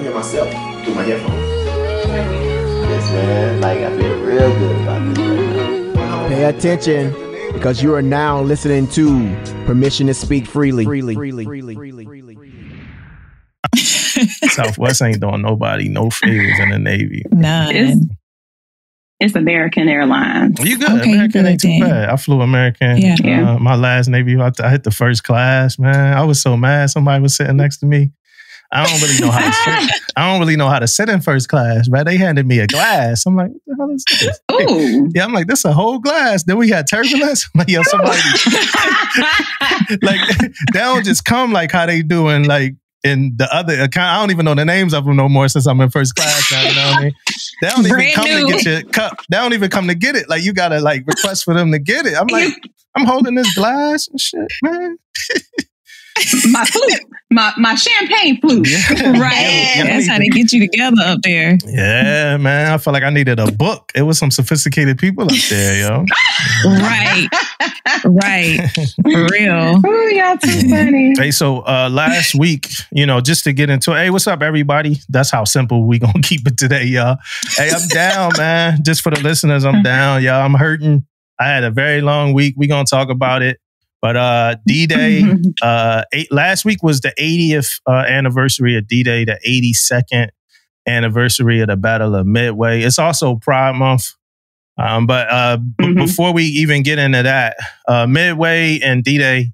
I'm hearing myself through my headphones. Yes, man. Like, I feel real good about this right now. Pay attention, because you are now listening to Permission to Speak Freely. Southwest ain't doing nobody no favors in the Navy. None. It's American Airlines. You good? Okay, American ain't too bad. I flew American. Yeah. My last Navy, I hit the first class, man. I was so mad somebody was sitting next to me. I don't really know how to sit. I don't really know how to sit in first class, right? They handed me a glass. I'm like, what the hell is this? Ooh. Yeah, I'm like, this a whole glass. Then we had turbulence. I'm like, yo, somebody. Like, they don't just come like how they doing, like, in the other account. I don't even know the names of them no more since I'm in first class now, you know what I mean? They don't even come to get your cup. They don't even come to get it. Like, you gotta like request for them to get it. I'm like, I'm holding this glass and shit, man. My flute. My champagne flute. Yeah. Right. That's how they get you together up there. Yeah, man. I felt like I needed a book. It was some sophisticated people up there, yo. Right. For real. Oh, y'all too funny. Hey, so last week, just to get into it. Hey, what's up, everybody? That's how simple we gonna keep it today, y'all. Hey, I'm down, man. Just for the listeners, I'm down, y'all. I'm hurting. I had a very long week. We gonna talk about it. But D-Day, last week was the 80th anniversary of D-Day, the 82nd anniversary of the Battle of Midway. It's also Pride Month. Before we even get into that, Midway and D-Day,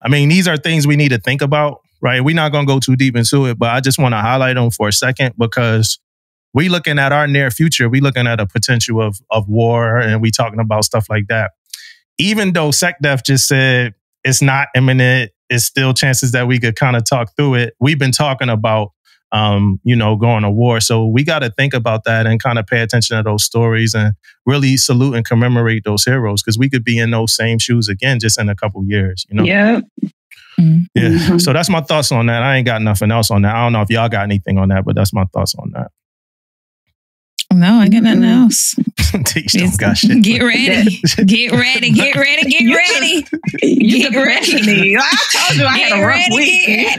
I mean, these are things we need to think about, right? We're not going to go too deep into it, but I just want to highlight them for a second because we looking at our near future. We looking at a potential of war, and we talking about stuff like that. Even though SecDef just said it's not imminent, it's still chances that we could kind of talk through it. We've been talking about, going to war. So we got to think about that and kind of pay attention to those stories and really salute and commemorate those heroes because we could be in those same shoes again just in a couple years, Yep. Yeah. So that's my thoughts on that. I ain't got nothing else on that. I don't know if y'all got anything on that, but that's my thoughts on that. No, I got nothing else. Don't got shit. Get ready. Get ready. Get ready. Get ready. Get ready. I told you I had a rough week.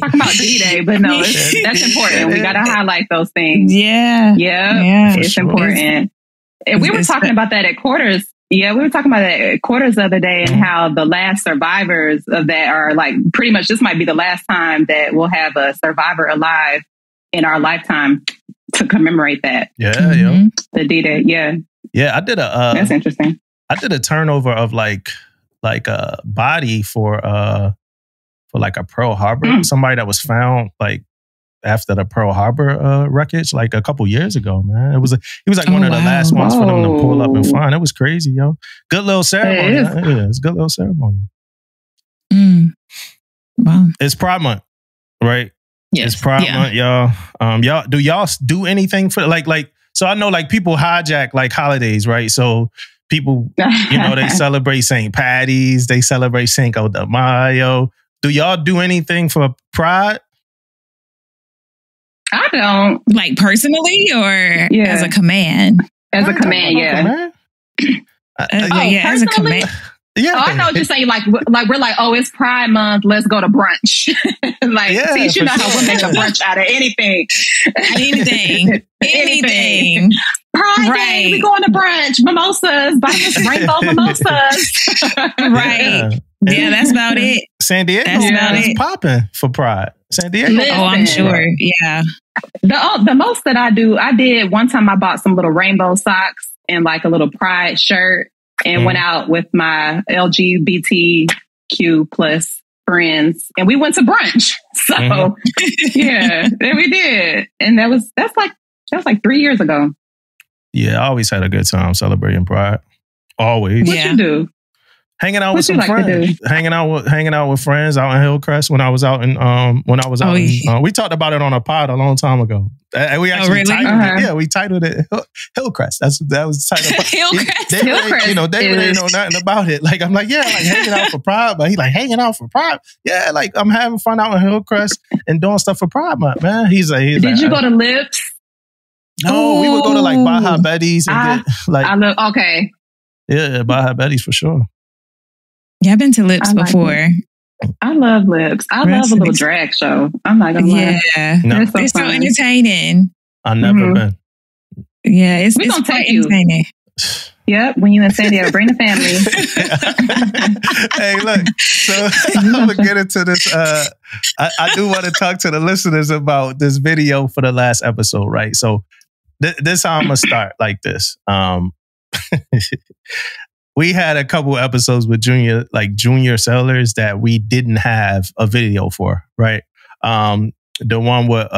Talking about D-Day, but no, that's important. We got to highlight those things. Yeah. It's important. And we were talking about that at quarters. Yeah, we were talking about that at quarters the other day and how the last survivors of that are like pretty much this might be the last time that we'll have a survivor alive in our lifetime to commemorate that. Yeah, yo. The D-Day, yeah. Yeah, I did that's interesting. I did a turnover of like a body for like a Pearl Harbor. Somebody that was found like after the Pearl Harbor wreckage like a couple years ago, man. He was like one of the last ones for them to pull up and find. It was crazy, yo. Good little ceremony. Yeah, it's a good little ceremony. Wow. It's Pride Month, right? Yes. It's Pride Month, y'all. Y'all do anything for like? So I know like people hijack like holidays, right? So people, they celebrate St. Patty's, they celebrate Cinco de Mayo. Do y'all do anything for Pride? I don't. Like personally or as a command? As a command, yeah. As a command. Yeah. Oh, I know what you're saying. Like we're like, oh, it's Pride Month. Let's go to brunch. See, you know how we'll make a brunch out of anything. Anything. Pride Day, we going to brunch. Mimosas, buy us rainbow mimosas. Right. Yeah, that's about it. San Diego is popping for Pride. San Diego. Listen, I'm sure. Yeah. The most that I did one time I bought some little rainbow socks and like a little Pride shirt. And went out with my LGBTQ plus friends, and we went to brunch. So yeah, we did, and that's like 3 years ago. Yeah, I always had a good time celebrating Pride. Always. What you do? Hanging out with some friends. Hanging out with friends out in Hillcrest when I was out in we talked about it on a pod a long time ago. We actually titled it. Yeah, we titled it Hillcrest. That was the title. Hillcrest. David didn't know nothing about it. Like I'm like, yeah, like hanging out for Pride, but he like hanging out for Pride. Yeah, like I'm having fun out in Hillcrest and doing stuff for Pride Month, man. Did you go to Lips? No, we would go to like Baja Betty's and get like okay. Yeah, Baja Betty's for sure. Yeah, I've been to Lips before. I love lips. I love a little drag show. I'm not gonna lie. Yeah, No. it's so entertaining. I've never been. Yeah, it's gonna take entertaining. Yep, when you in San Diego, bring the family. Hey, look. So I'm gonna get into this. I do want to talk to the listeners about this video for the last episode, right? So this how I'm gonna start like this. We had a couple episodes with junior sellers that we didn't have a video for, right? The one with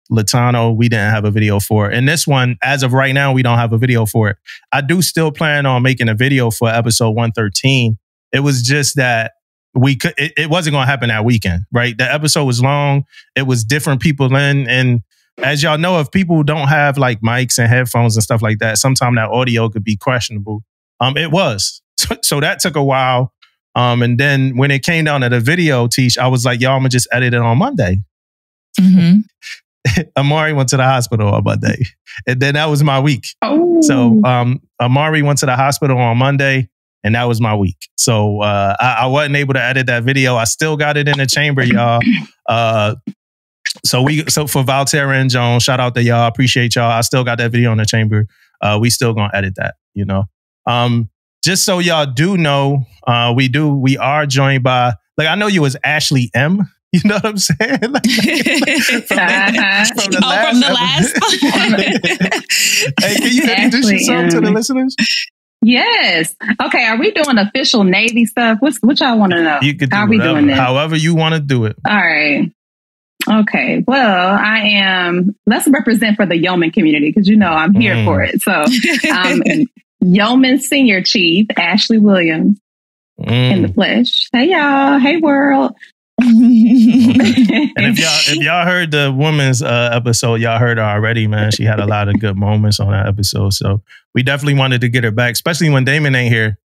Latano, we didn't have a video for. And this one, as of right now, we don't have a video for it. I do still plan on making a video for episode 113. It was just that it wasn't going to happen that weekend, right? The episode was long. It was different people in. And as y'all know, if people don't have like mics and headphones and stuff like that, sometimes that audio could be questionable. It was. So that took a while. And then when it came down to the video, Tish, I was like, yo, I'm going to just edit it on Monday. Mm-hmm. Amari went to the hospital on Monday. And then that was my week. Oh. So Amari went to the hospital on Monday, and that was my week. So I wasn't able to edit that video. I still got it in the chamber, y'all. So for Valterra and Joan, shout out to y'all. Appreciate y'all. I still got that video in the chamber. We still gonna edit that, you know. Just so y'all do know, we are joined by, like, I know you was Ashley M. You know what I'm saying? From the last. Hey, can you introduce yourself to the listeners? Yes. Okay. Are we doing official Navy stuff? What y'all want to know? You could do How are we doing this? However you want to do it. All right. Okay. Well, I am. Let's represent for the yeoman community because you know I'm here for it. So, Yeoman Senior Chief Ashley Williams in the flesh. Hey y'all. Hey world. And if y'all heard the woman's episode, y'all heard her already, man. She had a lot of good moments on that episode. So we definitely wanted to get her back, especially when Damon ain't here.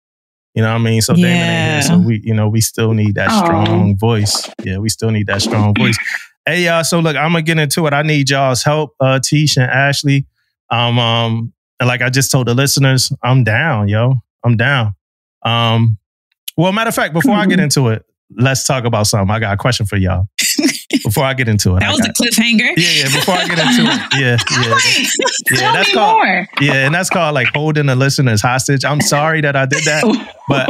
You know what I mean? So Damon ain't here. So we still need that strong voice. Yeah, we still need that strong voice. Hey y'all, so look, I'm gonna get into it. I need y'all's help, Tish and Ashley. And like I just told the listeners, I'm down, yo. I'm down. Well, matter of fact, before I get into it, let's talk about something. I got a question for y'all. Before I get into it. That was a cliffhanger. Yeah, before I get into it. Yeah. That's called more. Yeah, and that's called like holding the listeners hostage. I'm sorry that I did that, but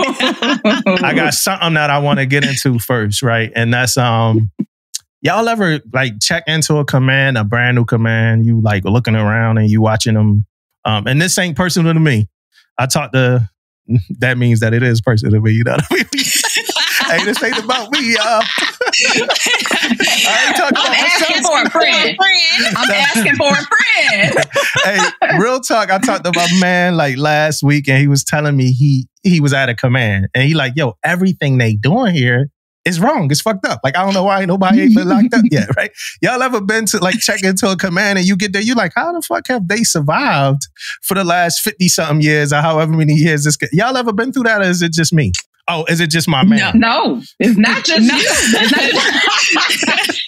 I got something that I want to get into first, right? And that's y'all ever like check into a command, a brand new command, you like looking around and you watching them. And this ain't personal to me. That means that it is personal to me, you know what I mean? Hey, this ain't about me, y'all. I'm asking for a friend. I'm asking for a friend. Hey, real talk. I talked to my man like last week, and he was telling me he was at a command, and he like, yo, everything they doing here is wrong. It's fucked up. Like, I don't know why nobody ain't been locked up yet, right? Y'all ever been to like check into a command and you get there, you like, how the fuck have they survived for the last 50 something years or however many years this? Y'all ever been through that, or is it just me? Oh, is it just my man? No, it's not just you.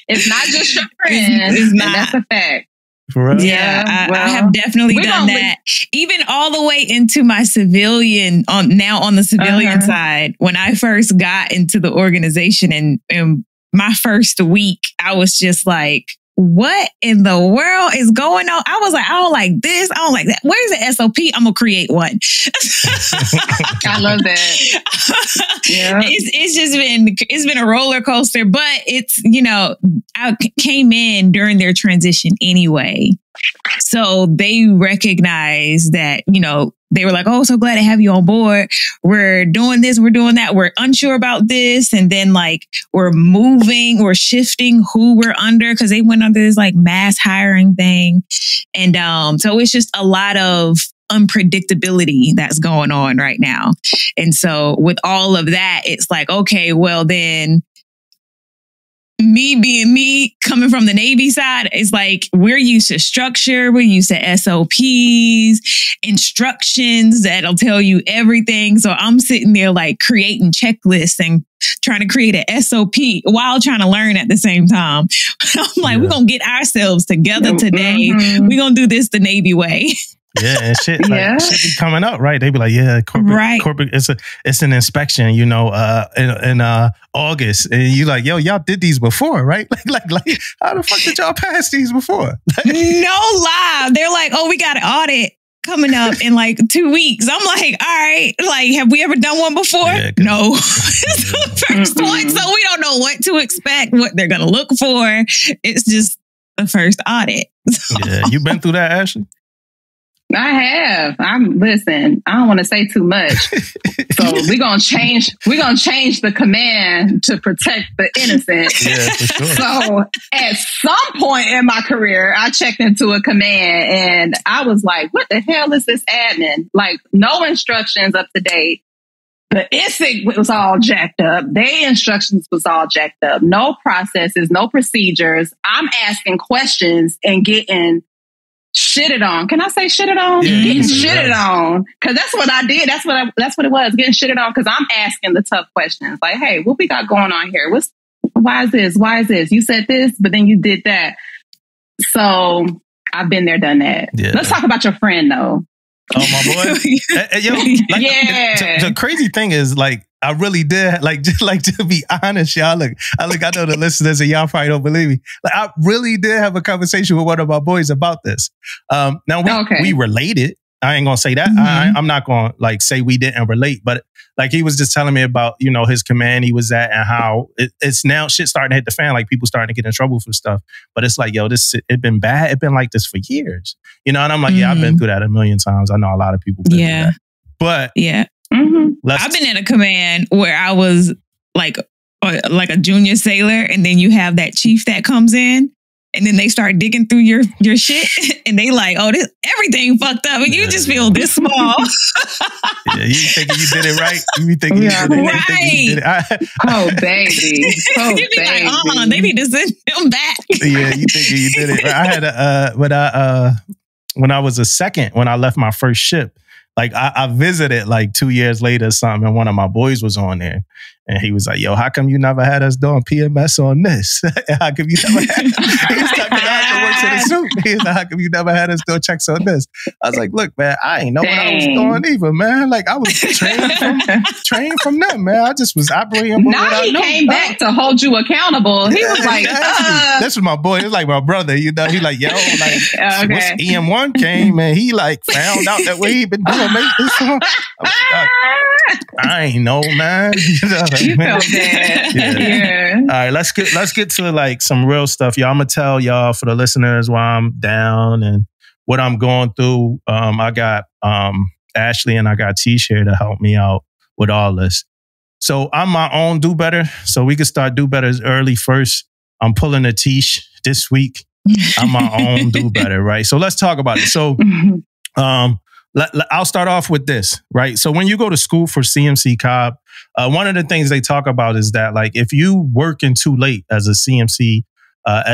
It's not just your friend. It's not. That's a fact. For real? Yeah, I have definitely done that. Even all the way into my civilian, on the civilian side, when I first got into the organization and my first week, I was just like, what in the world is going on? I was like, I don't like this. I don't like that. Where's the SOP? I'm going to create one. I love that. Yeah. It's been a roller coaster, but it's, I came in during their transition anyway. So they recognize that, they were like, oh, so glad to have you on board. We're doing this, we're doing that. We're unsure about this. And then like we're shifting who we're under because they went under this like mass hiring thing. And so it's just a lot of unpredictability that's going on right now. And so with all of that, it's like, okay, well then me being me coming from the Navy side, it's like we're used to structure, we're used to SOPs, instructions that'll tell you everything. So I'm sitting there like creating checklists and trying to create an SOP while trying to learn at the same time. I'm like, we're going to get ourselves together today. We're going to do this the Navy way. Yeah, and shit, like, shit be coming up, right? They be like, yeah, corporate, it's an inspection, you know, in August, and you like, yo, y'all did these before, right? Like, how the fuck did y'all pass these before? No lie, they're like, oh, we got an audit coming up in like 2 weeks. I'm like, all right, like, have we ever done one before? Yeah, no, it's the first one, so we don't know what to expect, what they're gonna look for. It's just the first audit. So. Yeah, you been through that, Ashley? I have. Listen, I don't want to say too much. So we're gonna change the command to protect the innocent. Yeah, for sure. So at some point in my career, I checked into a command and I was like, what the hell is this admin? Like, no instructions up to date. The ISIC was all jacked up. Their instructions was all jacked up. No processes, no procedures. I'm asking questions and getting shitted on. Can I say shitted on? Yeah, getting shitted on. Cause that's what I did. That's what it was. Getting shitted on. Cause I'm asking the tough questions. Like, hey, what we got going on here? Why is this? Why is this? You said this, but then you did that. So I've been there, done that. Yeah. Let's talk about your friend though. Oh, my boy. Yo, like, yeah. The crazy thing is, like, I really did, like, just like, to be honest, y'all. I know the listeners and y'all probably don't believe me. Like, I really did have a conversation with one of my boys about this. Now we related. I ain't gonna say that. Mm-hmm. I'm not gonna like say we didn't relate, but like he was just telling me about, you know, his command he was at and how it's now shit starting to hit the fan. Like people starting to get in trouble for stuff. But it's like, yo, it been bad. It been like this for years, you know. And I'm like, yeah, I've been through that a million times. I know a lot of people. Been through that. But yeah, Mm-hmm. I've been in a command where I was like a junior sailor, and then you have that chief that comes in, and then they start digging through your shit, and they like, oh, everything fucked up, and you just feel this small. Yeah, you thinking you did it right? You thinking you did it right? Oh, baby. Oh, you be baby. like, they need to send him back. Yeah, you thinking you did it right. I had when I was a second, when I left my first ship, like I visited like 2 years later or something, and one of my boys was on there. And he was like, yo, how come you never had us doing PMS on this? How come you never had he was talking about the works of the suit. He was like, how come you never had us doing checks on this? I was like, look, man, I ain't know what I was doing either, man. Like I was trained from them, man. I just was operating. Now he came back to hold you accountable. He was like, This was my boy. It was like my brother, you know. He like, yo, like once EM1 came and he like found out that way he been doing maintenance. I ain't know, man. You felt bad. Yeah. All right, let's get to like some real stuff, y'all. I'm gonna tell y'all for the listeners why I'm down and what I'm going through. I got Ashley and I got Tish here to help me out with all this. So I'm my own do better. So we can start do better early first. I'm pulling a Tish this week. I'm my own do better, right? So let's talk about it. So I'll start off with this, right? So when you go to school for CMC Cobb, one of the things they talk about is that like if you working too late as a CMC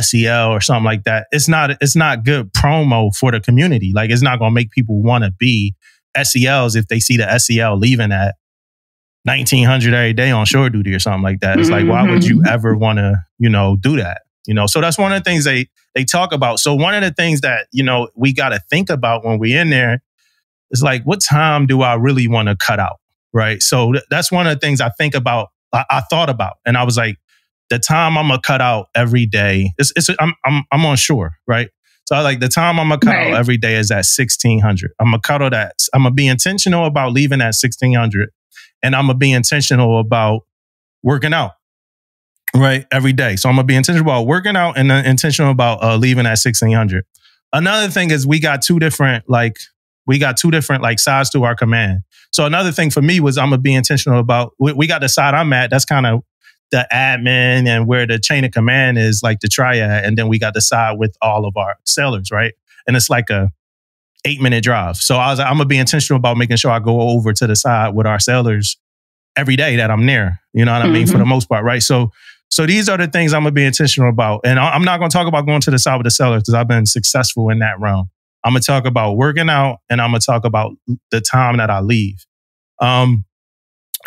SEL or something like that, it's not good promo for the community. Like it's not going to make people want to be SELs if they see the SEL leaving at 1900 every day on shore duty or something like that. It's like, why would you ever want to, do that? So that's one of the things they talk about. So one of the things that, we got to think about when we're in there is like, what time do I really want to cut out? Right. So that's one of the things I think about. I thought about, and I was like, the time I'm gonna cut out every day. I'm on shore, right? So I like the time I'm gonna cut out every day is at 1600. I'm gonna cut out that. I'm gonna be intentional about leaving at 1600, and I'm gonna be intentional about working out, right, every day. So I'm gonna be intentional about working out and then intentional about leaving at 1600. Another thing is we got two different sides to our command. So another thing for me was I'm going to be intentional about, we got the side I'm at, that's kind of the admin and where the chain of command is like the triad. And then we got the side with all of our sailors, right? And it's like a 8-minute drive. So I was like, I'm going to be intentional about making sure I go over to the side with our sailors every day that I'm near. You know what I mean? For the most part, right? So these are the things I'm going to be intentional about. And I'm not going to talk about going to the side with the sailors because I've been successful in that realm. I'm going to talk about working out and I'm going to talk about the time that I leave.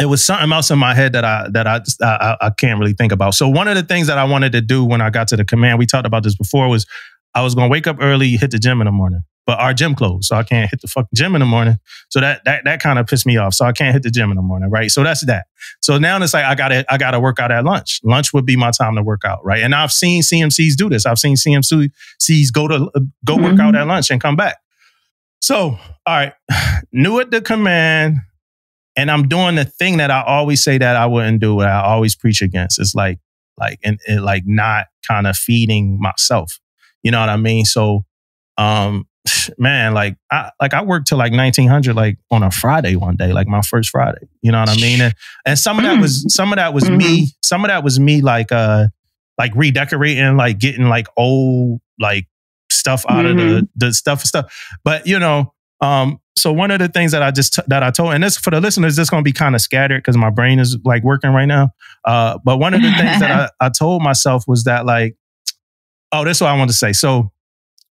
It was something else in my head that I can't really think about. So one of the things that I wanted to do when I got to the command, we talked about this before, was I was going to wake up early, hit the gym in the morning. but our gym closed, so I can't hit the fucking gym in the morning. So that kind of pissed me off. So I can't hit the gym in the morning, right? So that's that. So now it's like I gotta work out at lunch. Lunch would be my time to work out, right? And I've seen CMCs do this. I've seen CMCs go work out at lunch and come back. So, all right, new at the command, and I'm doing the thing that I always say that I wouldn't do, what I always preach against. It's like not kind of feeding myself. You know what I mean? So, man, I worked till like 1900, like on a Friday one day, like my first Friday. You know what I mean? And some of that was me. Some of that was me, like redecorating, like getting like old like stuff out of the stuff. But you know, so one of the things that I told, and this for the listeners, this going to be kind of scattered because my brain is like working right now. But one of the things that I told myself was that like, oh, this is what I want to say. So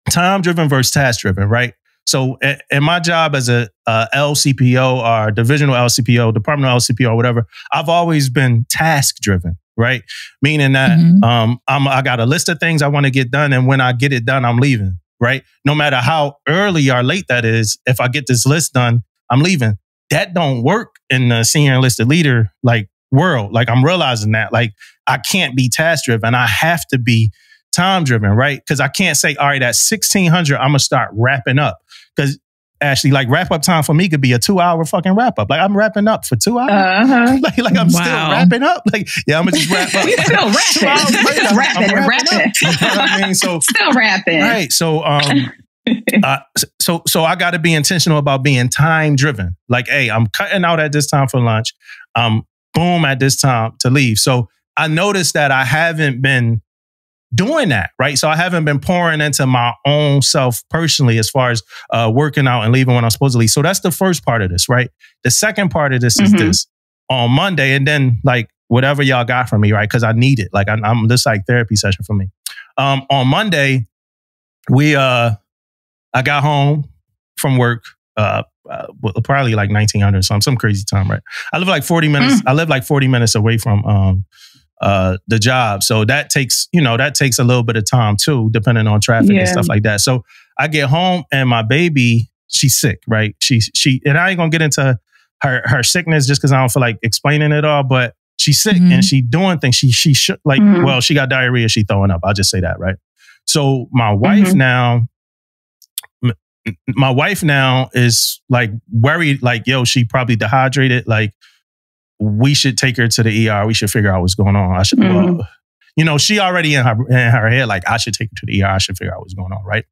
time driven versus task driven, right? So in my job as a LCPO or divisional LCPO, departmental LCPO or whatever, I've always been task driven, right? Meaning that I got a list of things I want to get done, and when I get it done, I'm leaving, right? No matter how early or late that is, if I get this list done, I'm leaving. That don't work in the senior enlisted leader like world. Like I'm realizing that like I can't be task driven. I have to be time driven, right? Because I can't say, all right, at 1600, I'm gonna start wrapping up. Because actually, like wrap up time for me could be a 2-hour fucking wrap up. Like I'm wrapping up for 2 hours. Like I'm still wrapping up. Like yeah, I'm gonna just wrap up. Still rapping. I'm wrapping up. You know what I mean? So still rapping. Right. So so I got to be intentional about being time driven. Like, hey, I'm cutting out at this time for lunch. Boom at this time to leave. So I noticed that I haven't been doing that, right? So I haven't been pouring into my own self personally as far as working out and leaving when I'm supposed to leave. So that's the first part of this, right? The second part of this is this. On Monday, and then like whatever y'all got from me, right? Because I need it. Like I'm this like therapy session for me. On Monday, I got home from work, probably like 1900, some crazy time, right? I live like 40 minutes. I live like 40 minutes away from the job. So that takes a little bit of time too, depending on traffic and stuff like that. So I get home and my baby, she's sick, right? She and I ain't gonna get into her sickness just because I don't feel like explaining it all, but she's sick and she doing things. She should like, well, she got diarrhea, she throwing up. I'll just say that, right? So my wife now is like worried, like, yo, she probably dehydrated. Like, we should take her to the ER. We should figure out what's going on. I should, she already in her head, like, I should take her to the ER. I should figure out what's going on, right?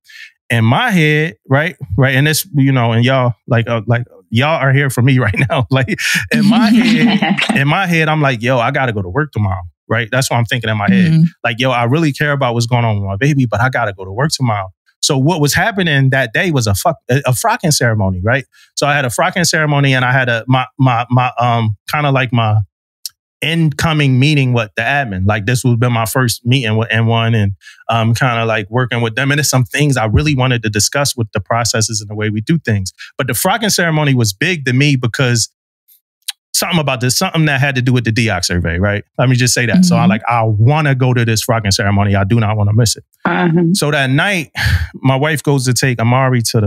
In my head, right, and this, and y'all, like y'all are here for me right now. Like in my head, I'm like, yo, I got to go to work tomorrow, right? That's what I'm thinking in my head. Like, yo, I really care about what's going on with my baby, but I got to go to work tomorrow. So what was happening that day was a frocking ceremony, right? So I had a frocking ceremony, and I had my kind of like my incoming meeting with the admin. Like this would have been my first meeting with N1, and kind of like working with them. And there's some things I really wanted to discuss with the processes and the way we do things. But the frocking ceremony was big to me because something that had to do with the DEOC survey, right? Let me just say that. So I want to go to this frocking ceremony. I do not want to miss it. So that night, my wife goes to take Amari to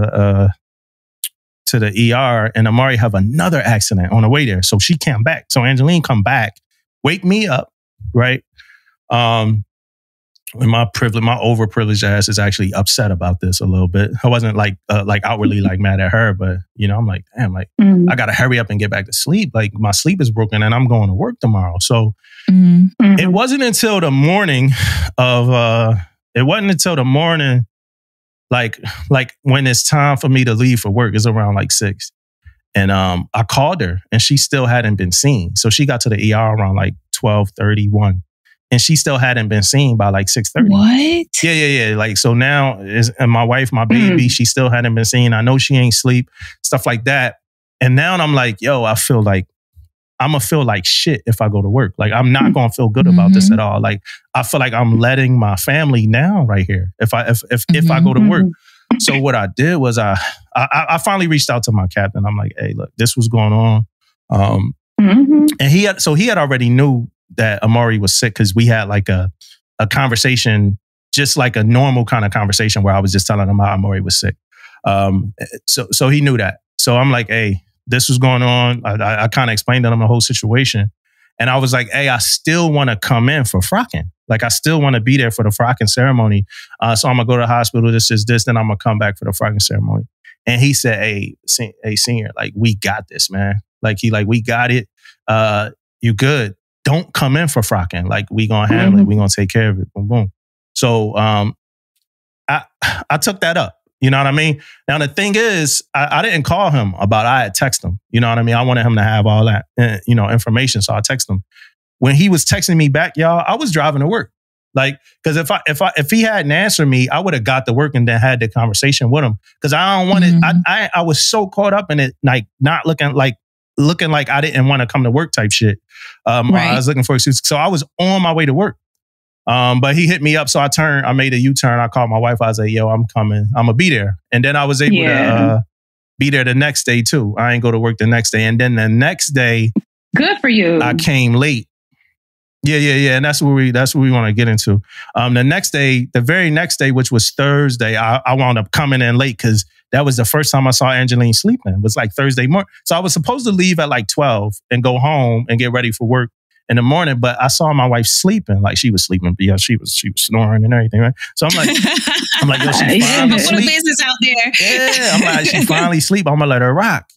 the ER, and Amari have another accident on the way there. So she came back. So Angeline come back, wake me up, right? And my overprivileged ass is actually upset about this a little bit. I wasn't like outwardly like mad at her, but I'm like, damn, like I gotta hurry up and get back to sleep. Like my sleep is broken, and I'm going to work tomorrow. So it wasn't until the morning like when it's time for me to leave for work, it's around like 6. And I called her, and she still hadn't been seen. So she got to the ER around like 12:31. And she still hadn't been seen by like 6:30. What? Yeah. Like, so now and my wife, my baby, she still hadn't been seen. I know she ain't sleep, stuff like that. And now I'm like, yo, I feel like I'm going to feel like shit if I go to work. Like, I'm not going to feel good about this at all. Like, I feel like I'm letting my family down right here if I go to work. So what I did was I finally reached out to my captain. I'm like, hey, look, this was going on. And he had already knew that Amari was sick because we had like a conversation, just like a normal kind of conversation where I was just telling him how Amari was sick. So he knew that. So I'm like, hey, this was going on. I kind of explained to him the whole situation. And I was like, hey, I still want to come in for frocking. Like, I still want to be there for the frocking ceremony. So I'm going to go to the hospital. This is this. Then I'm going to come back for the frocking ceremony. And he said, hey, senior, like, we got this, man. Like, we got it. You good. Don't come in for frocking. Like, we going to handle it. We going to take care of it. Boom, boom. So I took that up. You know what I mean? Now, the thing is, I didn't call him about it. I had texted him. You know what I mean? I wanted him to have all that, information. So I texted him. When he was texting me back, y'all, I was driving to work. Like, because if he hadn't answered me, I would have got to work and then had the conversation with him. Because I don't want it. I was so caught up in it, like not looking like I didn't want to come to work type shit. I was looking for excuses. So I was on my way to work. But he hit me up. So I made a U-turn. I called my wife. I was like, yo, I'm coming. I'm going to be there. And then I was able to be there the next day too. I ain't go to work the next day. And then the next day, good for you. I came late. Yeah. And that's what we want to get into. The very next day, which was Thursday, I wound up coming in late because that was the first time I saw Angeline sleeping. It was like Thursday morning. So I was supposed to leave at like 12 and go home and get ready for work in the morning, but I saw my wife sleeping. Like, she was sleeping. Yeah, she was snoring and everything, right? So I'm like, yo, she finally sleep. Put a business out there. Yeah, I'm like, she finally sleep. I'm gonna let her rock,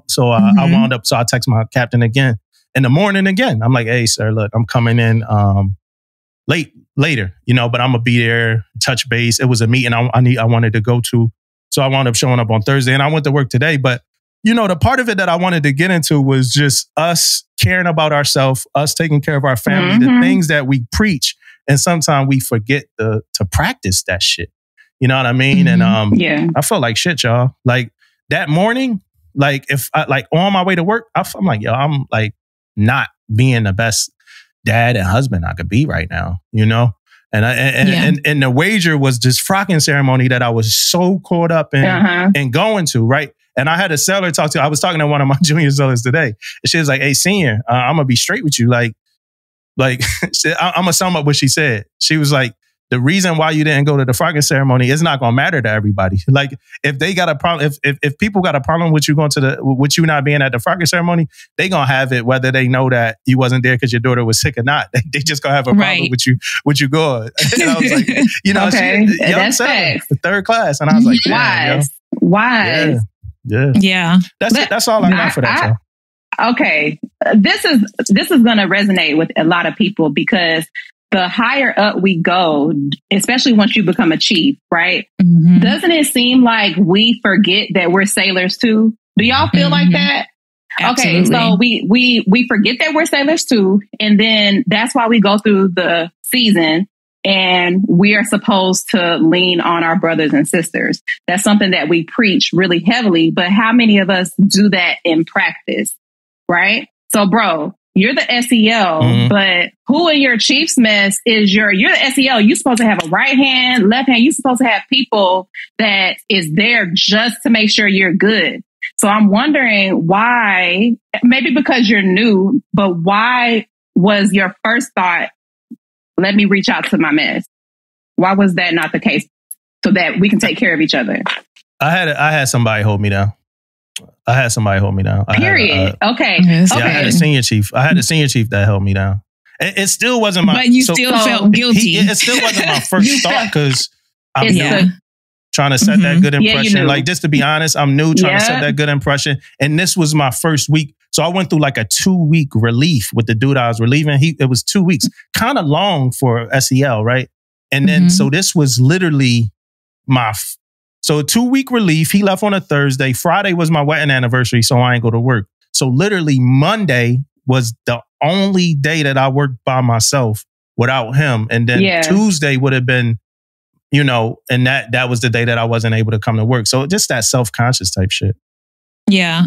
So I wound up. So I text my captain again in the morning again. I'm like, hey, sir, look, I'm coming in later, but I'm gonna be there. Touch base. It was a meeting I wanted to go to, so I wound up showing up on Thursday, and I went to work today, but. The part of it that I wanted to get into was just us caring about ourselves, us taking care of our family, the things that we preach. And sometimes we forget to practice that shit. You know what I mean? And I felt like shit, y'all. Like that morning, like if I on my way to work, I'm like, yo, I'm like not being the best dad and husband I could be right now, And the wager was this frocking ceremony that I was so caught up in and going to, right? And I had a seller I was talking to one of my junior sellers today. And she was like, hey, senior, I'm going to be straight with you. Like I'm going to sum up what she said. She was like, the reason why you didn't go to the frocking ceremony is not going to matter to everybody. Like, if they got a problem, if people got a problem with you going to with you not being at the frocking ceremony, they going to have it whether they know that you wasn't there because your daughter was sick or not. They just going to have a problem with you going. And I was like, okay, that's facts. The third class. And I was like, wise. Yeah. That's all I got for that, y'all. Okay. This is going to resonate with a lot of people because the higher up we go, especially once you become a chief, right? Doesn't it seem like we forget that we're sailors too? Do y'all feel like that? Absolutely. Okay. So we forget that we're sailors too. And then that's why we go through the season and we are supposed to lean on our brothers and sisters. That's something that we preach really heavily, but how many of us do that in practice, right? So, bro, you're the SEL, but who in your chief's mess is you're the SEL. You're supposed to have a right hand, left hand. You're supposed to have people that is there just to make sure you're good. So I'm wondering why, maybe because you're new, but why was your first thought, let me reach out to my mess? Why was that not the case so that we can take care of each other? I had somebody hold me down. Period. Okay. Yeah, I had a senior chief. That held me down. It still wasn't my... But you still felt guilty. It still wasn't my first thought because I'm new. Trying to set that good impression. Like, just to be honest, I'm new trying to set that good impression. And this was my first week. So I went through like a 2-week relief with the dude I was relieving. It was 2 weeks, kind of long for SEL, right? And then, so this was literally so a 2-week relief. He left on a Thursday. Friday was my wedding anniversary, so I ain't go to work. So literally Monday was the only day that I worked by myself without him. And then Tuesday would have been, and that was the day that I wasn't able to come to work. So just that self-conscious type shit. Yeah.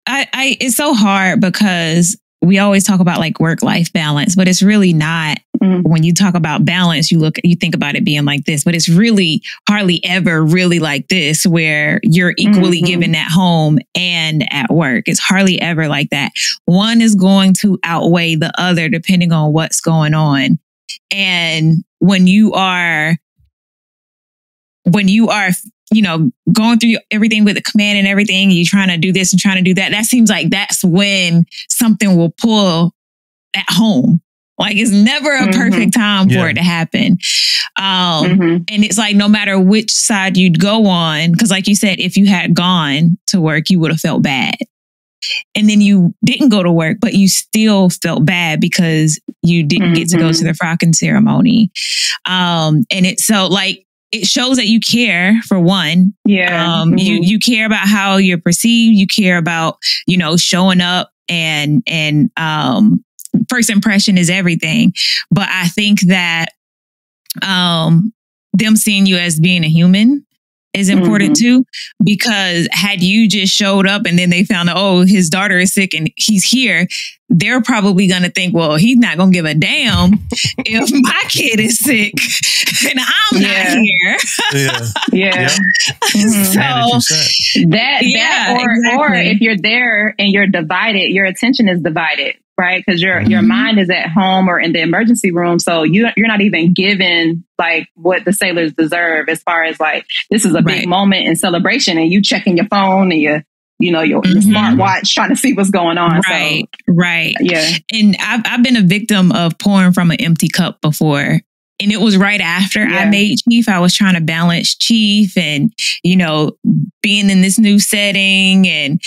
I it's so hard because we always talk about like work-life balance, but it's really not. When you talk about balance, you think about it being like this, but it's really hardly ever really like this, where you're equally given at home and at work. It's hardly ever like that. One is going to outweigh the other depending on what's going on. And when you are when you are, going through everything with the command and everything, you're trying to do this and trying to do that. That seems like that's when something will pull at home. Like it's never a perfect time for it to happen. And it's like, no matter which side you'd go on, because like you said, if you had gone to work, you would have felt bad. And then you didn't go to work, but you still felt bad because you didn't get to go to the frocking ceremony. And it's so like, it shows that you care, for one. Yeah. You care about how you're perceived. You care about, showing up and first impression is everything. But I think that them seeing you as being a human is important too, because had you just showed up and then they found out, oh, his daughter is sick and he's here, they're probably going to think, well, he's not going to give a damn if my kid is sick and I'm not here. Or if you're there and you're divided, your attention is divided, right? Because your mind is at home or in the emergency room. So you're not even given like what the sailors deserve as far as like, this is a big moment in celebration and you checking your phone and your smartwatch trying to see what's going on. Right. Yeah. And I've been a victim of pouring from an empty cup before. And it was right after I made Chief. I was trying to balance Chief and, being in this new setting and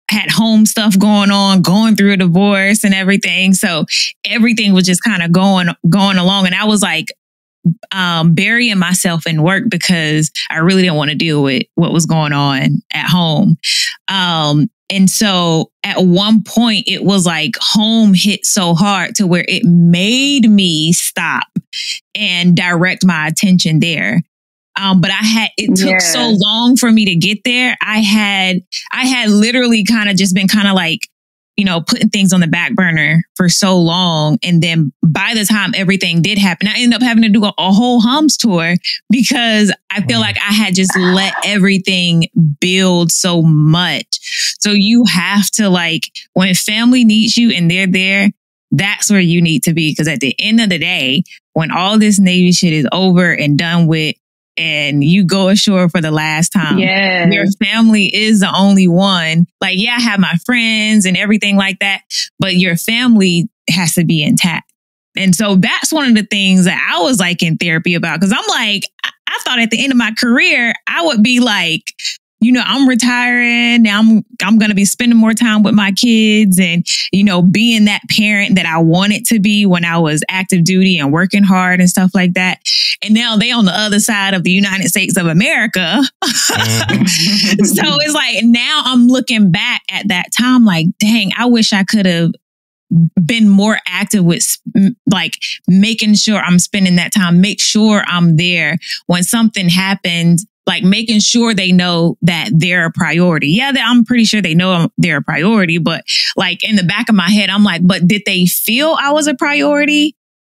had home stuff going through a divorce and everything. So everything was just kind of going along. And I was like, burying myself in work because I really didn't want to deal with what was going on at home. And so at one point it was like home hit so hard to where it made me stop and direct my attention there. But it took so long for me to get there. I had literally kind of just been kind of like, putting things on the back burner for so long. And then by the time everything did happen, I ended up having to do a whole Hums tour because I feel like I had just let everything build so much. So you have to like, when family needs you and they're there, that's where you need to be. Because at the end of the day, when all this Navy shit is over and done with, and you go ashore for the last time. Your family is the only one. Like, I have my friends and everything like that, but your family has to be intact. And so that's one of the things that I was like in therapy about. Cause I'm like, I thought at the end of my career, I would be like, I'm retiring. Now I'm going to be spending more time with my kids and, being that parent that I wanted to be when I was active duty and working hard and stuff like that. And now they on the other side of the United States of America. So it's like, now I'm looking back at that time like, dang, I wish I could have been more active with like making sure I'm spending that time, make sure I'm there when something happens. Like making sure they know that they're a priority. Yeah, I'm pretty sure they know they're a priority, but like in the back of my head, I'm like, but did they feel I was a priority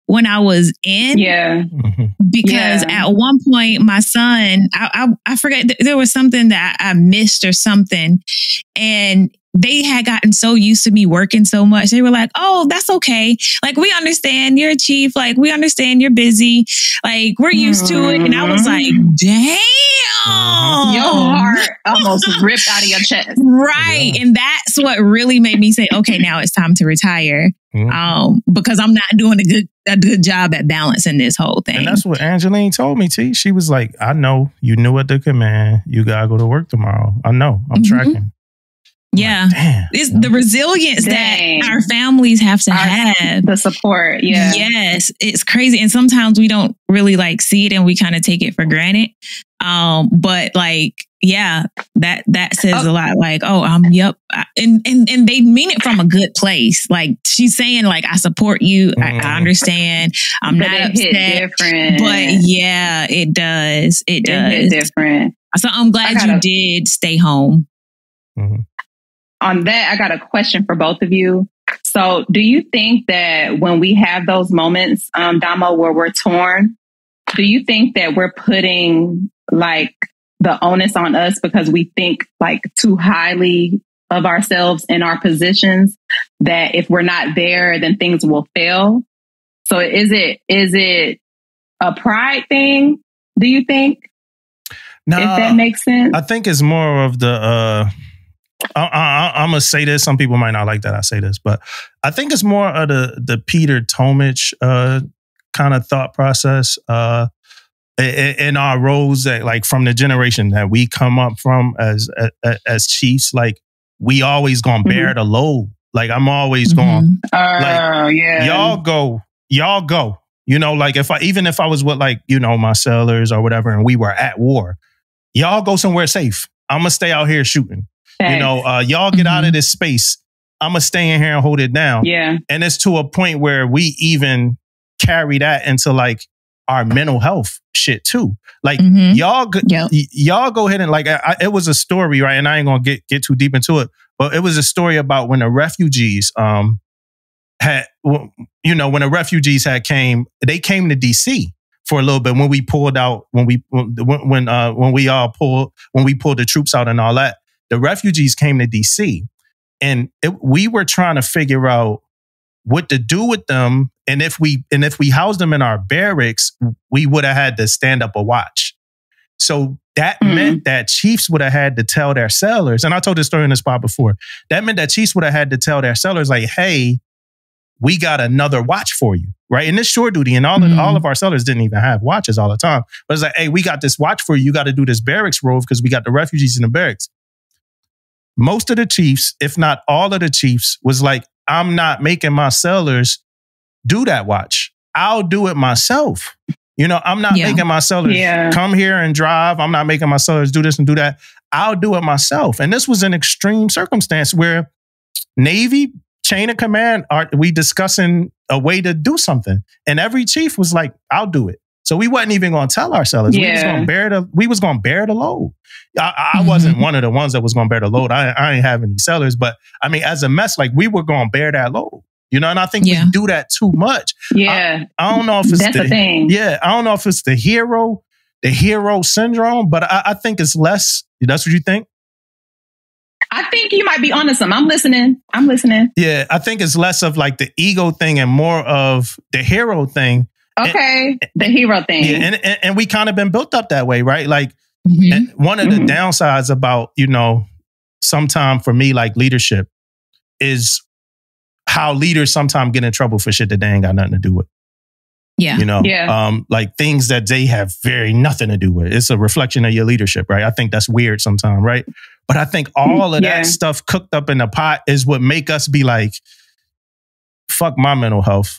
when I was in? Yeah. Because at one point, my son, I forget, there was something that I missed or something. And they had gotten so used to me working so much. They were like, oh, that's okay. Like, we understand you're a chief. Like, we understand you're busy. Like, we're used to it. And I was like, damn. Your heart almost ripped out of your chest. Right. And that's what really made me say, okay, now it's time to retire. Because I'm not doing a good job at balancing this whole thing. And that's what Angeline told me, T. She was like, I know you knew at the command, you gotta go to work tomorrow. I know. I'm tracking. Yeah. Like, it's the resilience that our families have to have. The support. Yeah. Yes. It's crazy. And sometimes we don't really like see it and we kind of take it for granted. But like, that says a lot. Like, yep. And they mean it from a good place. Like she's saying like, I support you. I understand. I'm not upset. Different. But yeah, it does. It does. Different. So I'm glad you did stay home. On that, I got a question for both of you. So do you think that when we have those moments, Damo, where we're torn, do you think that we're putting like the onus on us because we think like too highly of ourselves in our positions that if we're not there, then things will fail? So is it a pride thing, do you think? Nah, if that makes sense. I think it's more of the. I'm gonna say this. Some people might not like that I say this, but I think it's more of the Peter Tomich kind of thought process in our roles that, like, from the generation that we come up from as chiefs. Like, we always gonna bear the load. Like, I'm always going. Y'all go. You know, like, if I was with, like, you know, my sailors or whatever, and we were at war, y'all go somewhere safe. I'm gonna stay out here shooting. You know, y'all get out of this space. I'm going to stay in here and hold it down. Yeah. And it's to a point where we even carry that into, like, our mental health shit too. Like, y'all go ahead and, like, it was a story, right? And I ain't going to get too deep into it, but it was a story about when the refugees when the refugees came to DC for a little bit when we pulled out, when we pulled the troops out and all that. The refugees came to DC, and we were trying to figure out what to do with them. And if we housed them in our barracks, we would have had to stand up a watch. So that meant that chiefs would have had to tell their sailors, and I told this story in the spot before, that meant that chiefs would have had to tell their sailors, like, hey, we got another watch for you, right? And it's shore duty, and all of our sailors didn't even have watches all the time. But it's like, hey, we got this watch for you. You got to do this barracks rove because we got the refugees in the barracks. Most of the chiefs, if not all of the chiefs, was like, I'm not making my sailors do that watch. I'll do it myself. You know, I'm not making my sailors come here and drive. I'm not making my sailors do this and do that. I'll do it myself. And this was an extreme circumstance where Navy chain of command, we discussing a way to do something. And every chief was like, I'll do it. So we wasn't even going to tell our sailors. We was going to bear the load. I wasn't one of the ones that was going to bear the load. I ain't have any sailors, but I mean, as a mess, like, we were going to bear that load, you know. And I think we do that too much. Yeah, I don't know if it's that's the thing. Yeah, I don't know if it's the hero syndrome, but I think it's less. That's what you think? I think you might be onto something. I'm listening. Yeah, I think it's less of, like, the ego thing and more of the hero thing. Okay, the hero thing. Yeah, and we kind of been built up that way, right? Like, one of the downsides about, you know, sometimes for me, like, leadership is how leaders sometimes get in trouble for shit that they ain't got nothing to do with. Yeah. You know, like things that they have very nothing to do with. It's a reflection of your leadership, right? I think that's weird sometimes, right? But I think all of that stuff cooked up in the pot is what make us be like, fuck my mental health.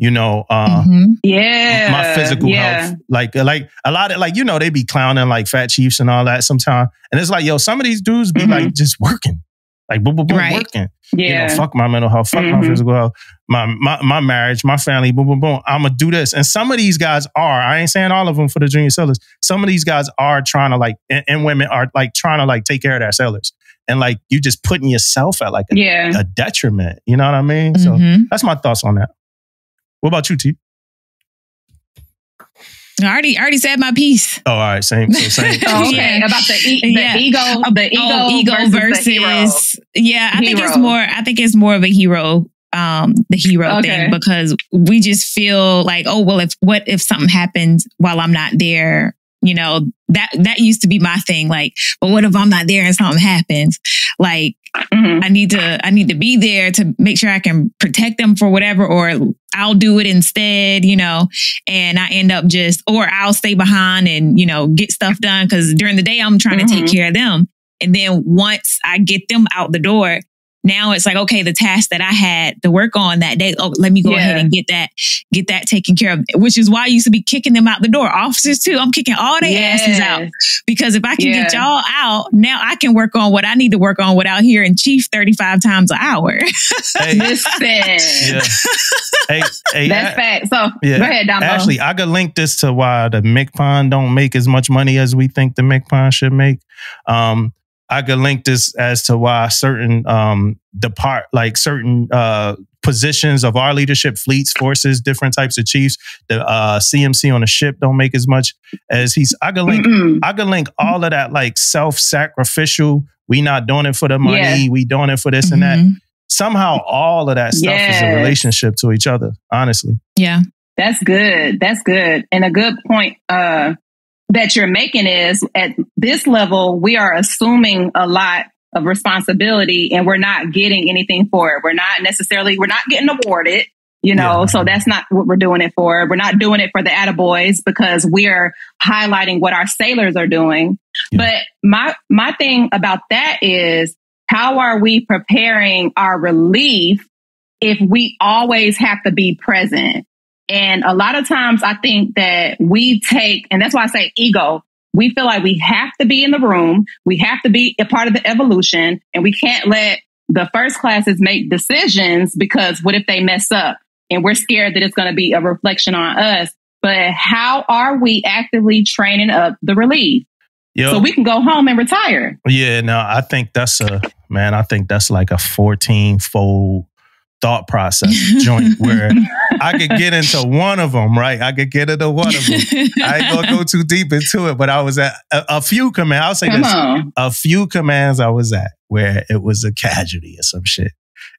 You know, my physical health, like a lot of, like, you know, they be clowning like fat chiefs and all that sometimes, and it's like, yo, some of these dudes be like just working, like boom, boom, boom, working. Yeah, you know, fuck my mental health, fuck my physical health, my marriage, my family, boom, boom, boom. I'm gonna do this, and some of these guys are. I ain't saying all of them for the junior sailors. Some of these guys are trying to, like, and women are, like, trying to, like, take care of their sailors, and, like, you just putting yourself at, like, a detriment. You know what I mean? So that's my thoughts on that. What about you, T? I already said my piece. Oh, all right, same. Okay, about the ego versus the hero. Yeah, I think it's more of a hero, the hero thing, because we just feel like, oh well, what if something happens while I'm not there? You know, that used to be my thing. Like, but what if I'm not there and something happens? Like, I need to be there to make sure I can protect them for whatever, or I'll do it instead, you know, and I end up or I'll stay behind and, you know, get stuff done. Cause during the day I'm trying to take care of them. And then once I get them out the door, now it's like, okay, the task that I had to work on that day, let me go ahead and get that taken care of, which is why I used to be kicking them out the door. Officers too, I'm kicking all their asses out, because if I can get y'all out, now I can work on what I need to work on without hearing Chief 35 times an hour. Hey, that's fact. So go ahead, Damo. Actually, I could link this to why the MCPON don't make as much money as we think the MCPON should make. I could link this as to why certain certain positions of our leadership, fleets, forces, different types of chiefs, the CMC on the ship don't make as much as I could link all of that, like, self-sacrificial. We not doing it for the money. We doing it for this and that. Somehow all of that stuff is a relationship to each other, honestly. Yeah. That's good. And a good point. that you're making is at this level, we are assuming a lot of responsibility and we're not getting anything for it. We're not getting awarded, so that's not what we're doing it for. We're not doing it for the attaboys because we're highlighting what our sailors are doing. Yeah. But my thing about that is, how are we preparing our relief if we always have to be present? And a lot of times I think that we take, and that's why I say ego, we feel like we have to be in the room. We have to be a part of the evolution, and we can't let the first classes make decisions because what if they mess up? And we're scared that it's going to be a reflection on us. But how are we actively training up the relief? So we can go home and retire? Yeah, no, I think that's like a 14-fold thought process joint where I could get into one of them, right? I could get into one of them. I ain't gonna go too deep into it, but I was at a few commands. I'll say a few commands I was at where it was a casualty or some shit.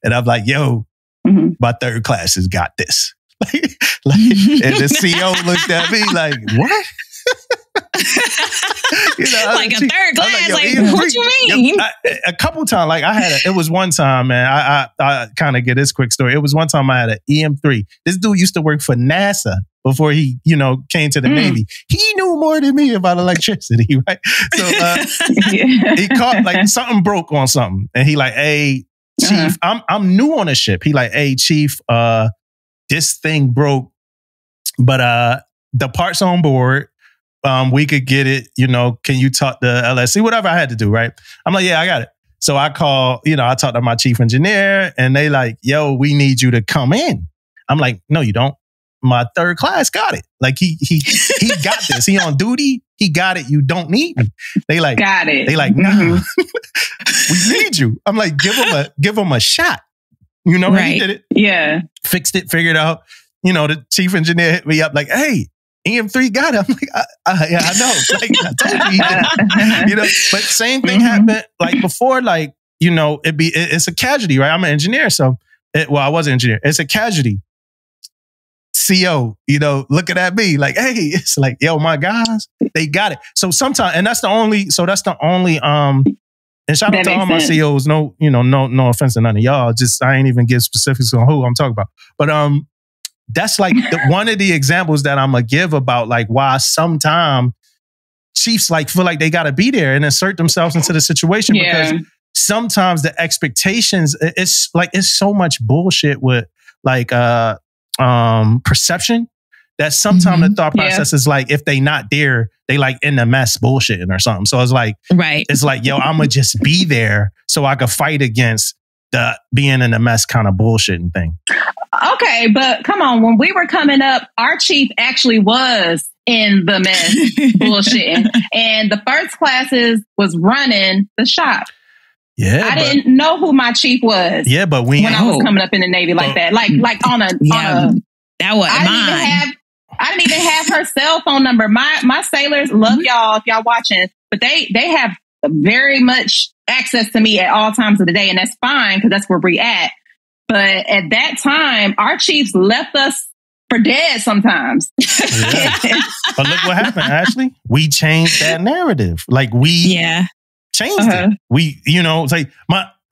And I'm like, yo, my third class has got this. And the CO looked at me like, what? Like a third class, what you mean? A couple times, like it was one time, man. I kind of get this quick story. It was one time I had an EM3. This dude used to work for NASA before he, came to the Navy. He knew more than me about electricity, right? So he caught like something broke on something, and he like, hey, Chief, I'm new on the ship. He like, hey, Chief, this thing broke, but the parts on board. We could get it, can you talk to LSC? Whatever I had to do, right? I'm like, yeah, I got it. So I call, I talked to my chief engineer and they like, yo, we need you to come in. I'm like, no, you don't. My third class got it. Like he got this. He on duty. He got it. You don't need me. They like, got it. They like, nah, we need you. I'm like, give him a shot. Right. And he did it. Yeah. Fixed it, figured out, the chief engineer hit me up like, hey, EM3 got it. I'm like, yeah, I know. Like, I told you, But same thing happened. Like before, like it's a casualty, right? I'm an engineer, so I was an engineer. It's a casualty. CO, looking at me like, hey, it's like, yo, my guys, they got it. So sometimes, and that's the only. And shout out to all my COs. No, no offense to none of y'all. Just I ain't even give specifics on who I'm talking about, but that's like one of the examples that I'm gonna give about like why sometimes chiefs like feel like they gotta be there and insert themselves into the situation because sometimes the expectations it's so much bullshit with like perception that sometimes the thought process is like if they not there they like in the mess bullshitting or something. So it's like it's like yo I'm gonna just be there so I could fight against the being in a mess kind of bullshitting thing. Okay, but come on. When we were coming up, our chief actually was in the mess bullshitting. And the first classes was running the shop. Yeah. I didn't know who my chief was. Yeah, but when I was coming up in the Navy like that. Like on a that was mine. I didn't even have her cell phone number. My sailors love y'all if y'all watching, but they have very much access to me at all times of the day, and that's fine because that's where we're at. But at that time, our chiefs left us for dead sometimes. Yeah. But look what happened, Ashley. We changed that narrative. Like we changed it. We, it's like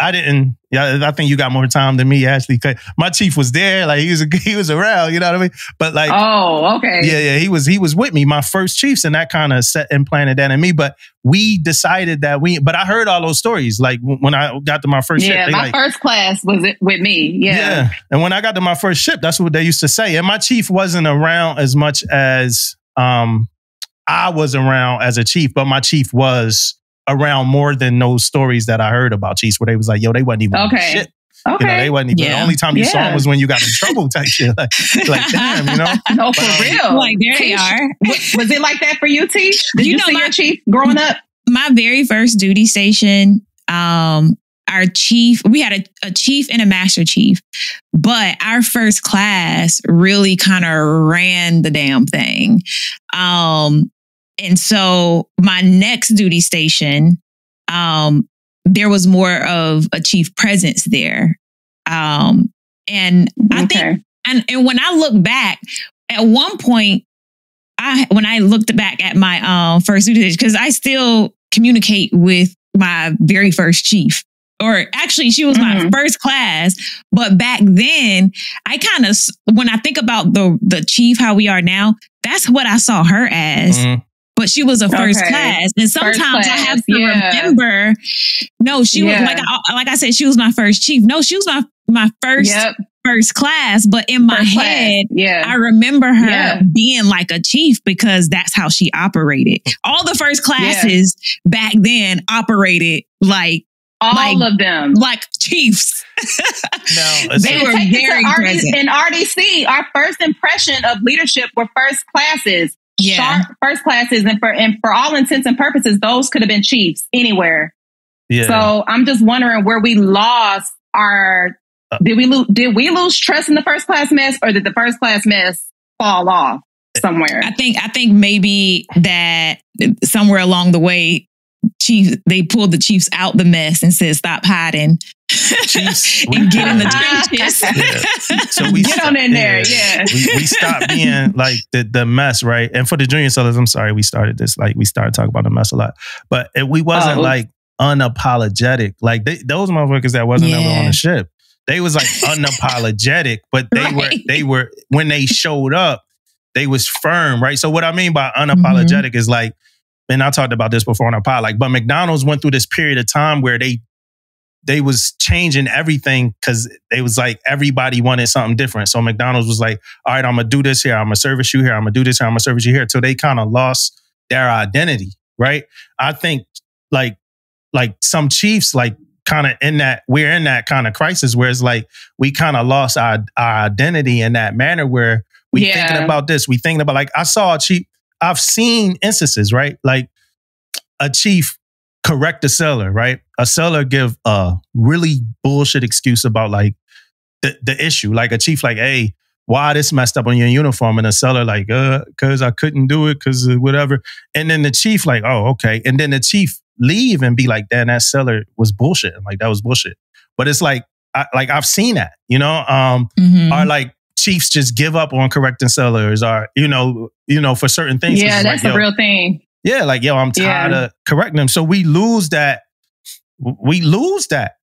I think you got more time than me, Ashley. Cause my chief was there, like he was around, you know what I mean? But like, oh, okay, yeah, he was with me, my first chiefs, and that kind of set and planted that in me. But we decided that but I heard all those stories, like when I got to my first ship. Yeah, my first class was with me. Yeah, and when I got to my first ship, that's what they used to say. And my chief wasn't around as much as I was around as a chief, but my chief was around more than those stories that I heard about chiefs where they was like, yo, they wasn't even shit. Okay. They wasn't even, the only time you saw them was when you got in trouble type shit. Like damn, No, for real. Like, there they are. Was it like that for you, T? Did you see your chief growing up? My very first duty station, our chief, we had a chief and a master chief, but our first class really kind of ran the damn thing. And so my next duty station, there was more of a chief presence there. And I think, and when I look back, at one point, when I looked back at my first supervision, because I still communicate with my very first chief. Or actually, she was my first class. But back then, I kind of, when I think about the chief, how we are now, that's what I saw her as. But she was a first class. And sometimes I have to remember, no, she was, like I said, she was my first chief. No, she was my first class. But in my head, I remember her being like a chief because that's how she operated. All the first classes back then operated like, all of them like chiefs. No, they were very present. In RDC, our first impression of leadership were first classes. Sharp first classes, and for all intents and purposes, those could have been chiefs anywhere. Yeah. So I'm just wondering where we lost our. Did we lose trust in the first class mess, or did the first class mess fall off somewhere? I think maybe that somewhere along the way, they pulled the chiefs out the mess and said, "Stop hiding and get in the trenches." So we get on in there. Yeah, we stopped being like the mess, right? And for the junior sellers, I'm sorry, we started this. Like we started talking about the mess a lot, but we wasn't like unapologetic. Like those motherfuckers that wasn't ever on the ship. They was like unapologetic, but they were when they showed up, they was firm, right? So what I mean by unapologetic is like. And I talked about this before on our pod, like, but McDonald's went through this period of time where they was changing everything because they was like, everybody wanted something different. So McDonald's was like, all right, I'm going to do this here. I'm going to service you here. I'm going to do this here. I'm going to service you here. So they kind of lost their identity, right? I think like some chiefs, like kind of we're in that kind of crisis where it's like, we kind of lost our identity in that manner where we thinking about this. We thinking about like, I saw a chief. I've seen instances, right? Like a chief correct a seller, right? A seller give a really bullshit excuse about like the issue. Like a chief like, hey, why this messed up on your uniform? And a seller like, cause I couldn't do it cause of whatever. And then the chief like, oh, okay. And then the chief leave and be like, damn, that seller was bullshit. Like that was bullshit. But it's like, I've seen that, you know, or like, chiefs just give up on correcting sellers or, you know, for certain things. Yeah, that's like, a real thing. Yeah, like, yo, I'm tired of correcting them. So we lose that.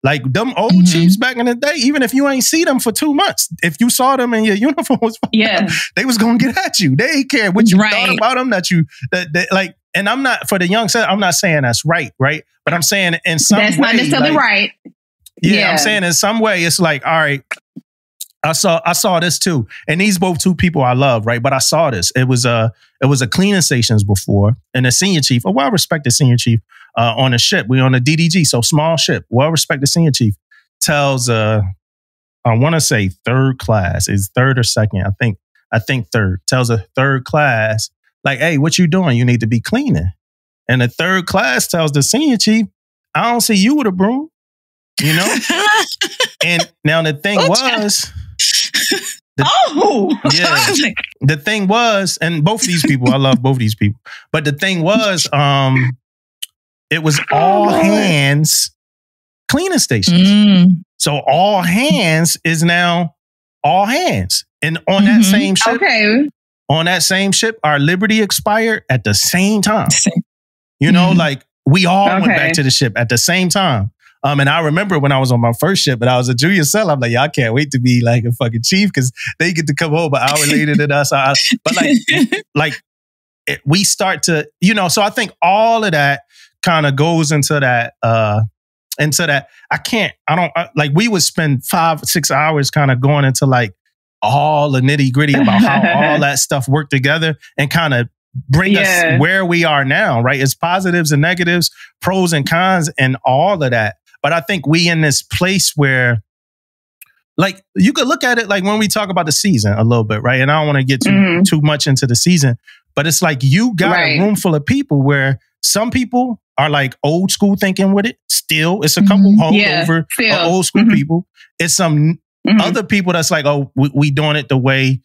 Like them old chiefs back in the day, even if you ain't see them for 2 months, if you saw them and your uniform was they was going to get at you. They ain't care what you thought about them that like, and I'm not, for the young seller, I'm not saying that's right? But I'm saying in some way. That's not necessarily like, right. Yeah, I'm saying in some way, it's like, all right, I saw this too. And these both two people I love, right? But I saw this. It was a cleaning stations before, and a senior chief, a well-respected senior chief on a ship. We on a DDG, so small ship, well-respected senior chief tells I want to say third class, is third or second, I think third, tells a third class, like, hey, what you doing? You need to be cleaning. And the third class tells the senior chief, I don't see you with a broom, you know? And now the thing was... The thing was, and both these people, I love both these people, but the thing was, it was all hands cleaning stations. So all hands is now all hands. And on that same ship, our Liberty expired at the same time. You know, like we all went back to the ship at the same time. And I remember when I was on my first ship, but I was a junior seller, I'm like, y'all can't wait to be like a fucking chief because they get to come home an hour later than us. But we start to, you know, so I think all of that kind of goes into that, we would spend 5-6 hours kind of going into like all the nitty gritty about how all that stuff worked together and kind of bring us where we are now, right? It's positives and negatives, pros and cons, and all of that. But I think we in this place where, like, you could look at it like when we talk about the season a little bit, right? And I don't want to get too much into the season, but it's like you got a room full of people where some people are like old school thinking with it. Still, it's a couple holdover old school people. It's some other people that's like, oh, we doing it the way,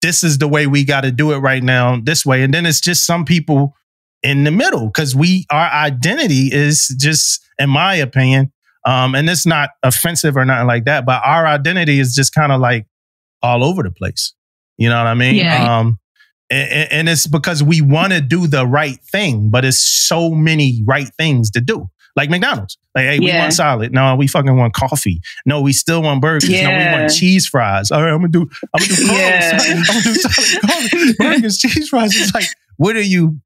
this is the way we got to do it right now, this way. And then it's just some people in the middle because our identity is just, in my opinion, and it's not offensive or nothing like that, but our identity is just kind of like all over the place. You know what I mean? Yeah. And it's because we want to do the right thing, but it's so many right things to do. Like McDonald's. Like, hey, we want salad. No, we fucking want coffee. No, we still want burgers. No, we want cheese fries. All right, I'm gonna do coffee. I'm gonna do salad, coffee, burgers, cheese fries. It's like, what are you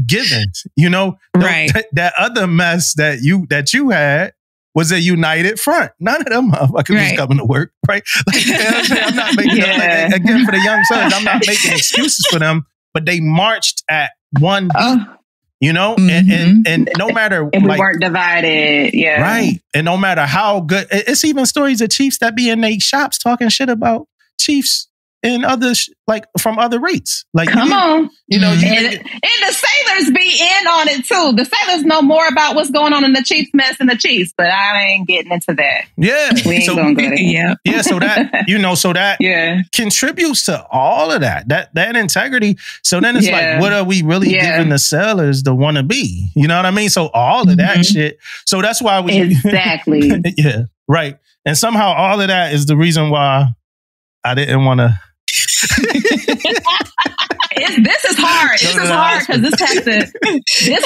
giving? You know, right? That other mess that you had was a united front. None of them motherfuckers was coming to work, right? Like, you know what I'm saying? I'm not making again for the young sons. I'm not making excuses for them, but they marched at one beat. You know, and no matter and we weren't divided, right. And no matter how good, it's even stories of Chiefs that be in their shops talking shit about Chiefs and others from other rates. Like, come on, you know, and the sailors be in on it too. The sailors know more about what's going on in the Chiefs mess than the Chiefs, but I ain't getting into that. Yeah, we ain't gonna go there. Yeah. So that contributes to all of that integrity. So then it's like, what are we really giving the sailors to want to be? You know what I mean? So all of that shit. So that's why we exactly. Yeah, right. And somehow all of that is the reason why I didn't want to. This is hard. This is hard because this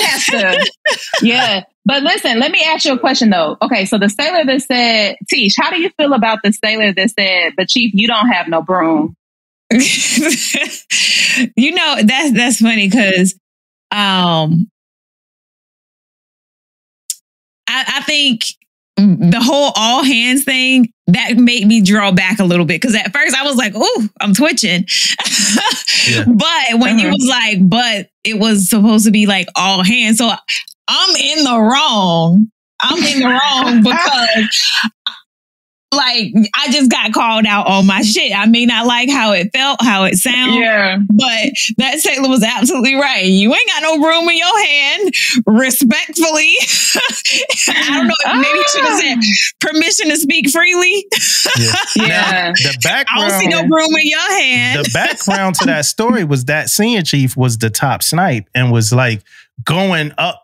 has to. Yeah. But listen, let me ask you a question though. Okay, so the sailor that said, Tish, how do you feel about the sailor that said, but Chief, you don't have no broom? You know, that's funny because I think the whole all hands thing, that made me draw back a little bit. Because at first I was like, ooh, I'm twitching. But when you was like, but it was supposed to be like all hands. So I'm in the wrong. Because like I just got called out on my shit. I may not like how it felt, how it sounded, but that sailor was absolutely right. You ain't got no room in your hand. Respectfully, I don't know. Maybe you should have said permission to speak freely. Now, the background. I don't see no room in your hand. The background to that story was that senior chief was the top snipe and was like going up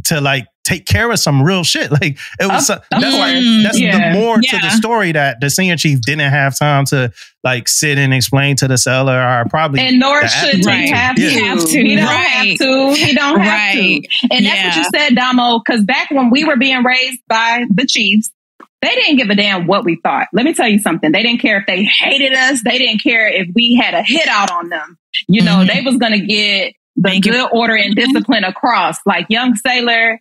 to like take care of some real shit. Like it was that's the more to the story that the senior chief didn't have time to like sit and explain to the seller or probably and nor should he have to. He don't have to. He don't have to. And that's what you said, Damo, because back when we were being raised by the Chiefs, they didn't give a damn what we thought. Let me tell you something. They didn't care if they hated us. They didn't care if we had a hit out on them. You know, they was going to get the good order and discipline across. Like, young sailor,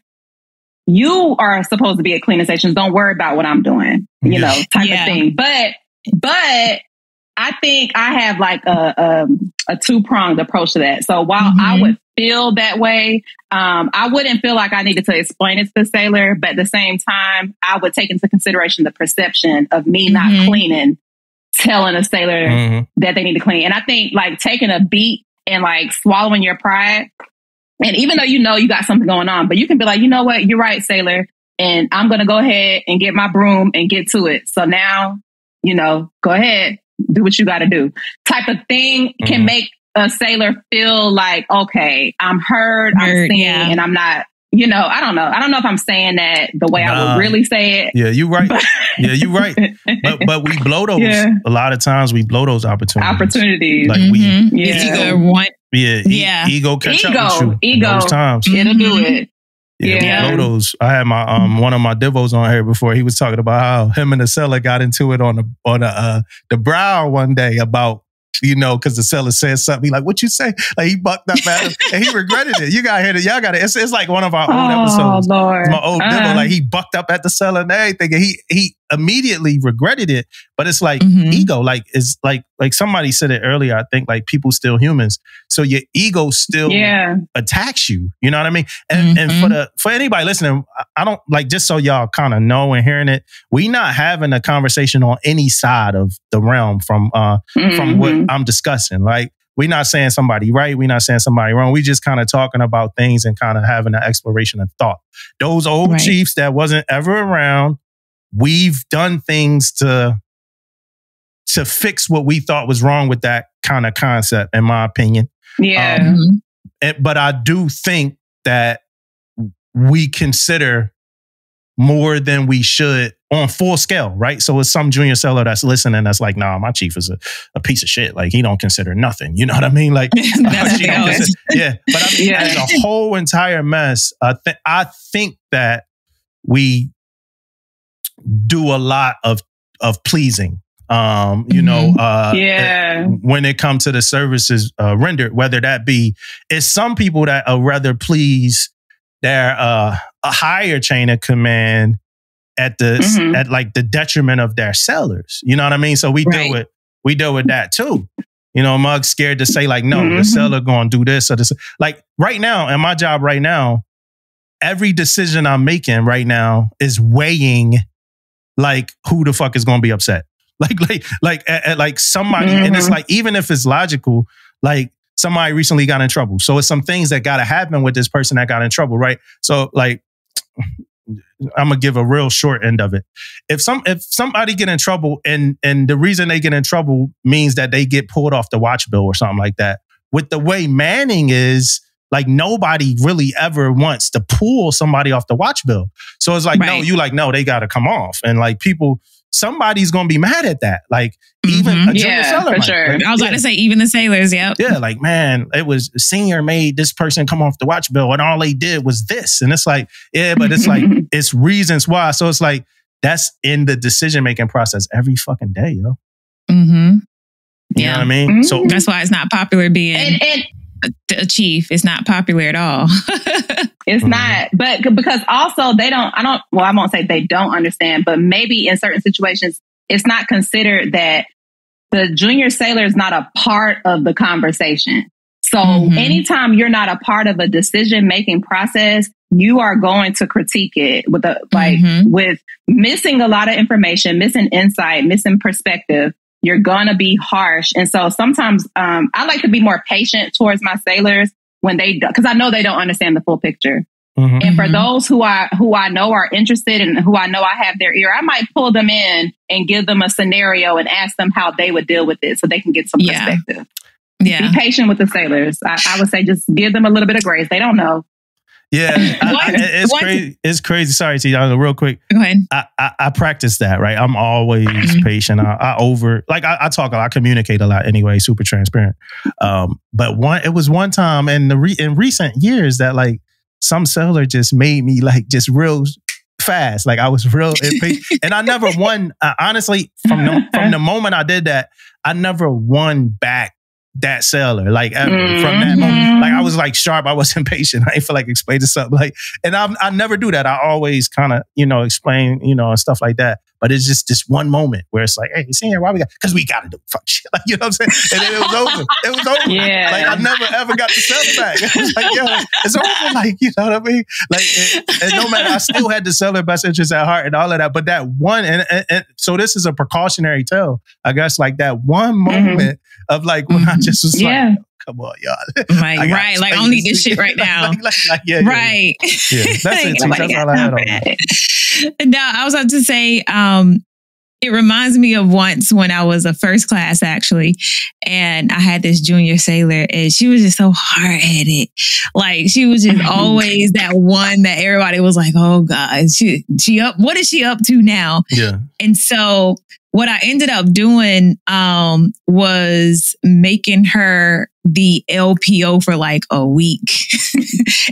you are supposed to be at cleaning stations. Don't worry about what I'm doing, you know, type of thing. But I think I have like a two-pronged approach to that. So while I would feel that way, I wouldn't feel like I needed to explain it to the sailor. But at the same time, I would take into consideration the perception of me not cleaning, telling a sailor that they need to clean. And I think like taking a beat and like swallowing your pride. And even though you know you got something going on, but you can be like, you know what, you're right, sailor. And I'm going to go ahead and get my broom and get to it. So now, you know, go ahead, do what you got to do. Type of thing can make a sailor feel like, okay, I'm heard, I'm seen, and I'm not, you know, I don't know. I don't know if I'm saying that the way I would really say it. Yeah, you're right. You're right. But we blow those. A lot of times we blow those opportunities. Like we ego want. Ego catch up with you. Ego. Most times. It'll do it. We blow those. I had my one of my divos on here before. He was talking about how him and the seller got into it on the brow one day about, you know, because the seller said something. He like, what you say? Like, he bucked up at him and he regretted it. You got to hear it. Y'all got it. It's like one of our old episodes. Lord. My old divo. Like, he bucked up at the seller and everything. And he immediately regretted it. But it's like ego. Like, it's like somebody said it earlier. I think like people still humans. So your ego still attacks you. You know what I mean? And for anybody listening, I don't like, just so y'all kind of know and hearing it, we not having a conversation on any side of the realm from what I'm discussing. Like, we're not saying somebody right. We're not saying somebody wrong. We just kind of talking about things and kind of having an exploration of thought. Those old chiefs that wasn't ever around, we've done things to fix what we thought was wrong with that kind of concept, in my opinion. Yeah. But I do think that we consider more than we should on full scale, right? So it's some junior seller that's listening that's like, nah, my chief is a piece of shit. Like, he don't consider nothing. You know what I mean? Like, yeah. But I mean, as a whole entire mess, I think that we do a lot of pleasing. When it comes to the services rendered, whether that be, it's some people that rather please their a higher chain of command at the at like the detriment of their sellers. You know what I mean? So we deal with that too. You know, Mug's scared to say like, no, the seller going to do this or this. Like right now, in my job right now, every decision I'm making right now is weighing like who the fuck is going to be upset. Like somebody, and it's like, even if it's logical, like somebody recently got in trouble. So it's some things that got to happen with this person that got in trouble, right? So like, I'm gonna give a real short end of it. If somebody get in trouble and the reason they get in trouble means that they get pulled off the watch bill or something like that, with the way Manning is, like nobody really ever wants to pull somebody off the watch bill. So it's like, no, they got to come off. And like somebody's going to be mad at that. Like even a junior seller. For sure. I was about to say, even the sailors. Yep. Yeah. Like, man, it was senior made this person come off the watch bill and all they did was this. And it's like, yeah, but it's like, it's reasons why. So it's like, that's in the decision-making process every fucking day, yo. You know what I mean? So that's why it's not popular being a chief. It's not popular at all. It's not, but because also I won't say they don't understand, but maybe in certain situations, it's not considered that the junior sailor is not a part of the conversation. So anytime you're not a part of a decision-making process, you are going to critique it with with missing a lot of information, missing insight, missing perspective. You're going to be harsh. And so sometimes I like to be more patient towards my sailors when because I know they don't understand the full picture. And for those who I know are interested and who I know I have their ear, I might pull them in and give them a scenario and ask them how they would deal with it so they can get some perspective. Be patient with the sailors. I would say just give them a little bit of grace. They don't know. Yeah, it's crazy. It's crazy. Sorry, T. Real quick. Go ahead. I practice that, right? I'm always patient. I talk a lot, I communicate a lot anyway, super transparent. But it was one time in recent years that like some seller just made me like just real fast. Like I was real impatient. And I never won. Honestly, from the moment I did that, I never won back that seller, like ever, from that moment. Like I was like sharp, I wasn't patient. I didn't feel like explaining something. Like, and I never do that. I always kind of, explain, and stuff like that. But it's just this one moment where it's like, hey, senior, why because we got to do fuck shit. Like, you know what I'm saying? And then it was over. It was over. Yeah. Like I never ever got the seller back. I was like, yo, it's over. Like, you know what I mean? Like, and no matter, I still had the seller best interest at heart and all of that. But that one, and so this is a precautionary tale, I guess, like that one moment of like when I just was like, come on, y'all. Like, right. Like, I don't need this shit right now. Right. Yeah, that's it. That's all I had on that. No, I was about to say, it reminds me of once when I was a first class, actually, and I had this junior sailor, and she was just so hard-headed. Like, she was just always that one that everybody was like, oh, God, she up. What is she up to now? Yeah. And so what I ended up doing was making her the LPO for like a week.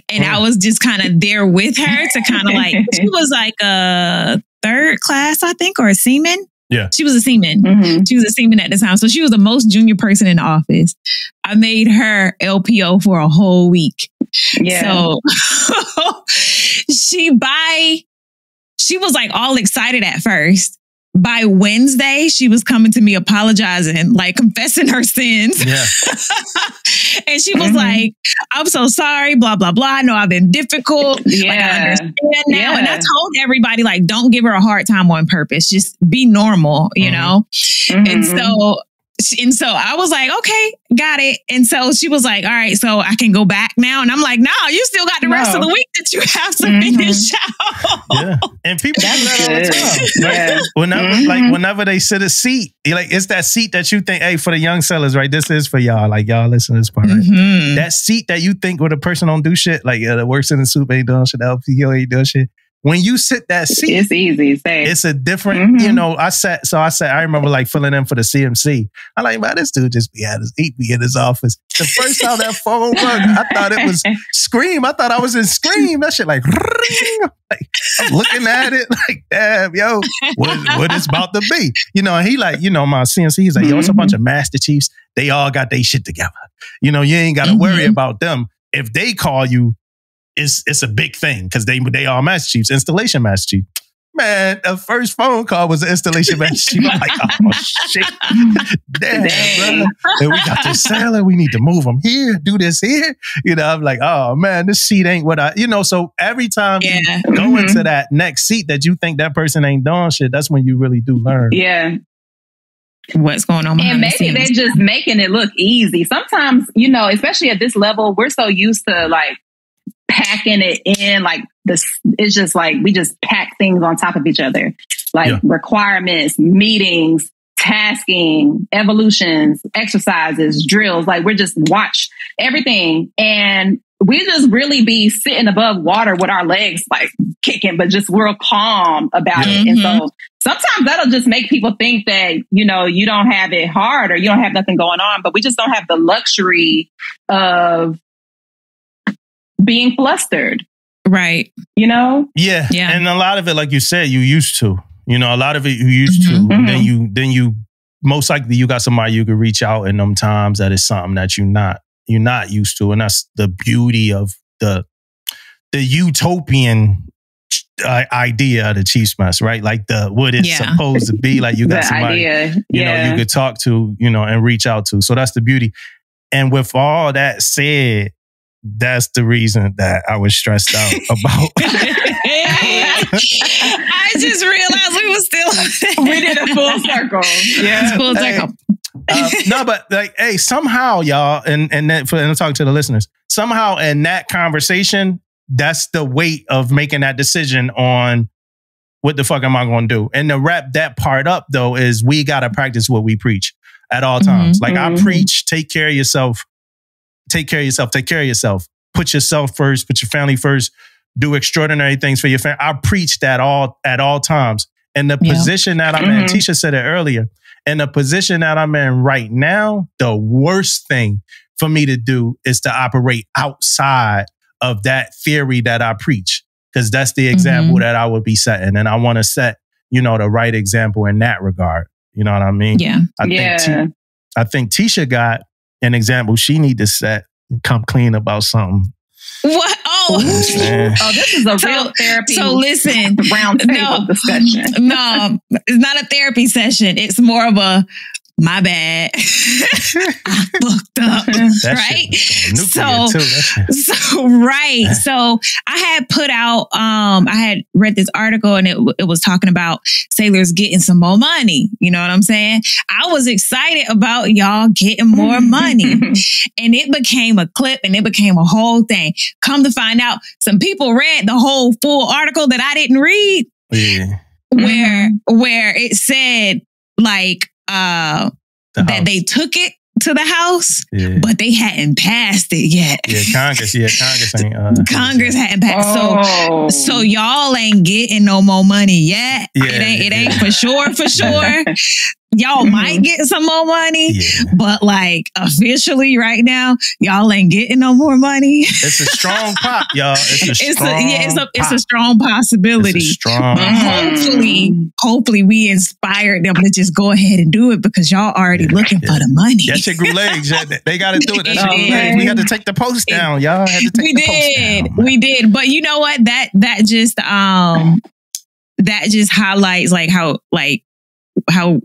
And I was just kind of there with her to kind of like, she was like a third class, I think, or a seaman. Yeah. She was a seaman. She was a seaman at the time. So she was the most junior person in the office. I made her LPO for a whole week. Yeah. So she was like all excited at first. By Wednesday, she was coming to me apologizing, like confessing her sins. Yeah. And she was like, I'm so sorry, blah, blah, blah. I know I've been difficult. Yeah. Like, I understand now. Yeah. And I told everybody, like, don't give her a hard time on purpose. Just be normal, you know? And so I was like, okay, got it. And so she was like, all right, so I can go back now. And I'm like, no, you still got the rest of the week that you have to finish out. Yeah. And people do that all the time. Yeah. Whenever they sit a seat, like it's that seat that you think, hey, for the young sellers, right? This is for y'all. Like, y'all listen to this part. Right? That seat that you think where the person don't do shit, like the works in the soup ain't doing shit, the LPO ain't doing shit. when you sit that seat, it's easy. It's a different, you know, I remember like filling in for the CMC. I'm like, man, this dude just be in his office. The first time that phone rung, I thought it was Scream. I thought I was in Scream. That shit like I'm looking at it like, damn, yo, what it's about to be. You know, and he like, you know, my CMC, he's like, yo, it's a bunch of Master Chiefs. They all got their shit together. You know, you ain't got to worry about them. If they call you, it's a big thing because they are Master Chiefs, installation Master Chief. Man, the first phone call was an installation Master Chief. I'm like, oh shit. Damn, brother. And we got this sailor. We need to move them here, do this here. You know, I'm like, oh man, this seat ain't what you know, so every time you go into that next seat that you think that person ain't doing shit, that's when you really do learn. Yeah. What's going on? And maybe they're just making it look easy. Sometimes, you know, especially at this level, we're so used to like packing it in like this. It's just like we just pack things on top of each other, like requirements, meetings, tasking, evolutions, exercises, drills. Like we're just watch everything, and we just really be sitting above water with our legs like kicking, but just real calm about it. And so sometimes that'll just make people think that, you know, you don't have it hard or you don't have nothing going on, but we just don't have the luxury of being flustered. Right. You know? Yeah. And a lot of it, like you said, you used to. You know, a lot of it you used to. And then you most likely you got somebody you could reach out in them times that is something that you're not used to. And that's the beauty of the utopian idea of the Chiefs mess, right? Like what it's supposed to be. Like you got somebody you know you could talk to, you know, and reach out to. So that's the beauty. And with all that said, that's the reason that I was stressed out about. I just realized we were still we did a full circle. Yeah, full circle. No, but like, hey, somehow, y'all, and I'm talking to the listeners. Somehow, in that conversation, that's the weight of making that decision on what the fuck am I going to do. And to wrap that part up, though, is we got to practice what we preach at all times. Like I preach, take care of yourself. Take care of yourself. Take care of yourself. Put yourself first. Put your family first. Do extraordinary things for your family. I preach that at all times. And the position that I'm in, Tisha said it earlier, in the position that I'm in right now, the worst thing for me to do is to operate outside of that theory that I preach. Because that's the example that I would be setting. And I want to set, you know, the right example in that regard. You know what I mean? Yeah. I think Tisha got an example she need to set and come clean about something. What? Oh, this is a real therapy. So listen, round table discussion. No, it's not a therapy session. It's more of a my bad. I fucked up. Right? So I had put out, I had read this article and it was talking about sailors getting some more money. You know what I'm saying? I was excited about y'all getting more money. And it became a clip and it became a whole thing. Come to find out, some people read the whole full article that I didn't read. Yeah. Where it said like, that they took it to the house, but they hadn't passed it yet. Congress ain't. Congress hadn't passed. So y'all ain't getting no more money yet. It ain't for sure. Y'all might get some more money, but like officially right now, y'all ain't getting no more money. It's a strong pop, y'all. It's a strong possibility. It's a strong hopefully we inspired them to just go ahead and do it because y'all already looking for the money. That shit grew legs. They got to do it. That shit grew legs. We had to take the post down, y'all. Had to take the post down. We did. But you know what? That just highlights like how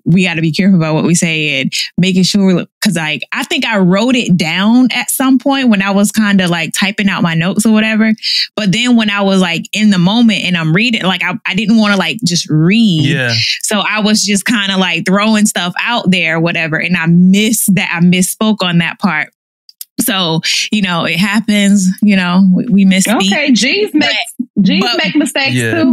we got to be careful about what we say and making sure, because like I think I wrote it down at some point when I was kind of like typing out my notes or whatever. But then when I was like in the moment and I'm reading, like I didn't want to like just read. Yeah. So I was just kind of like throwing stuff out there, whatever. And I misspoke on that part. So, you know, it happens, you know, we misspeak. Okay, G's make mistakes too.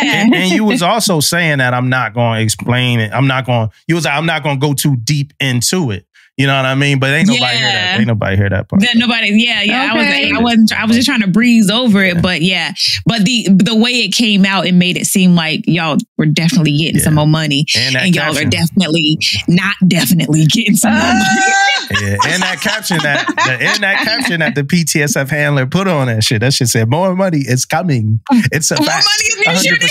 And you was also saying that I'm not going to explain it. I'm not going to go too deep into it. You know what I mean? But ain't nobody hear that. Ain't nobody hear that part. Nobody. Yeah. Okay. I was just trying to breeze over it, but yeah. But the way it came out, it made it seem like y'all were definitely getting some more money, and y'all are definitely not definitely getting some more money. Yeah, and that caption that the PTSF handler put on that shit said, "More money is coming. It's a more fact. money is being shooting."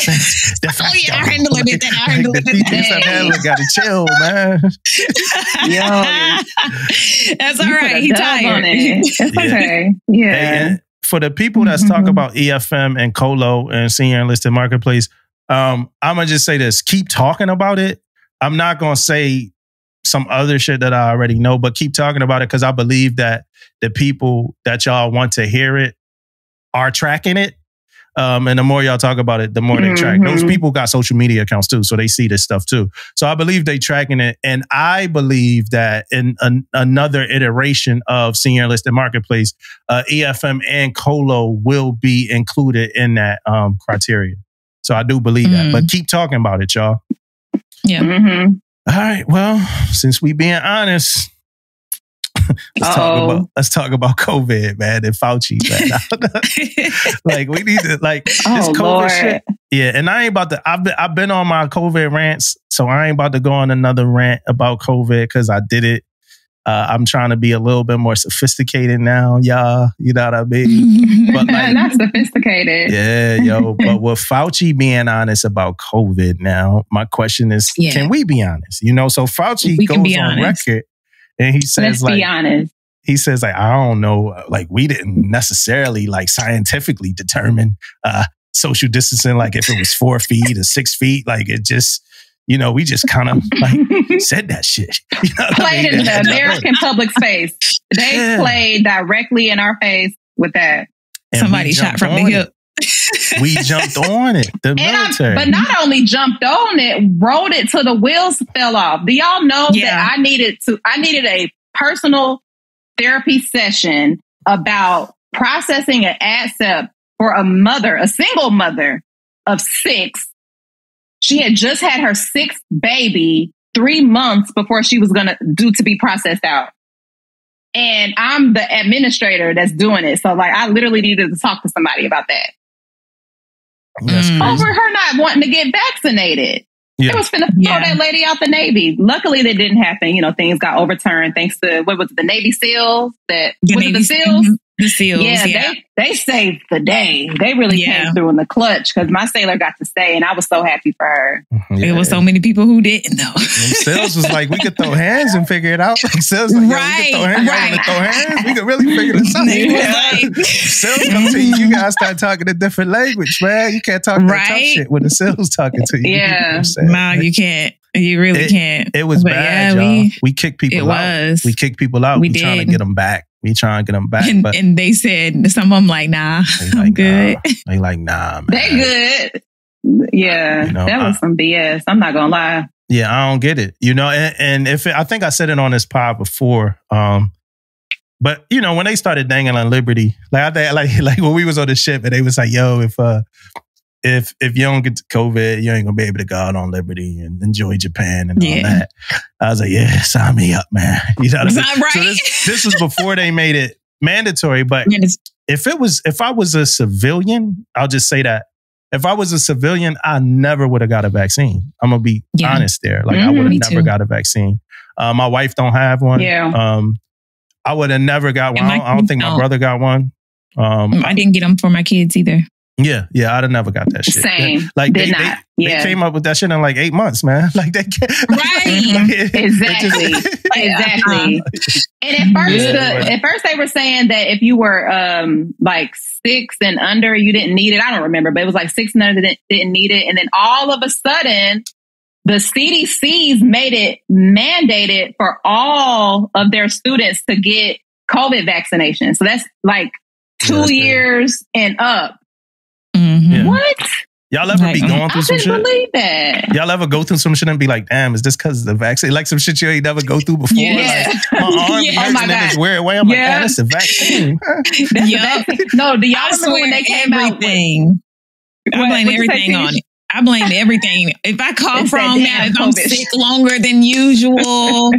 Oh yeah, I handled it. The PTSF handler got to chill, man. Yo, that's all right. He tired. It's okay. Yeah. And for the people that's talking about EFM and Colo and senior enlisted marketplace, I'm gonna just say this: keep talking about it. I'm not gonna say some other shit that I already know, but keep talking about it because I believe that the people that y'all want to hear it are tracking it. And the more y'all talk about it, the more they track. Those people got social media accounts too, so they see this stuff too. So I believe they tracking it. And I believe that in another iteration of Senior Enlisted Marketplace, EFM and Colo will be included in that criteria. So I do believe that. But keep talking about it, y'all. Yeah. All right. Well, since we being honest, let's talk about COVID, man, and Fauci, man. Like we need to this COVID shit. Yeah, and I ain't about to. I've been on my COVID rants, so I ain't about to go on another rant about COVID because I did it. I'm trying to be a little bit more sophisticated now, y'all. You know what I mean? But not sophisticated. Yeah, yo. But with Fauci being honest about COVID now, my question is, can we be honest? You know, so Fauci goes on record and he says, let's be honest. He says, like, I don't know, like, we didn't necessarily like scientifically determine social distancing, like if it was 4 feet or 6 feet, like it just. You know, we just kind of like said that shit. You know played in the American public space. They played directly in our face with that. And somebody shot from the hip. We jumped on it. The military. But not only jumped on it, rode it till the wheels fell off. Do y'all know that I needed a personal therapy session about processing an ASAP for a single mother of 6. She had just had her 6th baby 3 months before she was due to be processed out. And I'm the administrator that's doing it. So like, I literally needed to talk to somebody about that. Over her not wanting to get vaccinated. Yeah. It was finna throw that lady out the Navy. Luckily, that didn't happen. You know, things got overturned thanks to, the Navy SEALs? The SEALs? The SEALs, yeah. They saved the day. They really came through in the clutch because my sailor got to stay and I was so happy for her. There was so many people who didn't though. SEALs was like, we could throw hands and figure it out. SEALs like, we could throw hands. Y'all want to throw hands? We could really figure this out. SEALs come to you guys start talking a different language, man. You can't talk that tough shit when the SEALs talking to you. Yeah. No, you can't. You really can't. It was bad, y'all. We kicked people out. We kicked people out. We trying to get them back. We trying to get them back. And they said, some of them like, nah, I'm good. They like, nah, man. They good. Yeah, you know, that was some BS. I'm not going to lie. Yeah, I don't get it. You know, and I think I said it on this pod before. But, you know, when they started dangling Liberty, like when we was on the ship and they was like, yo, if you don't get to COVID, you ain't gonna be able to go out on Liberty and enjoy Japan and all that. I was like, yeah, sign me up, man. You know what I mean? Right? So this was before they made it mandatory. But if I was a civilian, I'll just say that. If I was a civilian, I never would have got a vaccine. I'm gonna be honest there. Like I would have never got a vaccine. My wife don't have one. Yeah. I would have never got one. I don't think my brother got one. I didn't get them for my kids either. Yeah, I'd have never got that shit. Same. Like they came up with that shit in like 8 months, man. Like they exactly. And at first they were saying that if you were like 6 and under, you didn't need it. I don't remember, but it was like 6 and under didn't need it. And then all of a sudden, the CDC's made it mandated for all of their students to get COVID vaccination. So that's like 2 years and up. Yeah. What? Y'all ever be going through some shit? I believe that. Y'all ever go through some shit and be like, damn, is this because of the vaccine? Like some shit you ain't never go through before? Yeah. Like, my arm hurts in this weird way. I'm like, man, that's a vaccine. That's a vaccine. No, do y'all remember when they came out with... I blame everything on it. I blame everything. If I cough wrong now, if I'm COVID. sick longer than usual,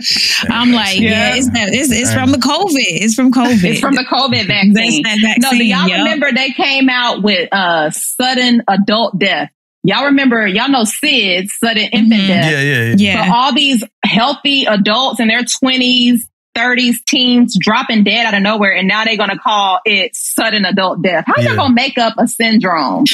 I'm like, it's from the COVID. It's from COVID. It's from the COVID vaccine. No, do y'all remember they came out with sudden adult death? Y'all know SIDS, sudden infant death. Yeah. So all these healthy adults in their 20s, 30s, teens dropping dead out of nowhere, and now they're going to call it sudden adult death. How y'all going to make up a syndrome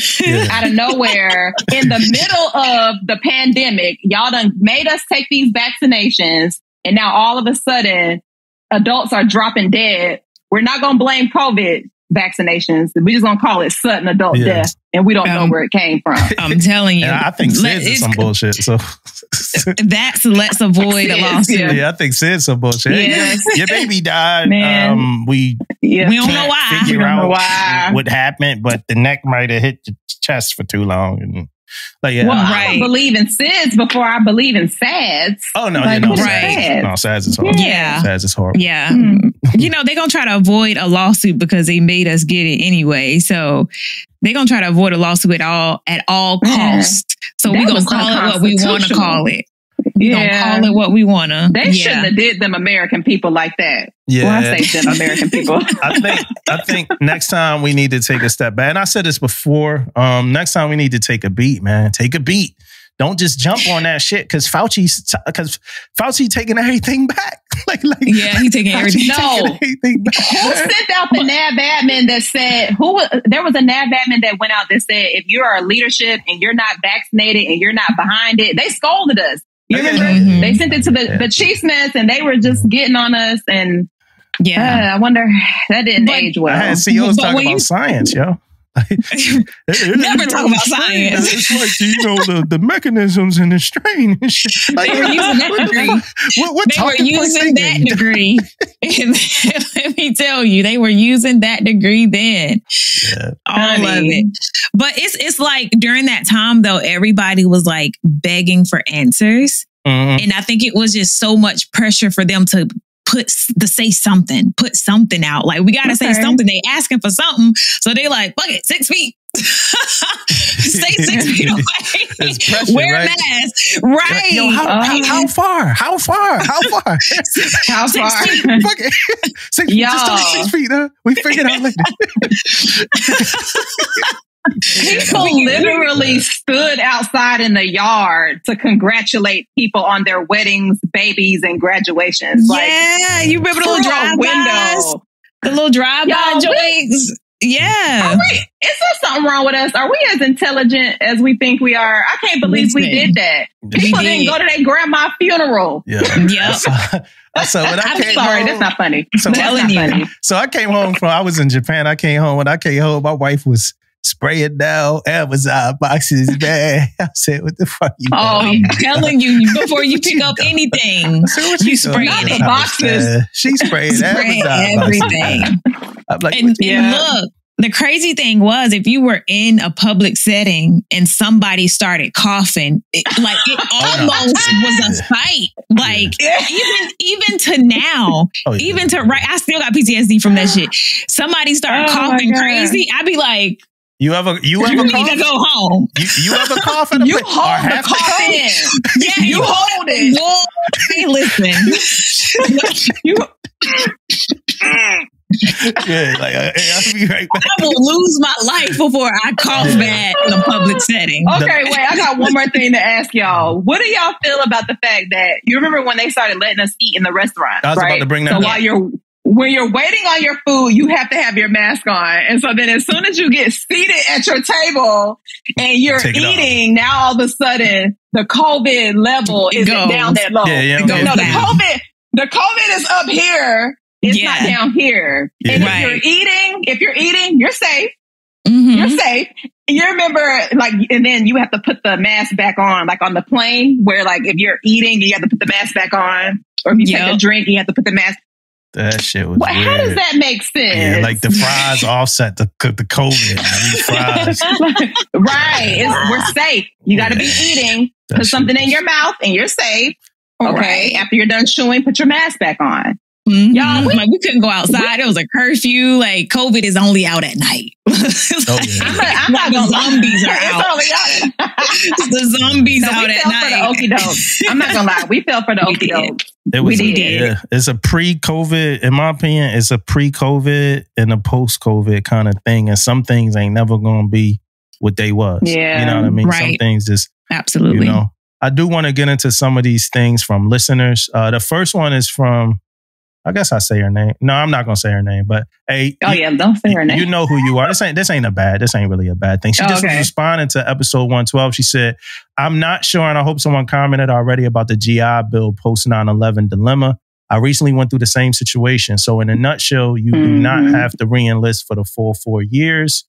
out of nowhere in the middle of the pandemic? Y'all done made us take these vaccinations, and now all of a sudden adults are dropping dead. We're not going to blame COVID vaccinations. We're just going to call it sudden adult death, and we don't know where it came from. I'm telling you. I think SIDS is some bullshit. So let's avoid a lawsuit. Yeah, I think SIDS some bullshit. Yes. Your baby died. We don't know why. Figure out what happened, but the neck might have hit the chest for too long. And I don't believe in SIDS before I believe in SADS. Oh no, SADS is horrible. Yeah, SADS is horrible. Yeah, they're gonna try to avoid a lawsuit because they made us get it anyway. So they're gonna try to avoid a lawsuit at all costs. So we're gonna call it what we want to call it. We're gonna call it what we wanna. They shouldn't have did them American people like that. Yeah, well, I say them American people. I think next time we need to take a step back. And I said this before. Next time we need to take a beat, man. Take a beat. Don't just jump on that shit because Fauci taking everything back. He's taking everything. No, everything back. Who sent out the NAB admin that said there was a NAB admin that went out that said if you are a leadership and you're not vaccinated and you're not behind it, they scolded us. You remember? They sent it to the chiefs mess and they were just getting on us. And I wonder, that didn't age well. I had CEOs talking about science, yo. Never talk about science. It's like, the mechanisms and the strain and shit. They were using that degree. They were using that degree. Let me tell you, they were using that degree then. Yeah. All of it. But it's like during that time though, everybody was like begging for answers. And I think it was just so much pressure for them to put something out. Like, we got to say something. They asking for something. So they like, fuck it, 6 feet. Stay 6 feet away. Pressure, wear a mask. Right. Yo, how far? How far? Fuck it. 6 feet. Just 6 feet, huh? We figured out later. People literally stood outside in the yard to congratulate people on their weddings, babies, and graduations. Yeah, you remember the little drive-bys? The little drive-by joints? Yeah. Is there something wrong with us? Are we as intelligent as we think we are? I can't believe we did that. People didn't go to their grandma's funeral. Yeah. Yep. So when I came sorry, home, that's not funny. So I came home I was in Japan. I came home. When I came home, my wife was spraying down Amazon boxes, man. I said, what the fuck you doing? I'm telling you, before you pick up anything, you spraying the boxes. She's spraying everything. I'm like, and look, the crazy thing was, if you were in a public setting and somebody started coughing, it almost was a fight. Like, even to now, I still got PTSD from that shit. Somebody started coughing crazy, I'd be like, You ever you cough? need to go home. You ever cough in a You hold the cough in. Yeah, you hold it. Hey, listen. I'll be right back. I will lose my life before I cough bad in a public setting. Okay, wait, I got one more thing to ask y'all. What do y'all feel about the fact that you remember when they started letting us eat in the restaurant? I was about to bring that up. When you're waiting on your food, you have to have your mask on. And so then as soon as you get seated at your table and you're eating, now all of a sudden the COVID level isn't down that low. The COVID is up here. It's not down here. Yeah. And if you're eating, you're safe. Mm-hmm. You're safe. You remember, and then you have to put the mask back on, like on the plane, where like if you're eating, you have to put the mask back on. Or if you take a drink, you have to put the mask. That shit was weird. How does that make sense? Yeah, like the fries offset the COVID. Fries. Right. We're safe. You got to be eating. Put something in your mouth and you're safe. Okay. Right. After you're done chewing, put your mask back on. Y'all, we couldn't go outside. It was a curfew. Like, COVID is only out at night. I'm not gonna zombies are out. The zombies out at night. For the I'm not gonna lie. We fell for the okie dokes. We did. Yeah, it's a pre-COVID, in my opinion, it's a pre-COVID and a post-COVID kind of thing. And some things ain't never gonna be what they was. Yeah. You know what I mean? Right. Some things just absolutely. You know, I do want to get into some of these things from listeners. The first one is from, I guess I say her name. No, I'm not gonna say her name, but hey, don't say her name. You know who you are. This ain't really a bad thing. She just was responding to episode 112. She said, "I'm not sure, and I hope someone commented already about the GI Bill post 9/11 dilemma. I recently went through the same situation. So in a nutshell, you do not have to re-enlist for the full 4 years."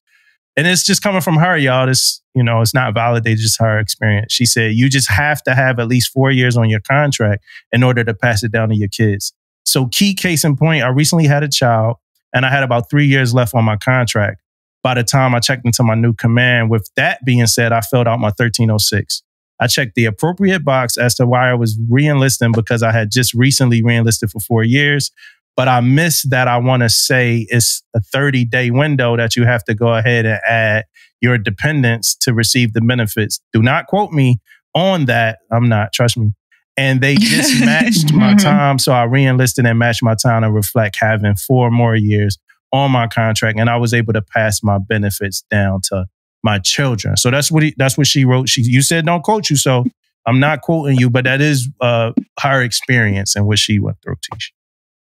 And it's just coming from her, y'all. This, it's not validated, just her experience. She said, you just have to have at least 4 years on your contract in order to pass it down to your kids. So key case in point, I recently had a child and I had about 3 years left on my contract by the time I checked into my new command. With that being said, I filled out my 1306. I checked the appropriate box as to why I was re-enlisting because I had just recently re-enlisted for 4 years. But I missed that. I want to say it's a 30-day window that you have to go ahead and add your dependents to receive the benefits. Do not quote me on that. I'm not, trust me. And they just matched my time. So I re-enlisted and matched my time to reflect having 4 more years on my contract. And I was able to pass my benefits down to my children. So that's what she wrote. You said don't quote you. So I'm not quoting you, but that is her experience and what she went through, Tisha.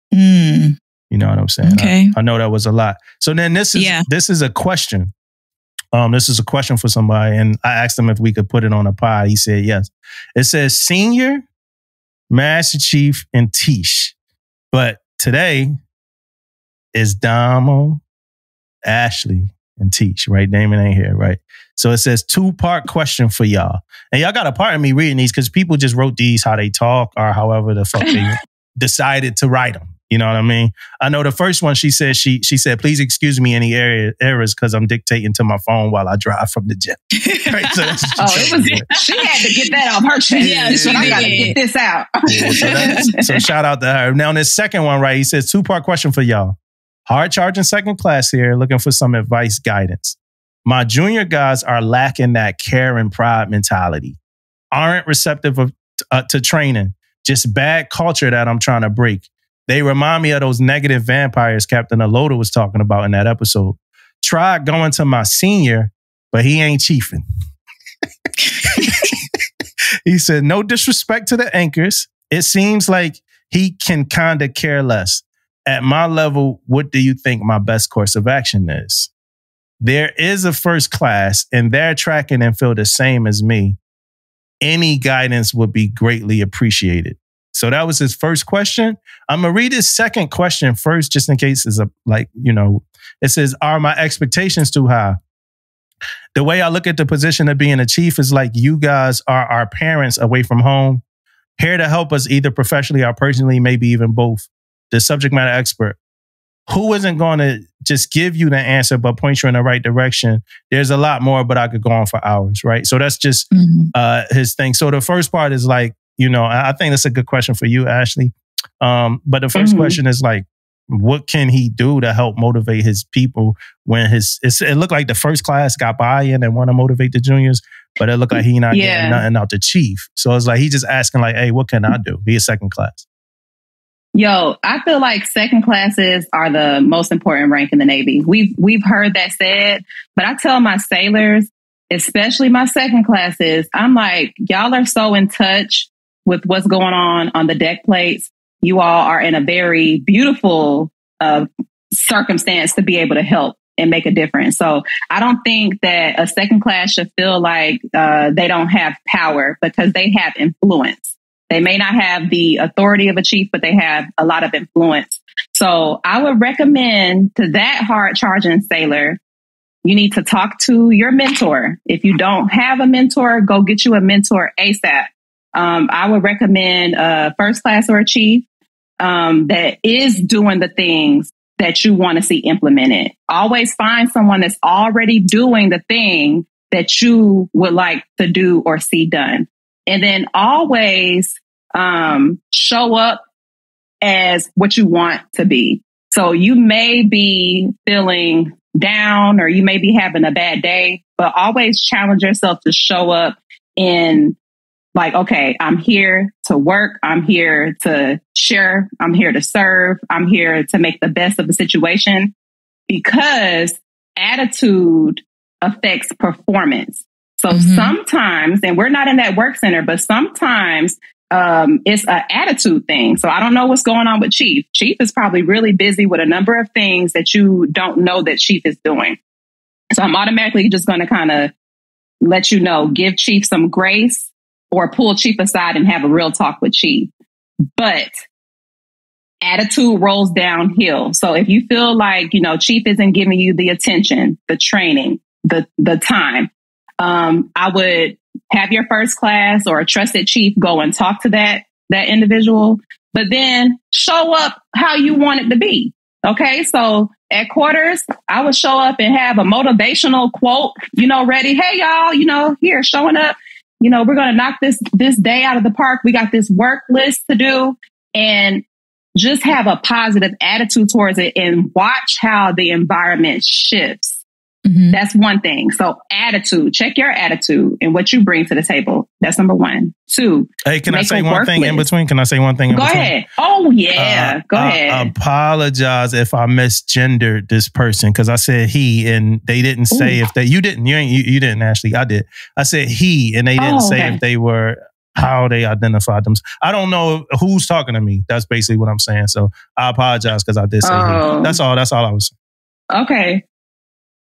You know what I'm saying? Okay. I know that was a lot. So then this is a question. This is a question for somebody. And I asked him if we could put it on a pod. He said yes. It says Senior, Master Chief, and Tish. But today is Damo, Ashley, and Tish, right? Damon ain't here, right? So it says 2-part question for y'all. And y'all got a part of me reading these because people just wrote these how they talk or however the fuck they decided to write them. You know what I mean? I know the first one, she said, please excuse me any errors because I'm dictating to my phone while I drive from the gym. Right? So she had to get that off her chest. Yeah, I got to get this out. So shout out to her. Now, in this second one, right, he says 2-part question for y'all. Hard charging second class here, looking for some advice, guidance. My junior guys are lacking that care and pride mentality. Aren't receptive to training. Just bad culture that I'm trying to break. They remind me of those negative vampires Captain Aloda was talking about in that episode. Tried going to my senior, but he ain't chiefing. He said, no disrespect to the anchors. It seems like he can kind of care less. At my level, what do you think my best course of action is? There is a first class and they're tracking and feel the same as me. Any guidance would be greatly appreciated. So that was his first question. I'm going to read his second question first, just in case it's it says, are my expectations too high? The way I look at the position of being a chief is like you guys are our parents away from home, here to help us either professionally or personally, maybe even both. The subject matter expert, who isn't going to just give you the answer, but point you in the right direction. There's a lot more, but I could go on for hours, right? So that's just his thing. So the first part is like, I think that's a good question for you, Ashley. But the first question is like, what can he do to help motivate his people when it looked like the first class got buy-in and want to motivate the juniors, but it looked like he not getting nothing out the chief. So it's like, he just asking like, hey, what can I do? He is second class. Yo, I feel like second classes are the most important rank in the Navy. We've heard that said, but I tell my sailors, especially my second classes, I'm like, y'all are so in touch with what's going on the deck plates. You all are in a very beautiful circumstance to be able to help and make a difference. So I don't think that a second class should feel like they don't have power because they have influence. They may not have the authority of a chief, but they have a lot of influence. So I would recommend to that hard charging sailor, you need to talk to your mentor. If you don't have a mentor, go get you a mentor ASAP. I would recommend a first class or a chief that is doing the things that you want to see implemented. Always find someone that's already doing the thing that you would like to do or see done. And then always show up as what you want to be. So you may be feeling down or you may be having a bad day, but always challenge yourself to show up in like, okay, I'm here to work. I'm here to share. I'm here to serve. I'm here to make the best of the situation, because attitude affects performance. So sometimes, and we're not in that work center, but sometimes it's an attitude thing. So I don't know what's going on with Chief. Chief is probably really busy with a number of things that you don't know that Chief is doing. So I'm automatically just going to kind of let you know, give Chief some grace, or pull Chief aside and have a real talk with Chief. But attitude rolls downhill. So if you feel like, Chief isn't giving you the attention, the training, the time, I would have your first class or a trusted chief go and talk to that individual, but then show up how you want it to be. Okay. So at quarters, I would show up and have a motivational quote, ready. Hey, y'all, here, showing up. We're going to knock this day out of the park. We got this work list to do, and just have a positive attitude towards it and watch how the environment shifts. That's one thing. So attitude, check your attitude and what you bring to the table. That's number 1. 2. Hey, can I say one thing in between? Can I say one thing in between? Go ahead. Oh, yeah. Go ahead. Apologize if I misgendered this person, because I said he and they didn't say if they, you didn't actually, I did. I said he and they didn't say if they were, how they identified them. I don't know who's talking to me. That's basically what I'm saying. So I apologize because I did say he. That's all I was saying. Okay.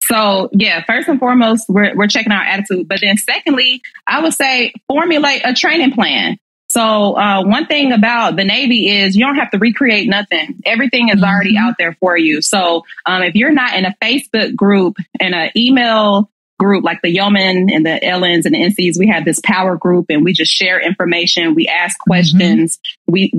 So yeah, first and foremost, we're checking our attitude. But then secondly, I would say formulate a training plan. So one thing about the Navy is you don't have to recreate nothing. Everything is already out there for you. So if you're not in a Facebook group and an email group like the Yeomen and the LNs and the NCs, we have this power group and we just share information. We ask questions. We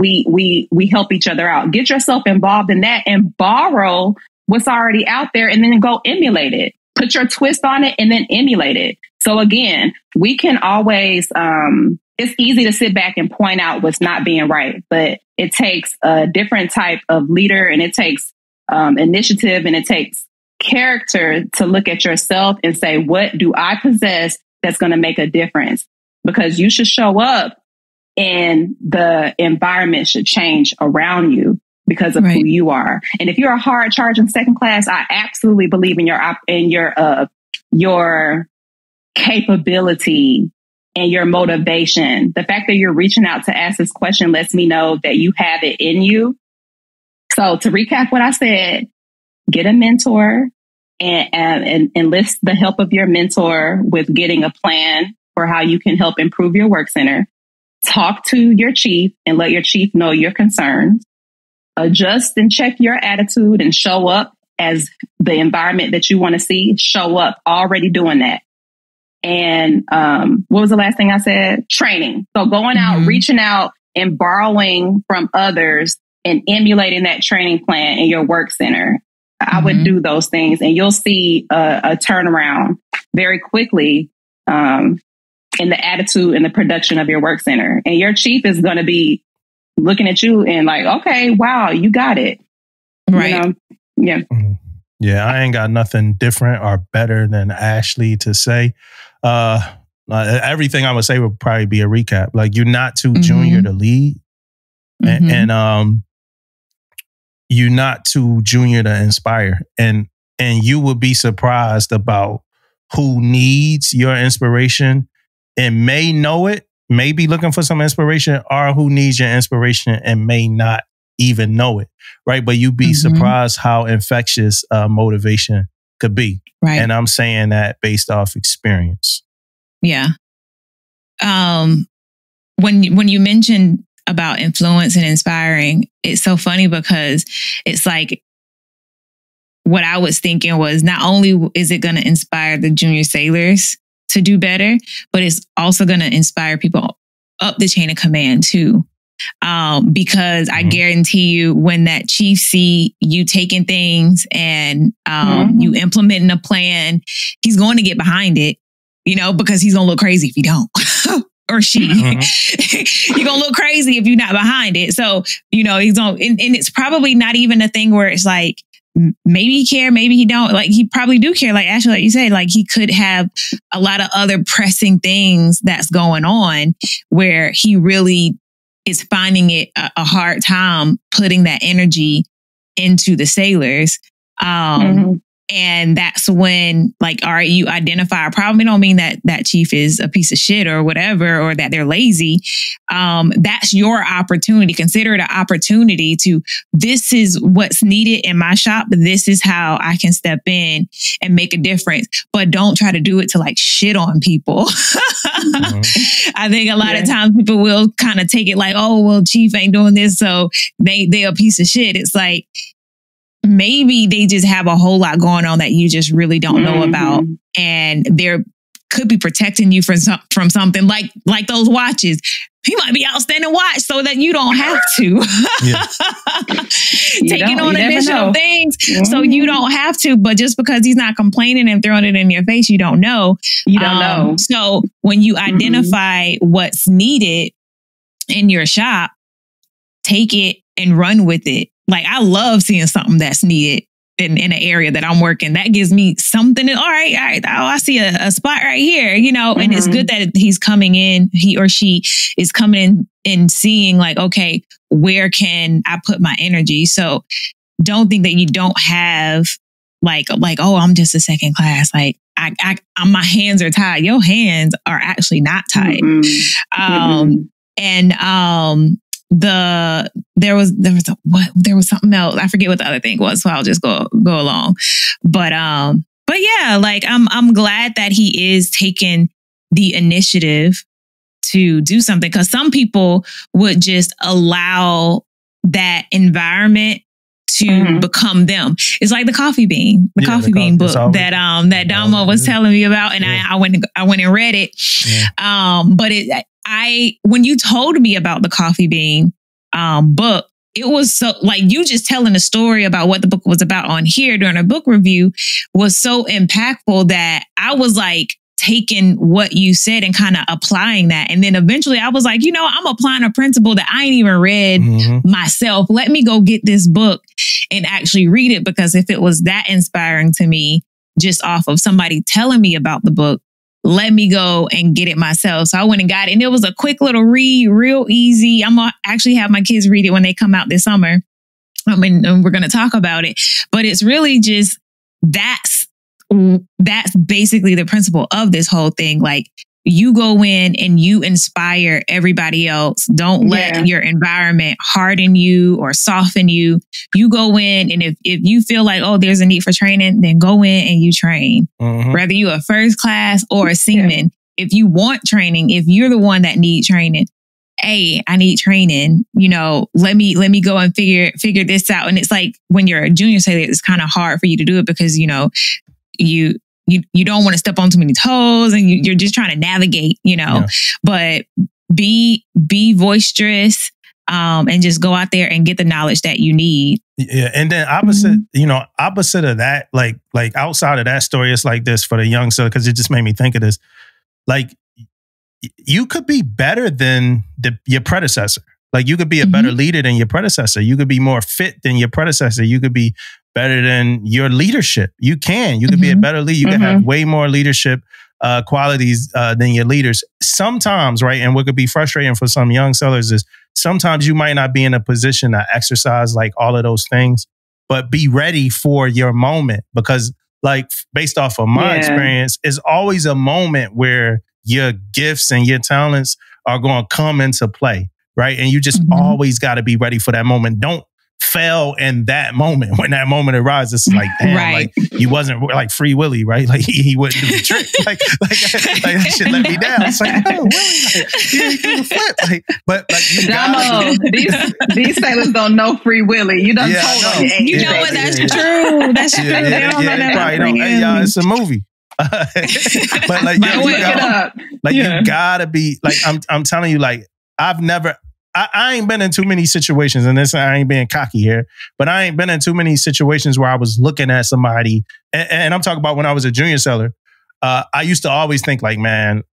help each other out. Get yourself involved in that and borrow what's already out there and then go emulate it. Put your twist on it and then emulate it. So again, we can always, it's easy to sit back and point out what's not being right, but it takes a different type of leader, and it takes initiative, and it takes character to look at yourself and say, what do I possess that's going to make a difference? Because you should show up and the environment should change around you because of who you are. And if you're a hard charging second class, I absolutely believe in your capability and your motivation. The fact that you're reaching out to ask this question lets me know that you have it in you. So to recap what I said, get a mentor and enlist the help of your mentor with getting a plan for how you can help improve your work center. Talk to your chief and let your chief know your concerns. Adjust and check your attitude and show up as the environment that you want to see. Show up, already doing that. And what was the last thing I said? Training. So going out, reaching out and borrowing from others and emulating that training plan in your work center. I would do those things and you'll see a turnaround very quickly in the attitude and the production of your work center. And your chief is going to be looking at you and like, okay, wow, you got it. Right. Yeah. Yeah, I ain't got nothing different or better than Ashley to say. Everything I would say would probably be a recap. Like, you're not too junior to lead. And you're not too junior to inspire. And you would be surprised about who needs your inspiration and may know it, may be looking for some inspiration, or who needs your inspiration and may not even know it, right? But you'd be surprised how infectious motivation could be. Right. And I'm saying that based off experience. Yeah. When you mentioned about influence and inspiring, it's so funny because it's like, what I was thinking was, not only is it going to inspire the junior sailors to do better, but it's also going to inspire people up the chain of command too. Because I guarantee you, when that chief see you taking things and you implementing a plan, he's going to get behind it, because he's going to look crazy if you don't. or she. You're gonna look crazy if you're not behind it. So, you know, he's on, and it's probably not even a thing where it's like, maybe he care, maybe he don't. Like, he probably do care. Like, actually, like you said, like, he could have a lot of other pressing things that's going on where he really is finding it a hard time putting that energy into the sailors. And that's when, like, all right, you identify a problem. It don't mean that that chief is a piece of shit or whatever, or that they're lazy. That's your opportunity. Consider it an opportunity to, this is what's needed in my shop. This is how I can step in and make a difference. But don't try to do it to like shit on people. I think a lot of times people will kind of take it like, oh, well, chief ain't doing this, so they're a piece of shit. It's like, maybe they just have a whole lot going on that you just really don't know about. And they're could be protecting you from something like those watches. He might be outstanding watch so that you don't have to. Taking on additional things so you don't have to. But just because he's not complaining and throwing it in your face, you don't know. You don't know. So when you identify what's needed in your shop, take it and run with it. Like, I love seeing something that's needed in an area that I'm working. That gives me something that, all right. Oh, I see a spot right here, you know, and it's good that he's coming in, he or she is coming in and seeing like, okay, where can I put my energy? So don't think that you don't have like, oh, I'm just a second class. Like, my hands are tied. Your hands are actually not tied. There was something else. I forget what the other thing was, so I'll just go along. But yeah, like I'm glad that he is taking the initiative to do something, because some people would just allow that environment to become them. It's like the coffee bean book that Damo was telling me about, and I went and read it. But when you told me about the coffee bean book, it was so like you just telling a story about what the book was about on here during a book review was so impactful that I was like taking what you said and kind of applying that. And then eventually I was like, you know, I'm applying a principle that I ain't even read myself. Let me go get this book and actually read it, because if it was that inspiring to me just off of somebody telling me about the book, let me go and get it myself. So I went and got it. And it was a quick little read, real easy. I'm going to actually have my kids read it when they come out this summer. And we're going to talk about it. But it's really just, that's basically the principle of this whole thing. Like, you go in and you inspire everybody else. Don't let your environment harden you or soften you. You go in, and if you feel like, oh, there's a need for training, then go in and you train. Whether you're a first class or a seaman, if you want training, if you're the one that needs training, hey, I need training, you know, let me go and figure this out. And it's like when you're a junior sailor, it's kind of hard for you to do it because, you know, you don't want to step on too many toes, and you're just trying to navigate, you know, but be boisterous, and just go out there and get the knowledge that you need. Yeah. And then opposite of that, like outside of that story, it's like this for the young sailor, because it just made me think of this. Like, you could be better than your predecessor. Like, you could be a better leader than your predecessor. You could be more fit than your predecessor. You could be better than your leadership. You could be a better leader. You can have way more leadership qualities than your leaders. Sometimes, right, and what could be frustrating for some young sailors is sometimes you might not be in a position to exercise like all of those things, but be ready for your moment, because like based off of my experience, it's always a moment where your gifts and your talents are going to come into play, right? And you just always got to be ready for that moment. Don't fail in that moment. When that moment arrives, it's like, damn, like you wasn't like Free Willy, right? Like he wouldn't do the trick. Like that shit let me down. It's like, oh, Willie, like, he do the flip. Like, but like you Damo, these sailors don't know Free Willy. You done told them. You know what? That's true. That's true. They don't know that. Probably don't. Hey, y'all, it's a movie. But like, you gotta be like, I'm telling you, like, I ain't been in too many situations, and this, I ain't being cocky here, but I ain't been in too many situations where I was looking at somebody, and I'm talking about when I was a junior sailor. I used to always think like, man,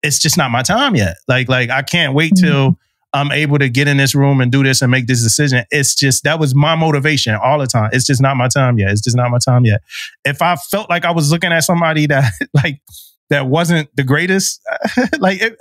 it's just not my time yet. Like I can't wait till I'm able to get in this room and do this and make this decision. It's just, that was my motivation all the time. It's just not my time yet. It's just not my time yet. If I felt like I was looking at somebody that that wasn't the greatest, I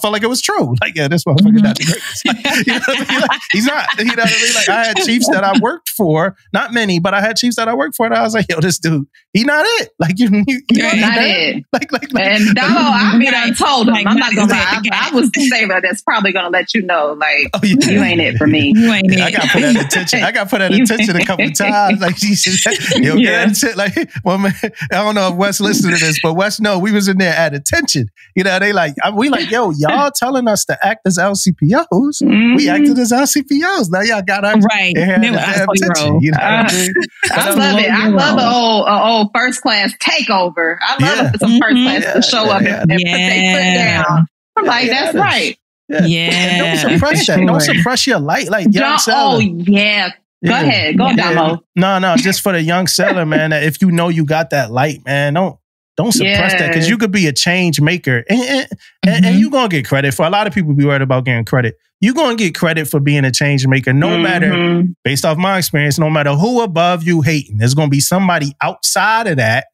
felt like it was true. Like, yeah, this motherfucker not the greatest. Like, you know what I mean? Like, he's not. You know what I mean? Like, I had chiefs that I worked for, not many, but I had chiefs that I worked for that I was like, yo, this dude, he not it. Like, you not it. And Damo, I told him, I'm not gonna lie, I was the saver that's probably gonna let you know, like, you ain't it for me. You ain't it. I got put at attention. I got put at attention a couple of times. Like, she said, yo, get shit. Like, well, man, I don't know if Wes listened to this, but Wes, no, we was in there at attention. You know, they like, we like, yo, y'all telling us to act as LCPOs. We acted as LCPOs. Now y'all got our right. attention. You know what I mean? I love it. I love an old first class takeover. I love some first class to show up and put their foot down. I'm like, that's right. Yeah. And don't suppress that. Don't suppress your light. Like, young seller. Oh, yeah. Go ahead. Go, Damo. No. Just for the young seller, man, that if you know you got that light, man, don't suppress that, because you could be a change maker. And you're going to get credit for. A lot of people be worried about getting credit. You're going to get credit for being a change maker, no matter, based off my experience, no matter who above you hating. There's going to be somebody outside of that.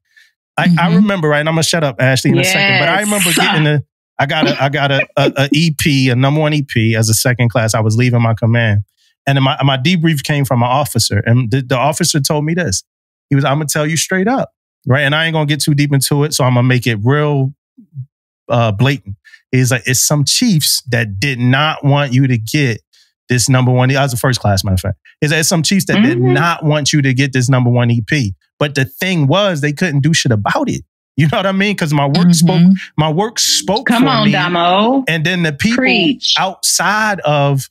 I remember, right, and I'm going to shut up, Ashley, in a second, but I remember getting I got a EP, a number 1 EP as a second class. I was leaving my command. And my debrief came from an officer. And the officer told me this. He was, I'm going to tell you straight up. Right. And I ain't going to get too deep into it. So I'm going to make it real blatant. It's like, it's some chiefs that did not want you to get this number 1. I was a first class, matter of fact. It's some chiefs that did not want you to get this number 1 EP. But the thing was, they couldn't do shit about it. You know what I mean? Because my work spoke Come for on, me. Damo. And then the people outside of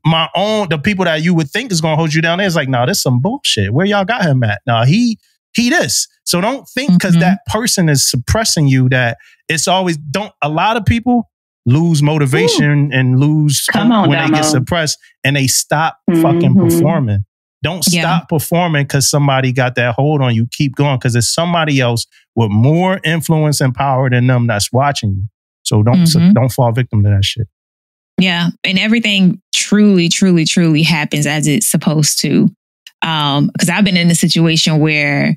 my own, the people that you would think is going to hold you down there, is like, no, this some bullshit. Where y'all got him at? No, he this. So don't think because that person is suppressing you that it's always, a lot of people lose motivation and lose when they get suppressed and they stop fucking performing. Don't stop performing because somebody got that hold on you. Keep going, because it's somebody else with more influence and power than them that's watching you. So don't fall victim to that shit. Yeah. And everything truly, truly, truly happens as it's supposed to. Because I've been in a situation where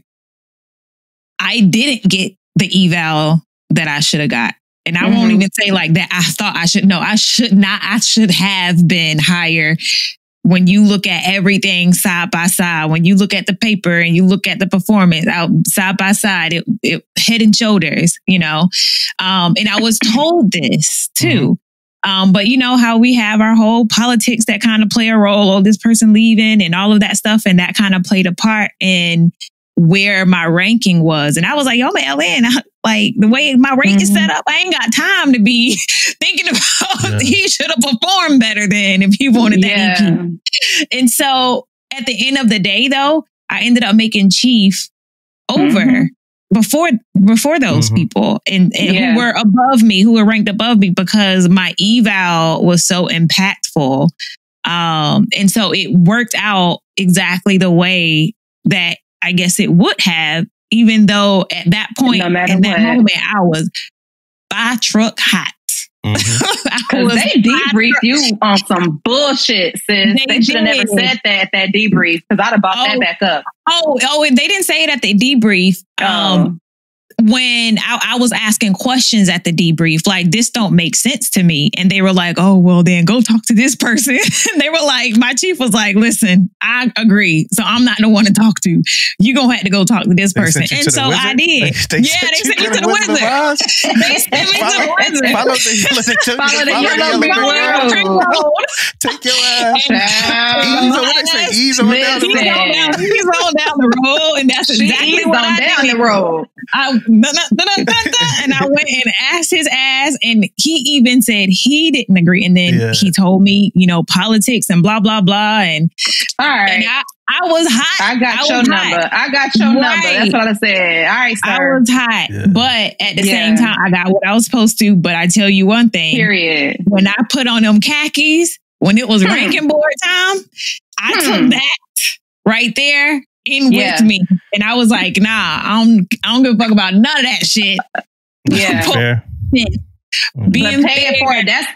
I didn't get the eval that I should have got. And I won't even say like that. I thought I should. No, I should not. I should have been higher. When you look at everything side by side, when you look at the paper and you look at the performance out side by side, it head and shoulders, you know. And I was told this too. But you know how we have our whole politics that kind of play a role, or this person leaving and all of that stuff. And that kind of played a part in where my ranking was. And I was like, yo, man, LN, like the way my rank is set up, I ain't got time to be thinking about he should have performed better than if he wanted that EP. And so at the end of the day, though, I ended up making chief over before those people and who were above me, who were ranked above me, because my eval was so impactful. And so it worked out exactly the way that I guess it would have, even though at that point, in that moment, I was by truck hot. Because they debriefed you on some bullshit, sis. They should have never said that at that debrief, because I'd have brought that back up. And they didn't say it at the debrief. When I was asking questions at the debrief, like, this don't make sense to me. And they were like, oh, well, then go talk to this person. And they were like, my chief was like, listen, I agree. So I'm not the one to talk to. You're going to have to go talk to this person. And so I did. They sent me to the wizard. They sent me to the wizard. Follow the yellow brick road. Take your ass. Ease on down the road. Ease on down the road. And that's exactly what I did. Down the road. And I went and asked his ass, and he even said he didn't agree. And then he told me, you know, politics and blah, blah, blah. And all right. And I was hot. I got your number. That's what I said. All right, sir. I was hot. Yeah. But at the same time, I got what I was supposed to. But I tell you one thing. Period. When I put on them khakis, when it was ranking board time, I took that right there with me. And I was like, nah, I don't give a fuck about none of that shit. Yeah. Being but pay it for it. That's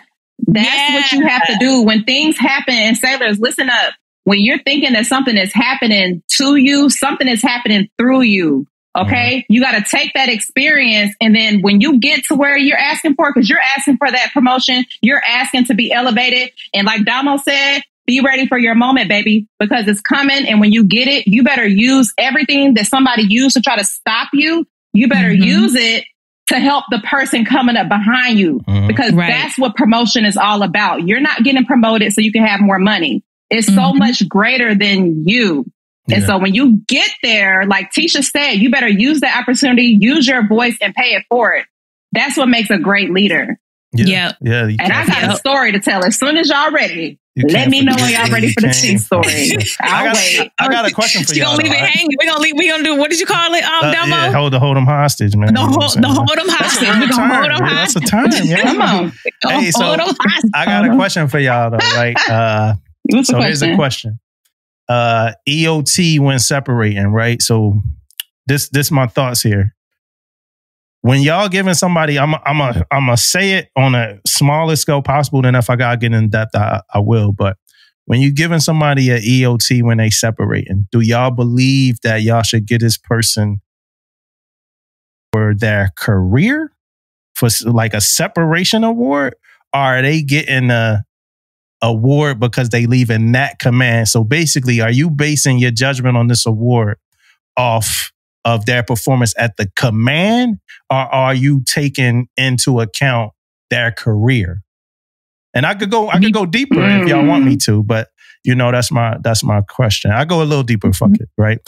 what you have to do when things happen. And sailors, listen up. When you're thinking that something is happening to you, something is happening through you. Okay. You got to take that experience. And then when you get to where you're asking for, because you're asking for that promotion, you're asking to be elevated. And like Damo said, be ready for your moment, baby, because it's coming. And when you get it, you better use everything that somebody used to try to stop you. You better use it to help the person coming up behind you, because that's what promotion is all about. You're not getting promoted so you can have more money. It's so much greater than you. And so when you get there, like Tisha said, you better use the opportunity, use your voice and pay it forward. That's what makes a great leader. Yeah. And I got a story to tell. As soon as y'all ready, let me know when y'all ready for the tea story. I'll wait. I got a question for y'all. She gonna leave it hanging. We gonna do, what did you call it, Damo? Yeah, hold them hostage, man. Hold them hostage. We're gonna hold them hostage. That's a time, yeah. Come on. Hey, so I got a question for y'all though, right? What's the question? Here's a question. EOT when separating, right? So this my thoughts here. When y'all giving somebody, I'm a say it on a smallest scale possible. Then if I gotta get in depth, I will. But when you giving somebody an EOT when they separating, do y'all believe that y'all should get this person for their career, for like a separation award, or are they getting a award because they leave in that command? So basically, are you basing your judgment on this award off of their performance at the command, or are you taking into account their career? And I could go deeper if y'all want me to, but you know, that's my question. I go a little deeper, fuck it, right?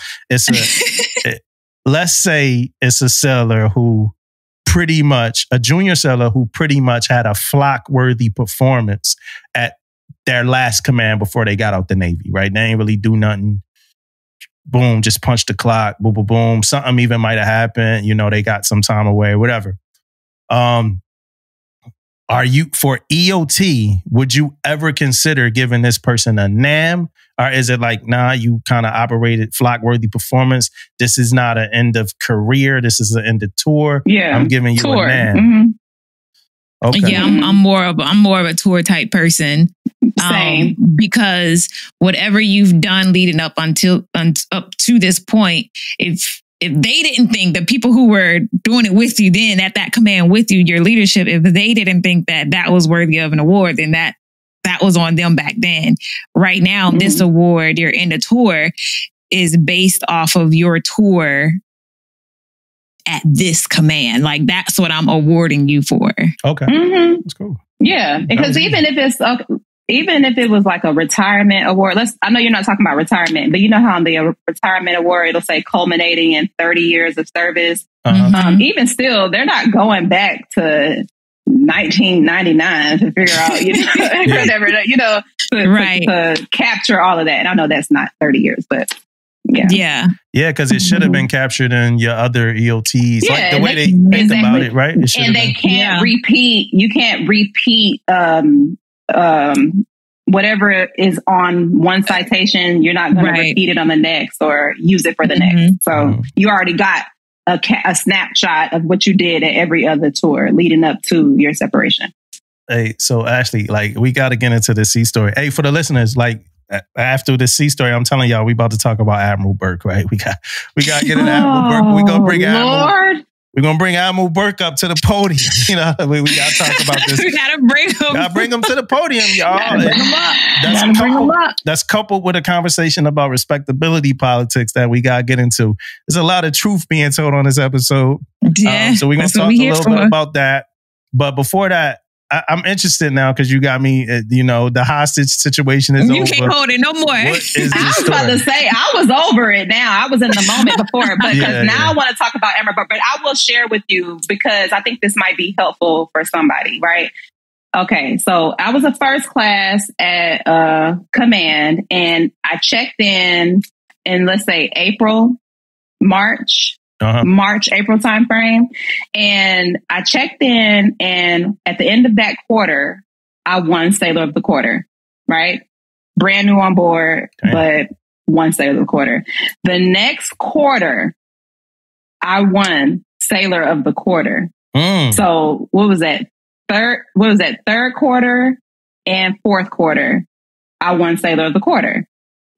Let's say it's a sailor who pretty much, a junior sailor who pretty much had a flock-worthy performance at their last command before they got out the Navy, right? They ain't really do nothing. Boom, just punch the clock, boom, boom, boom. Something even might have happened. You know, they got some time away, whatever. Are you, for EOT, would you ever consider giving this person a NAM? Or is it like, nah, you kind of operated flock-worthy performance. This is not an end of career. This is an end of tour. Yeah, I'm giving you a NAM. Mm-hmm. Okay. Yeah, I'm more of a tour type person. Same. Because whatever you've done leading up to this point, if they didn't think, the people who were doing it with you then at that command with you, your leadership, if they didn't think that was worthy of an award, then that was on them back then. Right now, this award, your end of tour, is based off of your tour at this command. Like, that's what I'm awarding you for. Okay. That's cool. Yeah, because even if it was like a retirement award, I know you're not talking about retirement, but you know how on the retirement award, it'll say culminating in 30 years of service. Even still, they're not going back to 1999 to figure out, whatever, to capture all of that. And I know that's not 30 years, but yeah. Yeah, because it should have been captured in your other EOTs. Yeah, like the way they think about it, right? And they can't repeat. You can't repeat whatever is on one citation. You're not going to repeat it on the next or use it for the next. So you already got a snapshot of what you did at every other tour leading up to your separation. Hey, so Ashley, like, we got to get into the sea story. Hey, for the listeners, like, after the sea story, I'm telling y'all, we about to talk about Admiral Burke, right? We got to get into Admiral Burke. We're gonna bring Admiral. We're gonna bring Admiral Burke up to the podium. You know, we got to talk about this. We gotta bring him. Gotta bring him to the podium, y'all. Bring him up. That's coupled with a conversation about respectability politics that we gotta get into. There's a lot of truth being told on this episode. Yeah, so we're gonna talk a little bit about that. But before that, I'm interested now because you got me, the hostage situation is over. You can't hold it no more. I was about to say, I was over it now. I was in the moment before, but now I want to talk about Admiral Burke, but I will share with you because I think this might be helpful for somebody, right? Okay, so I was a first class at command, and I checked in let's say March, April timeframe. And I checked in, and at the end of that quarter, I won Sailor of the Quarter, right? Brand new on board, but won Sailor of the Quarter. The next quarter, I won Sailor of the Quarter. So what was that? Third quarter and fourth quarter, I won Sailor of the Quarter.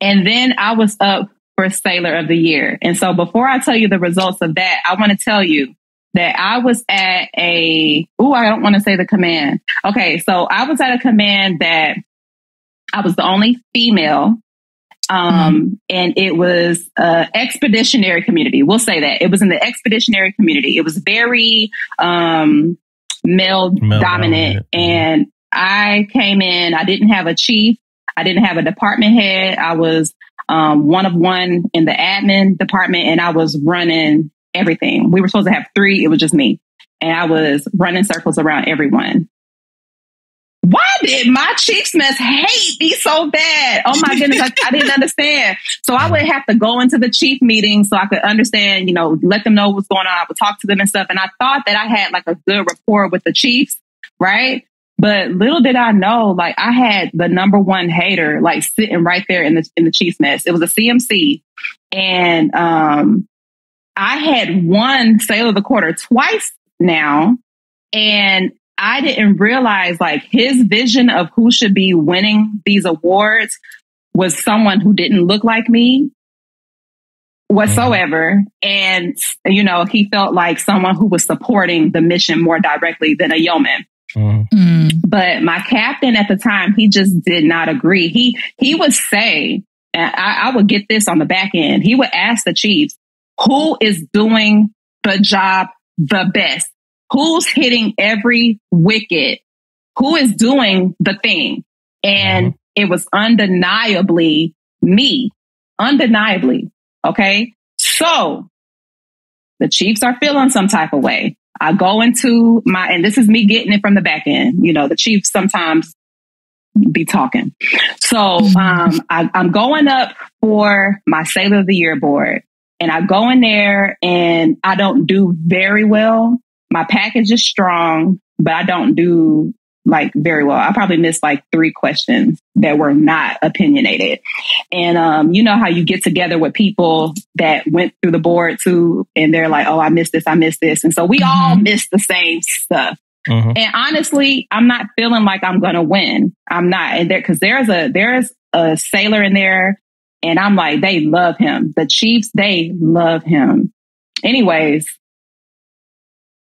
And then I was up for Sailor of the Year. And so before I tell you the results of that, I want to tell you that I was at I don't want to say the command. Okay, so I was at a command that I was the only female. And it was expeditionary community. We'll say that. It was in the expeditionary community. It was very male dominant. And I came in, I didn't have a chief. I didn't have a department head. I was one of one in the admin department, and I was running everything. We were supposed to have 3. It was just me. And I was running circles around everyone. Why did my chief's mess hate me so bad? Oh my goodness, I didn't understand. So I would have to go into the chief meeting so I could understand, let them know what's going on. I would talk to them and stuff. And I thought that I had like a good rapport with the chiefs, right? But little did I know, like I had the number one hater, like sitting right there in the chief's mess. It was a CMC. And I had won Sailor of the Quarter twice now. And I didn't realize like his vision of who should be winning these awards was someone who didn't look like me whatsoever. And, he felt like someone who was supporting the mission more directly than a yeoman. But my captain at the time, he just did not agree. He would say, and I would get this on the back end. He would ask the chiefs, who is doing the job the best? Who's hitting every wicket? Who is doing the thing? And it was undeniably me. Undeniably. Okay. So the chiefs are feeling some type of way. I go into and this is me getting it from the back end. The chiefs sometimes be talking. So I'm going up for my Sailor of the Year board, and I go in there and I don't do very well. My package is strong, but I don't do like very well. I probably missed like 3 questions that were not opinionated. And you know how you get together with people that went through the board too, and they're like, oh, I missed this. And so we all missed the same stuff. And honestly, I'm not feeling like I'm going to win. I'm not. And because there's a sailor in there, and I'm like, they love him. The Chiefs, they love him. Anyways,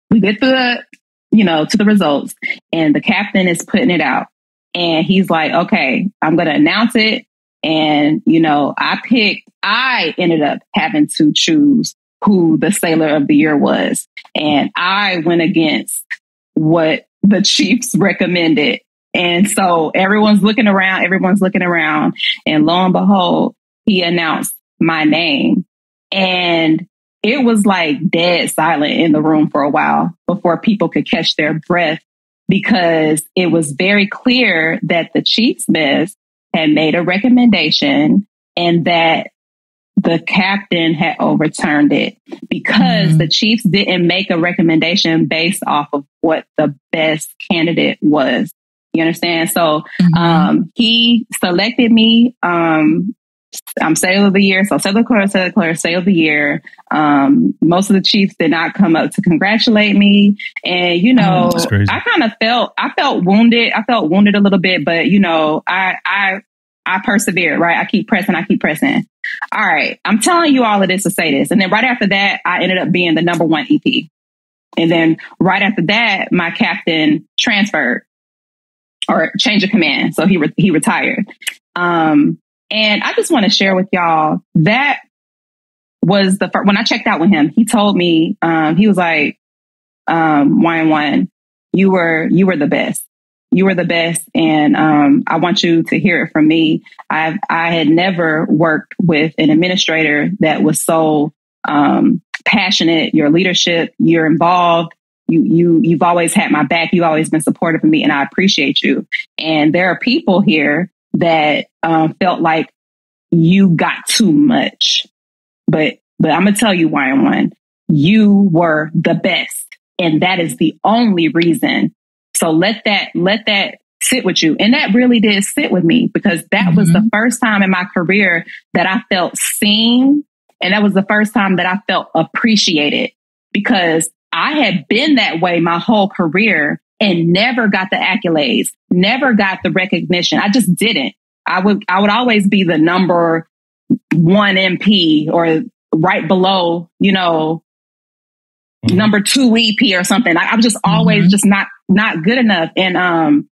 we get to the results, and the captain is putting it out, and he's like, okay, I'm going to announce it. And, I ended up having to choose who the Sailor of the Year was. And I went against what the Chiefs recommended. And so everyone's looking around, and lo and behold, he announced my name. And it was like dead silent in the room for a while before people could catch their breath, because it was very clear that the Chiefs mess had made a recommendation and that the captain had overturned it, because the Chiefs didn't make a recommendation based off of what the best candidate was. You understand? So he selected me. I'm Sailor of the Year. So Sailor of the Year. Most of the Chiefs did not come up to congratulate me. And, I felt wounded. I felt wounded a little bit, but, I persevered, right? I keep pressing. All right. I'm telling you all of this to say this. And then right after that, I ended up being the number one EP. And then right after that, my captain transferred or changed of command. So he retired. And I just want to share with y'all, that was the first, when I checked out with him, he told me, he was like, Y1, you were the best. You were the best. And I want you to hear it from me. I had never worked with an administrator that was so passionate. Your leadership, you're involved. You've always had my back. You've always been supportive of me, and I appreciate you. And there are people here that felt like you got too much. But I'm going to tell you, Y1, you were the best. And that is the only reason. So let that sit with you. And that really did sit with me, because that was the first time in my career that I felt seen. And that was the first time that I felt appreciated, because I had been that way my whole career and never got the accolades, never got the recognition. I just didn't. I would always be the number one MP or right below, you know, number 2 EP or something. I was just always just not good enough. And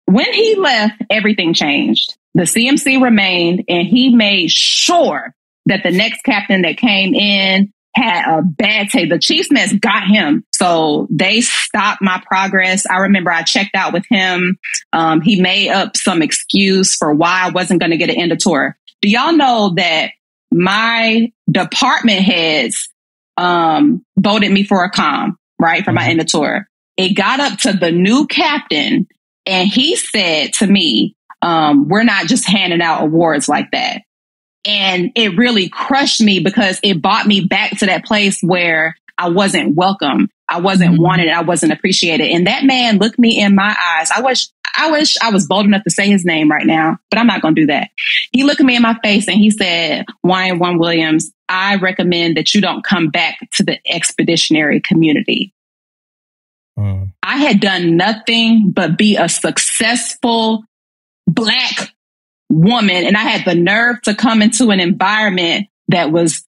when he left, everything changed. The CMC remained, and he made sure that the next captain that came in had a bad taste. The Chiefs mess got him. So they stopped my progress. I remember I checked out with him. He made up some excuse for why I wasn't going to get an end of tour. Do y'all know that my department heads voted me for a comm, right, for my end of tour? It got up to the new captain, and he said to me, we're not just handing out awards like that. And it really crushed me because it brought me back to that place where I wasn't welcome. I wasn't wanted. I wasn't appreciated. And that man looked me in my eyes. I wish I was bold enough to say his name right now, but I'm not going to do that. He looked at me in my face and he said, Wyan Williams, I recommend that you don't come back to the expeditionary community. I had done nothing but be a successful Black woman, and I had the nerve to come into an environment that was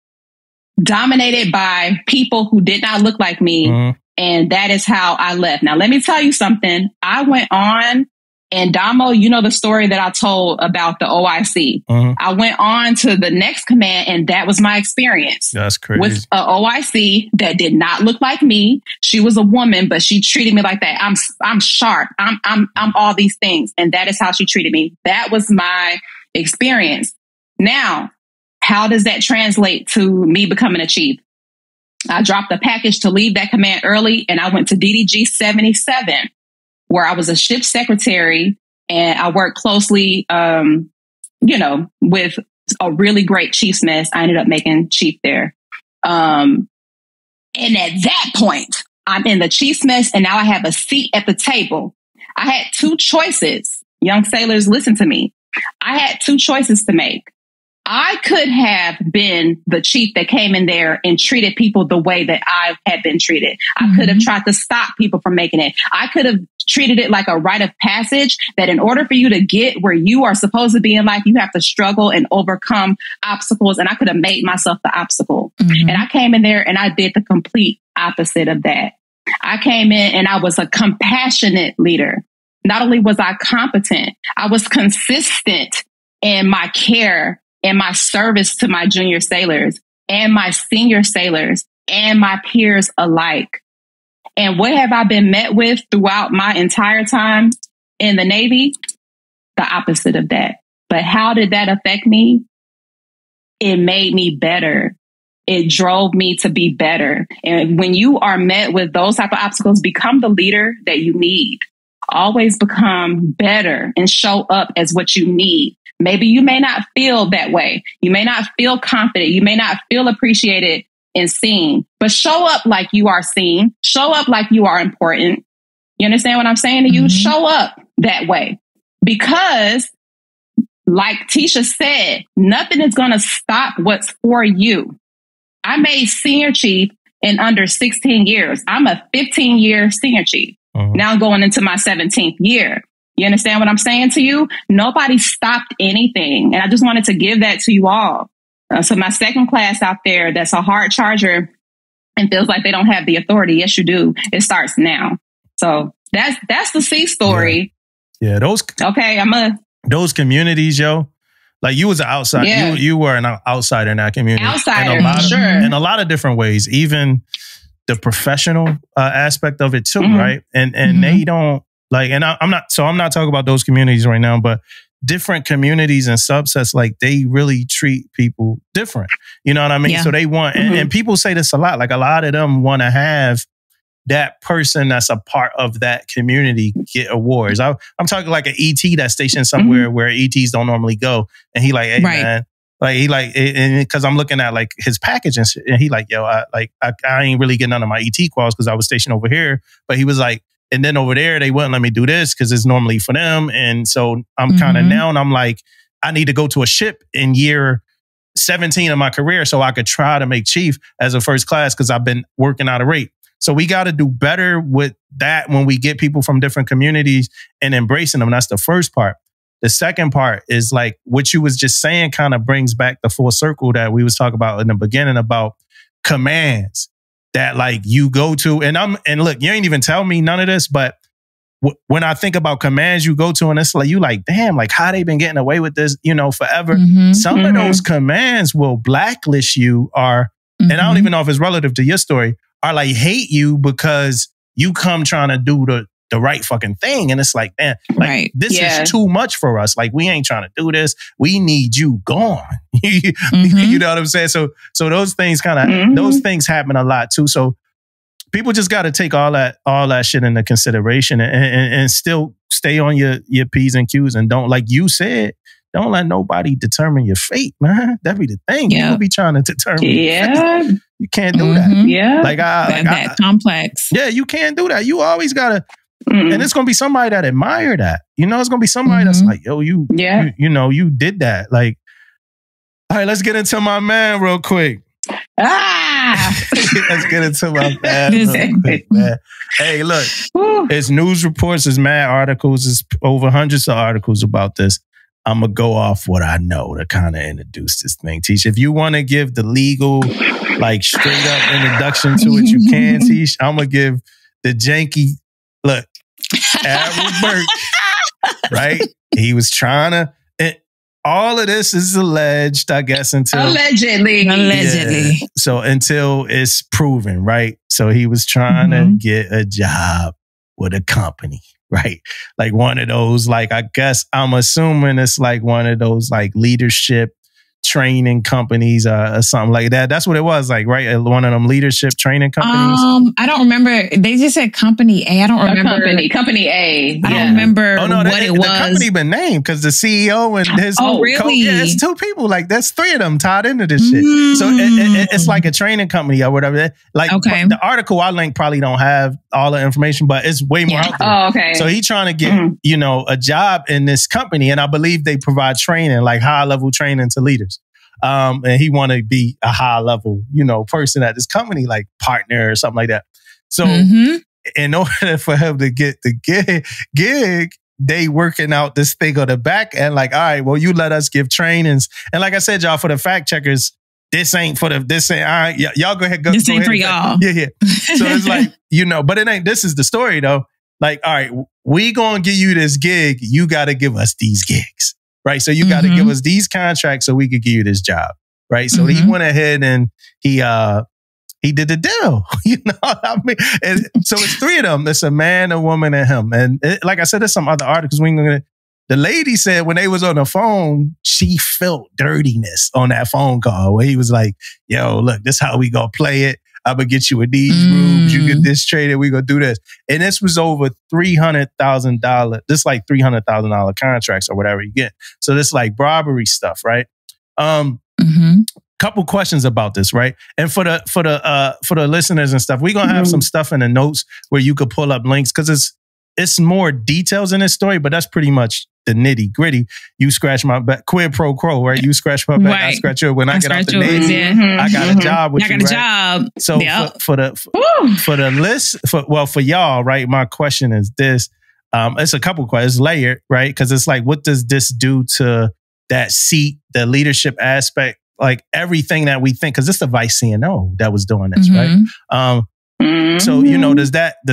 dominated by people who did not look like me. And that is how I left. Now, let me tell you something. I went on, and Damo, you know the story that I told about the OIC. I went on to the next command, and that was my experience. That's crazy. With a OIC that did not look like me. She was a woman, but she treated me like that. I'm sharp. I'm all these things. And that is how she treated me. That was my experience. Now, how does that translate to me becoming a chief? I dropped the package to leave that command early, and I went to DDG 77, where I was a ship secretary, and I worked closely, with a really great chief's mess. I ended up making chief there. And at that point, I'm in the chief's mess, and now I have a seat at the table. I had 2 choices. Young sailors, listen to me. I had 2 choices to make. I could have been the chief that came in there and treated people the way that I had been treated. I could have tried to stop people from making it. I could have treated it like a rite of passage, that in order for you to get where you are supposed to be in life, you have to struggle and overcome obstacles. And I could have made myself the obstacle. And I came in there and I did the complete opposite of that. I came in and I was a compassionate leader. Not only was I competent, I was consistent in my care and my service to my junior sailors and my senior sailors and my peers alike. And what have I been met with throughout my entire time in the Navy? The opposite of that. But how did that affect me? It made me better. It drove me to be better. And when you are met with those type of obstacles, become the leader that you need. Always become better and show up as what you need. Maybe you may not feel that way. You may not feel confident. You may not feel appreciated and seen, but show up like you are seen. Show up like you are important. You understand what I'm saying to you? Show up that way, because like Tisha said, nothing is going to stop what's for you. I made senior chief in under 16 years. I'm a 15-year senior chief. Now going into my 17th year. You understand what I'm saying to you? Nobody stopped anything. And I just wanted to give that to you all. So my second class out there, that's a hard charger and feels like they don't have the authority. Yes, you do. It starts now. So that's the C story. Yeah, those communities, yo. Like, you was an outsider. Yeah. You were an outsider in that community. Outsider, sure. In a lot of different ways. Even the professional aspect of it too, right? And they don't like. And I'm not talking about those communities right now, but different communities and subsets, like, they really treat people different. You know what I mean? Yeah. So they want, and people say this a lot. Like, a lot of them want to have that person that's a part of that community get awards. I'm talking like an ET that's stationed somewhere where ETs don't normally go. And he like, hey, man, like, he like, and because I'm looking at like his package and shit, and he like, yo, I ain't really getting none of my ET calls because I was stationed over here. But he was like, and then over there, they wouldn't let me do this because it's normally for them. And so I'm kind of now, and I'm like, I need to go to a ship in year 17 in my career so I could try to make chief as a first class because I've been working out of rate. So we got to do better with that when we get people from different communities and embracing them. That's the first part. The second part is like what you was just saying kind of brings back the full circle that we was talking about in the beginning about commands that like you go to. And look, you ain't even tell me none of this, but when I think about commands you go to and it's like, you like, damn, like how they been getting away with this, forever. Some of those commands will blacklist you and I don't even know if it's relative to your story, are like hate you because you come trying to do the right fucking thing. And it's like, man, like this is too much for us. Like we ain't trying to do this. We need you gone. You know what I'm saying? So those things those things happen a lot too. So people just got to take all that shit into consideration and still stay on your P's and Q's and don't, like you said, don't let nobody determine your fate, man. That be the thing. People be trying to determine your fate. You can't do that. Yeah. Like that complex. Yeah, you can't do that. You always gotta, and it's gonna be somebody that admire that. It's gonna be somebody that's like, yo, you did that. Like, all right, let's get into my man real quick. Let's get into my man real quick, man. Hey, look, it's news reports, it's mad articles, it's over hundreds of articles about this. I'm going to go off what I know to kind of introduce this thing. Teach, if you want to give the legal, like straight up introduction to it, you can, Teach. I'm going to give the janky, look, Admiral Burke, right? He was trying to, all of this is alleged, I guess, until... Allegedly. Yeah, so until it's proven, right? So he was trying to get a job with a company. Right. Like one of those, like, I guess I'm assuming it's like one of those like leadership training companies or something like that. That's what it was like, right? One of them leadership training companies. I don't remember. They just said Company A. I don't remember. Company A. I don't remember what it was. The company been named because the CEO and his really? Yeah, it's two people. Like there's three of them tied into this shit. So it's like a training company or whatever. Like the article I linked probably don't have all the information, but it's way more out there. Oh, okay. So he's trying to get, a job in this company. And I believe they provide training, like high level training to leaders. And he want to be a high level, person at this company, like partner or something like that. So in order for him to get the gig, they working out this thing on the back end. Like, all right, well, you let us give trainings. And like I said, y'all, for the fact checkers, this ain't all right, y'all go ahead. This ain't for y'all. Yeah. So it's like, but it ain't, this is the story though. Like, all right, we gonna give you this gig. You got to give us these gigs. Right. So you got to give us these contracts so we could give you this job. Right. So he went ahead and he did the deal. You know what I mean? And so it's three of them. It's a man, a woman, and him. And like I said, there's some other articles. The lady said when they was on the phone, she felt dirtiness on that phone call where he was like, yo, look, this how we gonna play it. I'm gonna get you in these rooms. You get this traded. We gonna do this. And this was over $300,000. This like $300,000 contracts or whatever you get. So this like robbery stuff, right? Couple questions about this, right? And for the listeners and stuff, we're gonna have some stuff in the notes where you could pull up links because it's more details in this story, but that's pretty much the nitty gritty. You scratch my back, quid pro quo, right? You scratch my back, right. I scratch yours. When I get out the Navy, I got a job with you, right? Job. So for the list, for y'all, right? My question is this: it's a couple questions, layered, right? Because it's like, what does this do to that seat, the leadership aspect, like everything that we think? Because it's the vice CNO that was doing this, right? So, does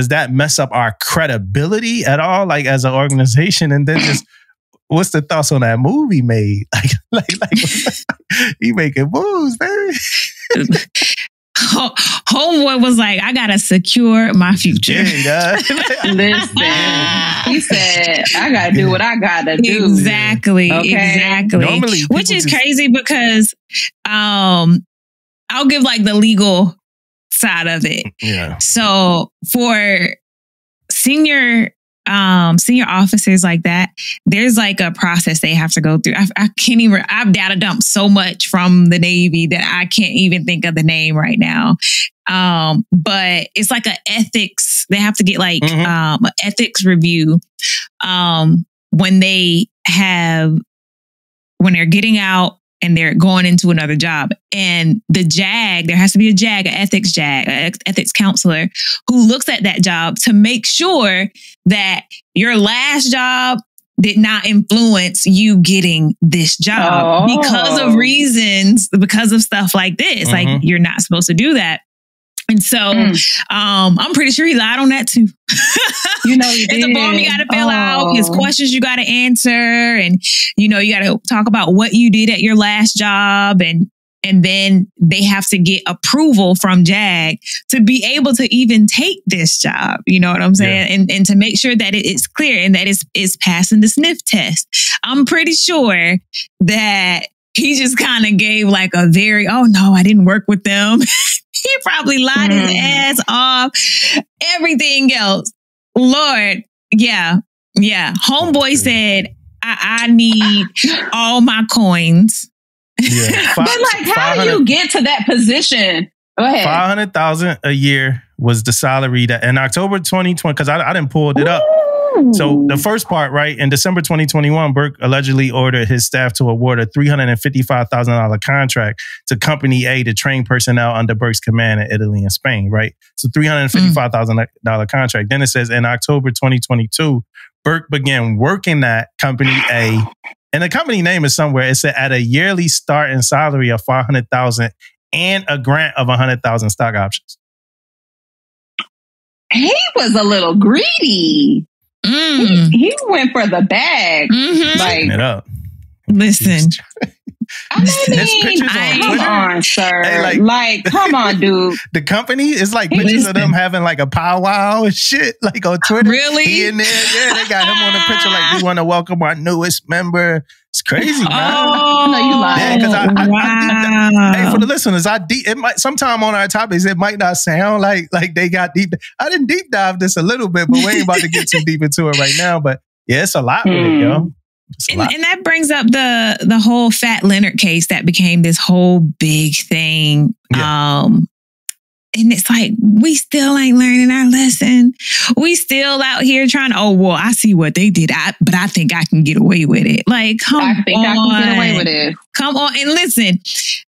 that mess up our credibility at all, like as an organization? And then just what's the thoughts on that movie made? Like he making moves, baby. Homeboy was like, I gotta secure my future. Listen, he said, I gotta do what I gotta do. Exactly. Normally, which is crazy because I'll give like the legal side of it. Yeah. So for senior officers like that, there's like a process they have to go through. I can't even, I've data dumped so much from the Navy that I can't even think of the name right now. But it's like an ethics, they have to get like an ethics review when they're getting out and they're going into another job. And the JAG, there has to be a JAG, an ethics counselor who looks at that job to make sure that your last job did not influence you getting this job because of reasons, because of stuff like this. Like, you're not supposed to do that. And so I'm pretty sure he lied on that too. You know, he did. It's a form you got to fill out, his questions you got to answer. And, you know, you got to talk about what you did at your last job. And then they have to get approval from JAG to be able to even take this job. You know what I'm saying? Yeah. And to make sure that it's clear and that it's passing the sniff test. I'm pretty sure that he just kind of gave like a very, oh no, I didn't work with them. He probably lied his ass off. Everything else. Lord. Yeah. Homeboy said, I need all my coins. Yeah. But like, how do you get to that position? Go ahead. $500,000 a year was the salary that in October 2020, because I didn't pull it up. So the first part, right, in December 2021, Burke allegedly ordered his staff to award a $355,000 contract to Company A to train personnel under Burke's command in Italy and Spain, right? So $355,000 contract. Then it says in October 2022, Burke began working at Company A, and the company name is somewhere. It said at a yearly starting salary of $500,000 and a grant of 100,000 stock options. He was a little greedy. He went for the bag. Like, it up. Listen. I mean, come on, sir. Hey, like, come on, dude. The company is like pictures of them having like a powwow and shit, like on Twitter. Really? He in there, yeah. They got him on the picture, like, we want to welcome our newest member. It's crazy, man. Oh, no, you lying. Yeah, because I hey, for the listeners, it might sometime on our topics, it might not sound like they got deep. I didn't deep dive this a little bit, but we ain't about to get too deep into it right now. But yeah, it's a lot with it, yo. And that brings up the whole Fat Leonard case that became this whole big thing. Yeah. And it's like, we still ain't learning our lesson. We still out here trying to, I see what they did, but I think I can get away with it. Like, I can get away with it. Come on. And listen,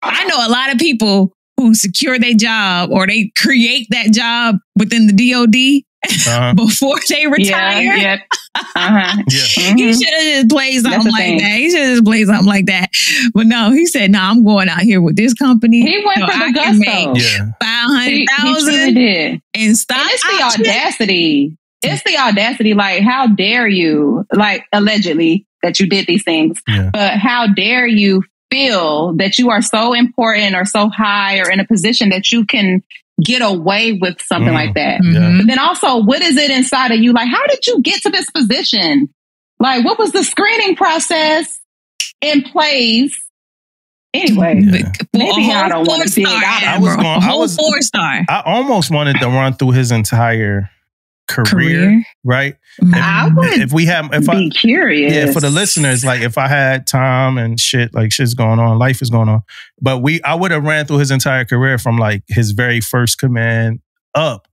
I know a lot of people who secure their job or they create that job within the DOD before they retire. He should have just played something like that. He should have just played something like that. But no, he said, "No, I'm going out here with this company. He went for the gusto. $500,000 and stop." And it's the audacity. It's the audacity. Like, how dare you? Like, allegedly that you did these things, but how dare you feel that you are so important or so high or in a position that you can get away with something like that. But then also, what is it inside of you? Like, how did you get to this position? Like, what was the screening process in place? Anyway, maybe I don't want to dig out. I was 4-star. I almost wanted to run through his entire career? Right? I would be curious. Yeah, for the listeners, like if I had time and shit's going on, life is going on. But I would have ran through his entire career from like his very first command up.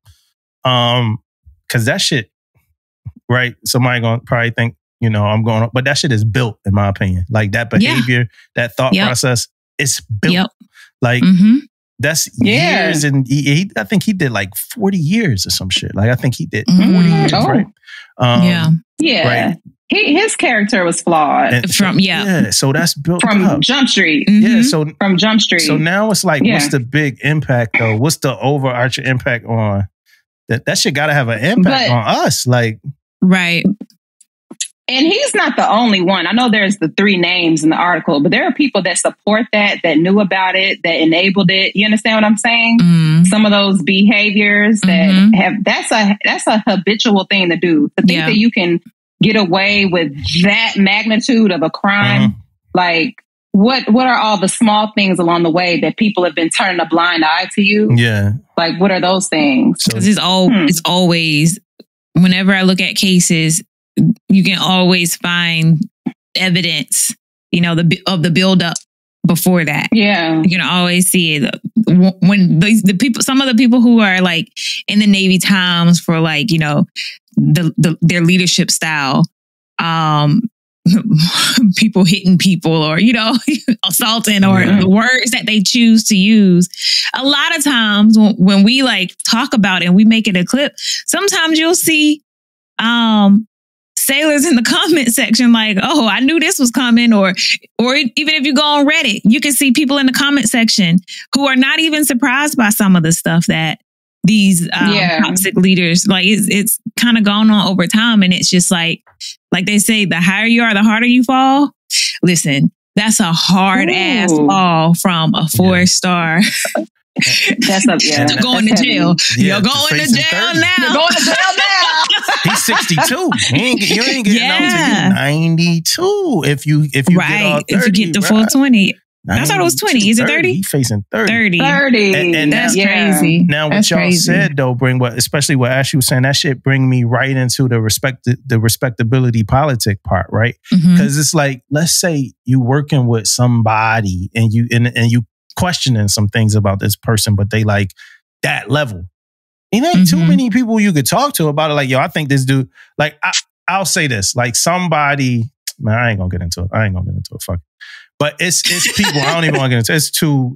Cause that shit, right? Somebody gonna probably think, I'm going on, but that shit is built, in my opinion. Like that behavior, that thought process, it's built. Like that's years, and I think he did like 40 years or some shit. Like I think he did 40 years, right? Right. His character was flawed. So that's built from up. Jump Street. Yeah, so from Jump Street. So now it's like, what's the big impact though? What's the overarching impact on that? Shit got to have an impact on us, like right. And he's not the only one. I know there's the 3 names in the article, but there are people that support that knew about it, that enabled it. You understand what I'm saying? Some of those behaviors that have, that's a habitual thing to do. To think that you can get away with that magnitude of a crime. Like, what are all the small things along the way that people have been turning a blind eye to you? Yeah. Like, what are those things? Because it's always, whenever I look at cases, you can always find evidence, of the buildup before that. Yeah. You can always see it when the people, some of the people who are like in the Navy Times for like, their leadership style. people hitting people or, assaulting or the words that they choose to use. A lot of times when we like talk about it and we make it a clip, sometimes you'll see sailors in the comment section like, oh, I knew this was coming. Or even if you go on Reddit, you can see people in the comment section who are not even surprised by some of the stuff that these toxic leaders, like it's kind of gone on over time. And it's just like they say, the higher you are, the harder you fall. Listen, that's a hard ass fall from a 4-star. That's to going to jail. Yeah, You're going to jail now. You're going to jail now. He's 62. You ain't getting out to 92 if you get all 30, if you get the full 20. I thought it was 20. Is it 30? He's facing 30. 30. And that's crazy. Now, what y'all said though, especially what Ashley was saying, that shit bring me right into the respectability politic part, right? Because it's like, let's say you working with somebody and you questioning some things about this person, but they like that level. It ain't too many people you could talk to about it. Like, yo, I think this dude, like, I'll say this, like somebody, man, I ain't gonna get into it. Fuck. But it's people. I don't even want to get into it.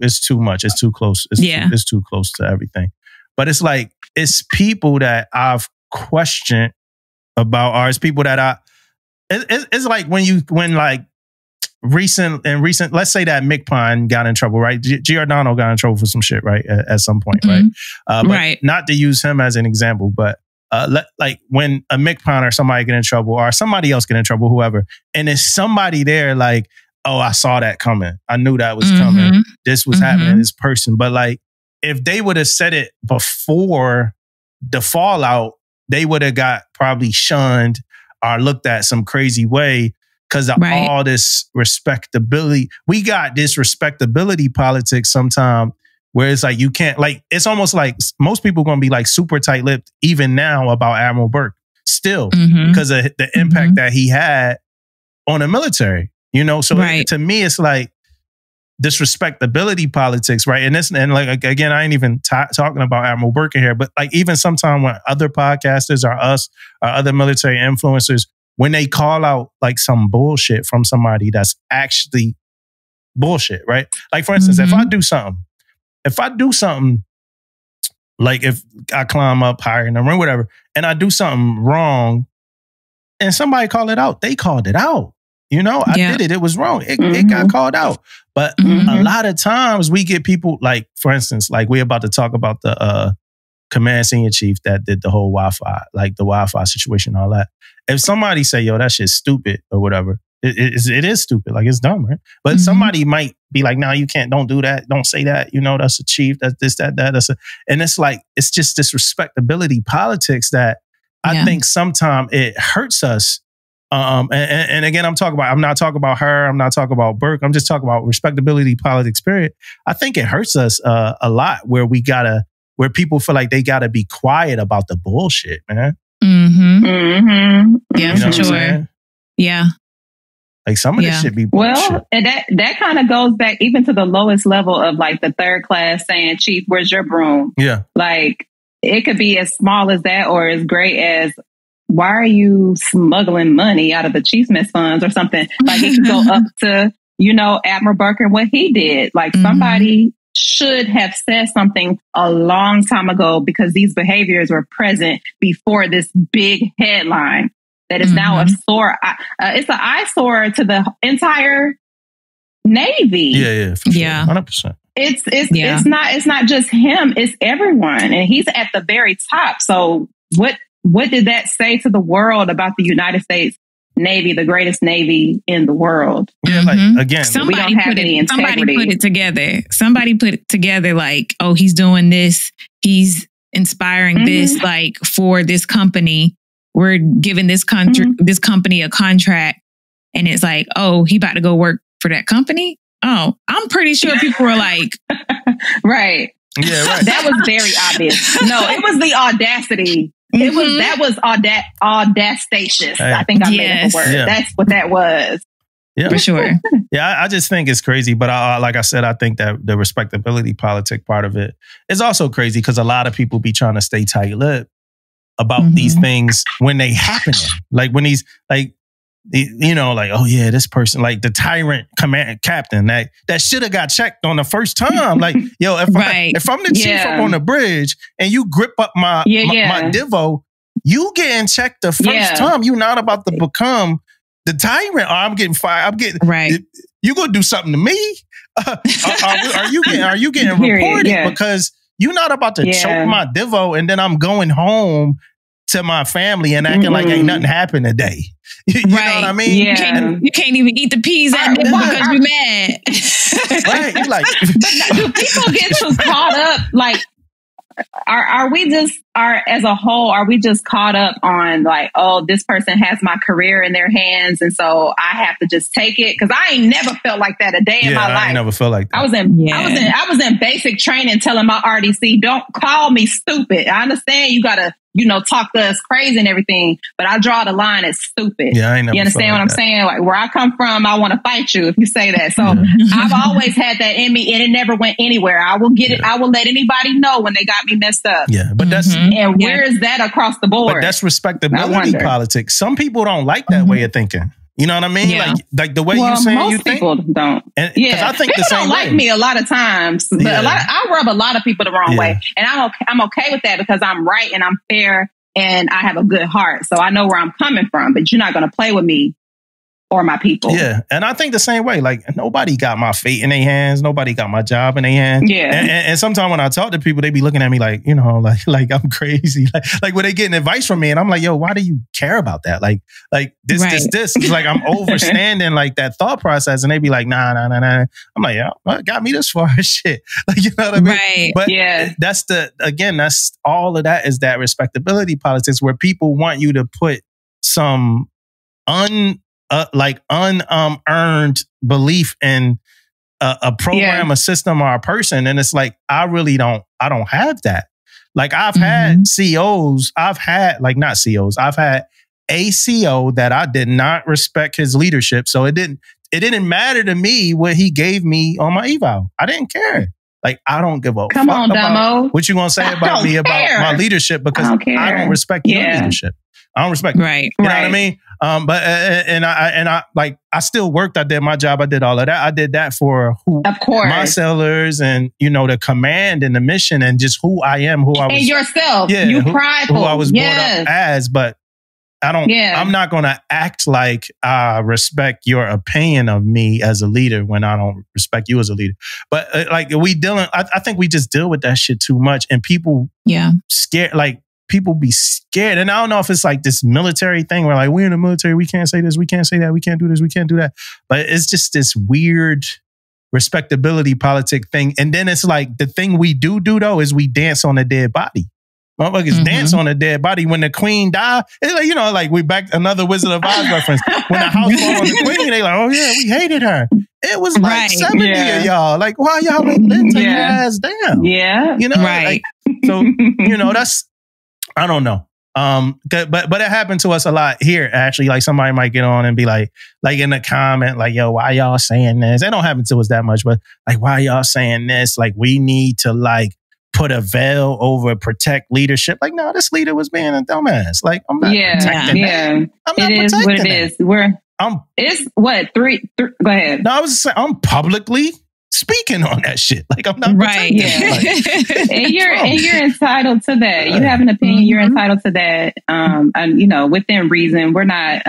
It's too much. It's too close. It's too close to everything. But it's like, it's people that I've questioned about, or it's people that it's like when like recent, let's say that Mick Pine got in trouble, right? Giordano got in trouble for some shit, right? At some point, right? But not to use him as an example, but like when a Mick Pine or somebody get in trouble, or somebody else get in trouble, whoever, and there's somebody there like, oh, I saw that coming. I knew that was coming. This was happening to this person. But like, if they would have said it before the fallout, they would have got probably shunned or looked at some crazy way because of all this respectability. We got this respectability politics sometime where it's like, you can't, like, it's almost like most people going to be like super tight-lipped even now about Admiral Burke still because of the impact that he had on the military. So to me, it's like this respectability politics, right? And like, again, I ain't even talking about Admiral Burke in here, but like even sometime when other podcasters or us or other military influencers, when they call out like some bullshit from somebody that's actually bullshit, right? Like for instance, if I do something, like if I climb up higher in the ring, whatever, and I do something wrong and somebody call it out, they called it out. I did it. It was wrong. It got called out. But a lot of times we get people like, for instance, like we're about to talk about the command senior chief that did the whole Wi-Fi, like the Wi-Fi situation, all that. If somebody say, yo, that shit's stupid or whatever, it is stupid. Like it's dumb, right? But somebody might be like, no, you can't, don't do that. Don't say that. That's a chief. That's this, that. And it's like, it's just this respectability politics that I think sometimes it hurts us. And again, I'm not talking about her. I'm not talking about Burke. I'm just talking about respectability politics, period. I think it hurts us a lot where where people feel like they gotta be quiet about the bullshit, man. Yeah, for sure. Yeah. Like some of this shit be bullshit. Well, and that kind of goes back even to the lowest level of like the third class saying, Chief, where's your broom? Yeah. Like it could be as small as that or as great as, why are you smuggling money out of the Chiefs Mess funds or something? Like it could go up to, Admiral Burke and what he did. Like somebody should have said something a long time ago because these behaviors were present before this big headline that is now a sore. It's an eyesore to the entire Navy. Yeah, for sure. 100%. It's not just him. It's everyone, and he's at the very top. So what did that say to the world about the United States Navy, the greatest Navy in the world? Yeah, like again, we don't have any integrity. Somebody put it together. Somebody put it together like, oh, he's doing this. He's inspiring this, like for this company. We're giving this this company a contract. And it's like, oh, he about to go work for that company? Oh, I'm pretty sure people were like... Right. Yeah, right. That was very obvious. No, it was the audacity. That was audacious. I think I made up a word. Yeah. That's what that was. Yeah, for sure. Yeah, I just think it's crazy. But like I said, I think that the respectability politic part of it is also crazy because a lot of people be trying to stay tight-lipped about these things when they happen. Like when these, like you know, like, oh yeah, this person, like the tyrant captain that should have got checked on the first time. Like, yo, if I'm the chief up on the bridge and you grip up my Divo, you getting checked the first time. You're not about to become the tyrant. Or I'm getting fired. You gonna do something to me? Are you getting reported? Because you're not about to choke my Divo and then I'm going home to my family and acting like ain't nothing happened today. You know what I mean? Yeah. You can't even eat the peas at Divo because you're mad. Right? You're like, but do people get too caught up? Like, are we just as a whole? Are we just caught up on like, oh, this person has my career in their hands, and so I have to just take it? Because I ain't never felt like that a day in my life. I never felt like that. I was in basic training, telling my RDC, don't call me stupid. I understand you gotta, talk to us crazy and everything, but I draw the line at stupid. Yeah, I ain't never. You understand what I'm saying? Like, where I come from, I want to fight you if you say that. So I've always had that in me, and it never went anywhere. I will get it. I will let anybody know when they got me messed up. Yeah, but that's and where is that across the board? But that's respectability politics. Some people don't like that way of thinking. You know what I mean? Yeah. Like the way you saying you think. Most people don't. And, I think people the same don't like me a lot of times, but I rub a lot of people the wrong way, and I'm okay with that because I'm right and I'm fair and I have a good heart, so I know where I'm coming from. But you're not going to play with me or my people. Yeah, and I think the same way. Like, nobody got my fate in their hands. Nobody got my job in their hands. Yeah. And sometimes when I talk to people, they be looking at me like, like I'm crazy. Like when they getting advice from me, and I'm like, yo, why do you care about that? Like this. It's like I'm overstanding like that thought process, and they be like, nah. I'm like, yeah, well, got me this far. Shit. Like, you know what I mean? Right. But that's all of that is that respectability politics where people want you to put some unearned belief in a program, a system, or a person. And it's like, I don't have that. Like, I've had COs, I've had a CO that I did not respect his leadership. So it didn't matter to me what he gave me on my eval. I didn't care. Like, I don't give a Come fuck on, about Damo. what you gonna say about me about my leadership, because I don't respect your leadership. I don't respect it. Right. You know what I mean? But I still worked. I did my job. I did all of that. I did that for my sellers and, the command and the mission and just who I am, who I was. And yourself. You prideful. Who I was brought up as, but I'm not going to act like I respect your opinion of me as a leader when I don't respect you as a leader. But I think we just deal with that shit too much, and people scared, like, people be scared. And I don't know if it's like this military thing where like, we're in the military, we can't say this, we can't say that, we can't do this, we can't do that. But it's just this weird respectability politic thing. And then it's like, the thing we do though is we dance on a dead body. Motherfuckers dance on a dead body. When the queen died, it's like, like we back another Wizard of Oz reference. When the house fall on the queen, they like, oh yeah, we hated her. It was like 70 of y'all. Like, why y'all didn't take your ass down? Yeah. Right. Like, so, that's, I don't know. But it happened to us a lot here, actually. Like, somebody might get on and be like in the comment, like, yo, why y'all saying this? It don't happen to us that much, but like, why y'all saying this? Like, we need to like put a veil over protect leadership. Like, no, this leader was being a dumbass. Like, I'm not protecting that. I'm not protecting what it is. It's what, three, go ahead. No, I was just saying, I'm publicly speaking on that shit. Like, I'm not protecting it. And you're entitled to that. You have an opinion, you're entitled to that. And within reason. We're not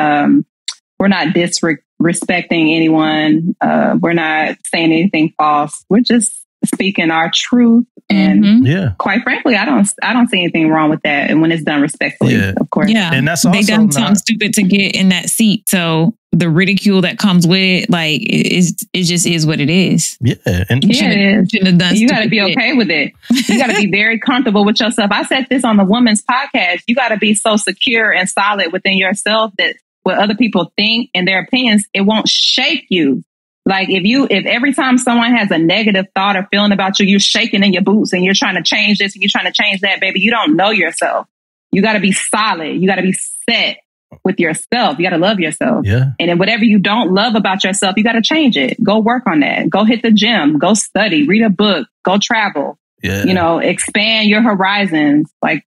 disrespecting anyone. We're not saying anything false. We're just speaking our truth. And quite frankly, I don't see anything wrong with that. And when it's done respectfully, of course. Yeah. And that's also they done something stupid to get in that seat. So the ridicule that comes with it, like, it just is what it is. Yeah. And it is. You got to be okay with it. You got to be very comfortable with yourself. I said this on the Women's Podcast. You got to be so secure and solid within yourself that what other people think and their opinions, it won't shake you. Like, if every time someone has a negative thought or feeling about you, you're shaking in your boots and you're trying to change this and you're trying to change that, baby, you don't know yourself. You got to be solid. You got to be set with yourself. You got to love yourself. Yeah. And then whatever you don't love about yourself, you got to change it. Go work on that. Go hit the gym. Go study. Read a book. Go travel. Yeah. Expand your horizons. Like,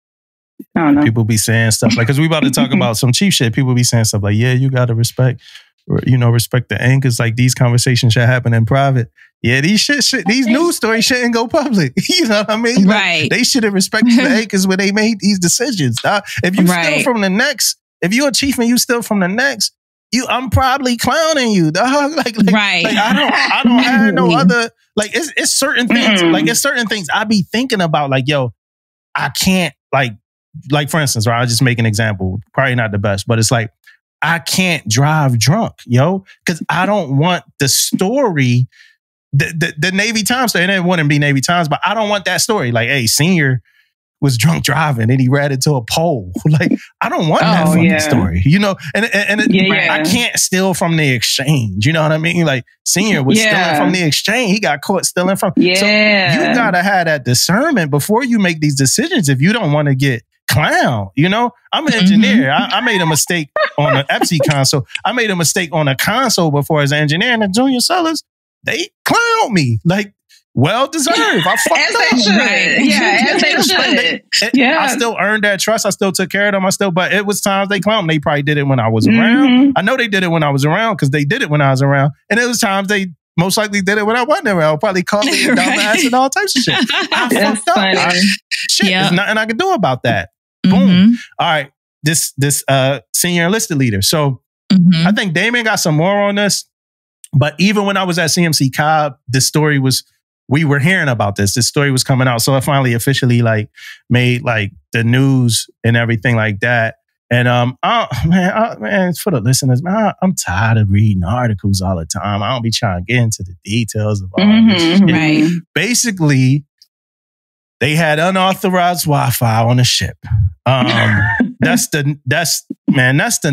I don't know. People be saying stuff like, because we about to talk about some cheap shit. People be saying stuff like, yeah, you got to respect the anchors. Like these conversations should happen in private. Yeah, these news stories shouldn't go public. You know what I mean? Like, Right. they should have respected the anchors when they made these decisions. If you steal from the next, if you're a chief and you steal from the next, I'm probably clowning you, dog. Like, I don't have no other. Like, it's certain things. Like, it's certain things I be thinking about. Like, yo, I can't like for instance, right? I'll just make an example. Probably not the best, but it's like I can't drive drunk, yo, because I don't want the story. The Navy Times story, and it wouldn't be Navy Times, but I don't want that story. Like, hey, Senior was drunk driving and he ran into a pole. Like, I don't want that fucking story, you know? And I can't steal from the exchange. You know what I mean? Like, Senior was stealing from the exchange. He got caught stealing from. So you gotta have that discernment before you make these decisions. If you don't want to get clown, you know? I'm an engineer. I made a mistake on an Epsi console. I made a mistake on a console before as an engineer, and the junior sellers, they clowned me. Like, well deserved. I fucked up. As they should. I still earned that trust. I still took care of them. But it was times they clowned me. They probably did it when I was around. I know they did it when I was around because they did it when I was around. And it was times they most likely did it when I wasn't around. Probably called me a dumbass and all types of shit. I fucked up. There's nothing I can do about that. Boom. All right. This senior enlisted leader. So I think Damon got some more on this. But even when I was at CMC Cobb, we were hearing about this. This story was coming out. So I finally officially like made like the news and everything like that. And man, for the listeners, man, I'm tired of reading articles all the time. I don't be trying to get into the details of all this shit. Right. Basically, they had unauthorized Wi-Fi on the ship. That's the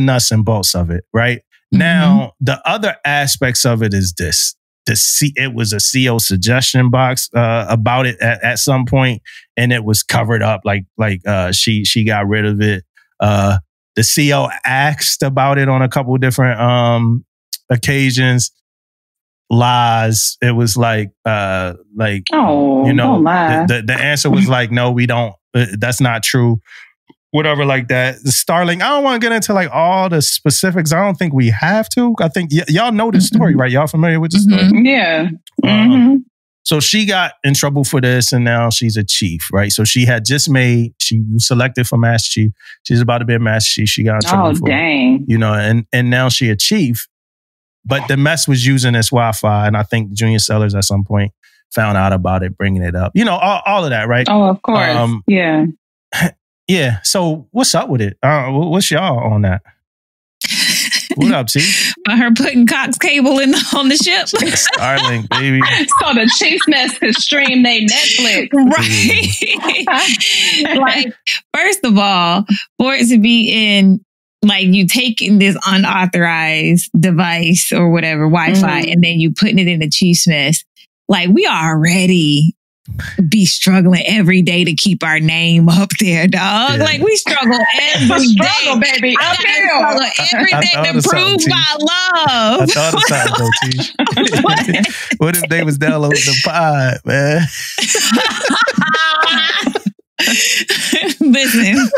nuts and bolts of it, right? Now, the other aspects of it is this. It was a CO suggestion box about it at some point, and it was covered up like she got rid of it. The CO asked about it on a couple of different occasions. Lies. It was like don't lie. The answer was like, no, we don't. That's not true. Whatever, like that. The Starlink, I don't want to get into like all the specifics. I don't think we have to. I think y'all know the story, right? Y'all familiar with the story? Yeah. So she got in trouble for this, and now she's a chief, right? So she was selected for Master Chief. She's about to be a Master Chief. She got in trouble for dang. You know, and now she a chief. But the mess was using this Wi-Fi, and I think Junior Sellers at some point found out about it, bringing it up. You know, all of that, right? Oh, of course. Yeah. Yeah. So what's up with it? What's y'all on that? What up, T? Her putting Cox cable on the ship. Starlink, baby. So the Chiefs Nest could stream their Netflix. Right. Like, first of all, for it to be in, like, you taking this unauthorized device or whatever, Wi-Fi, and then you putting it in the Chiefs Nest. Like, we already be struggling every day to keep our name up there, dog. Yeah. Like, we struggle every day, baby. Every day to prove my love. I thought of something, though, T. What if they was downloading the pod, man? Listen,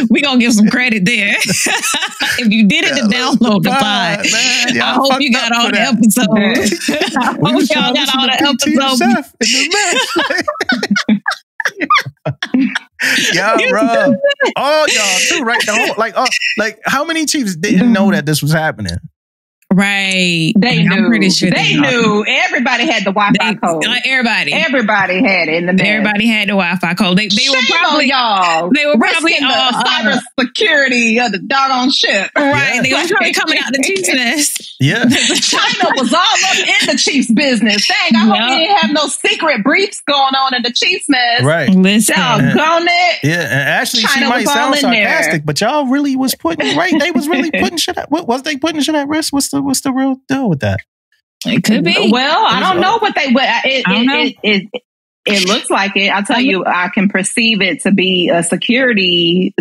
we gonna give some credit there. If you did it to download the pod, I hope you got all the episodes. I hope y'all got all the episodes. Y'all, bro. All y'all too, right? Like how many Chiefs didn't know that this was happening? Right. They knew. I'm pretty sure they knew. Everybody had the Wi-Fi code. Everybody had it in the mess. Everybody had the Wi-Fi code. They were probably y'all. They were probably all cyber security of the doggone ship. Right. Yeah. They were probably coming out the Chiefs Nest. Yeah. China was all up in the Chiefs business. Dang, I hope you didn't have no secret briefs going on in the Chiefs Nest. Right. Listen. Doggone it. Yeah. And actually, China she might sound sarcastic, there. but y'all really was putting right. They was really putting shit at. What was they putting shit at risk? What's the real deal with that? It could be. Well, I don't know what they. But it looks like it. I'll tell you. I can perceive it to be a security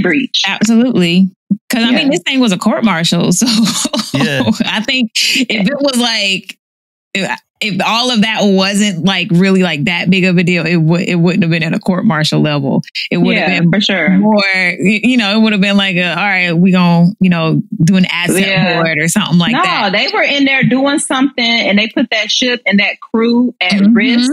breach. Absolutely. Because I mean, this thing was a court martial, so yeah. I think if it was like if all of that wasn't like really like that big of a deal, it wouldn't have been at a court martial level. It would have been for sure more, it would have been like, all right, we gonna, do an asset board or something like that. No, they were in there doing something and they put that ship and that crew at risk.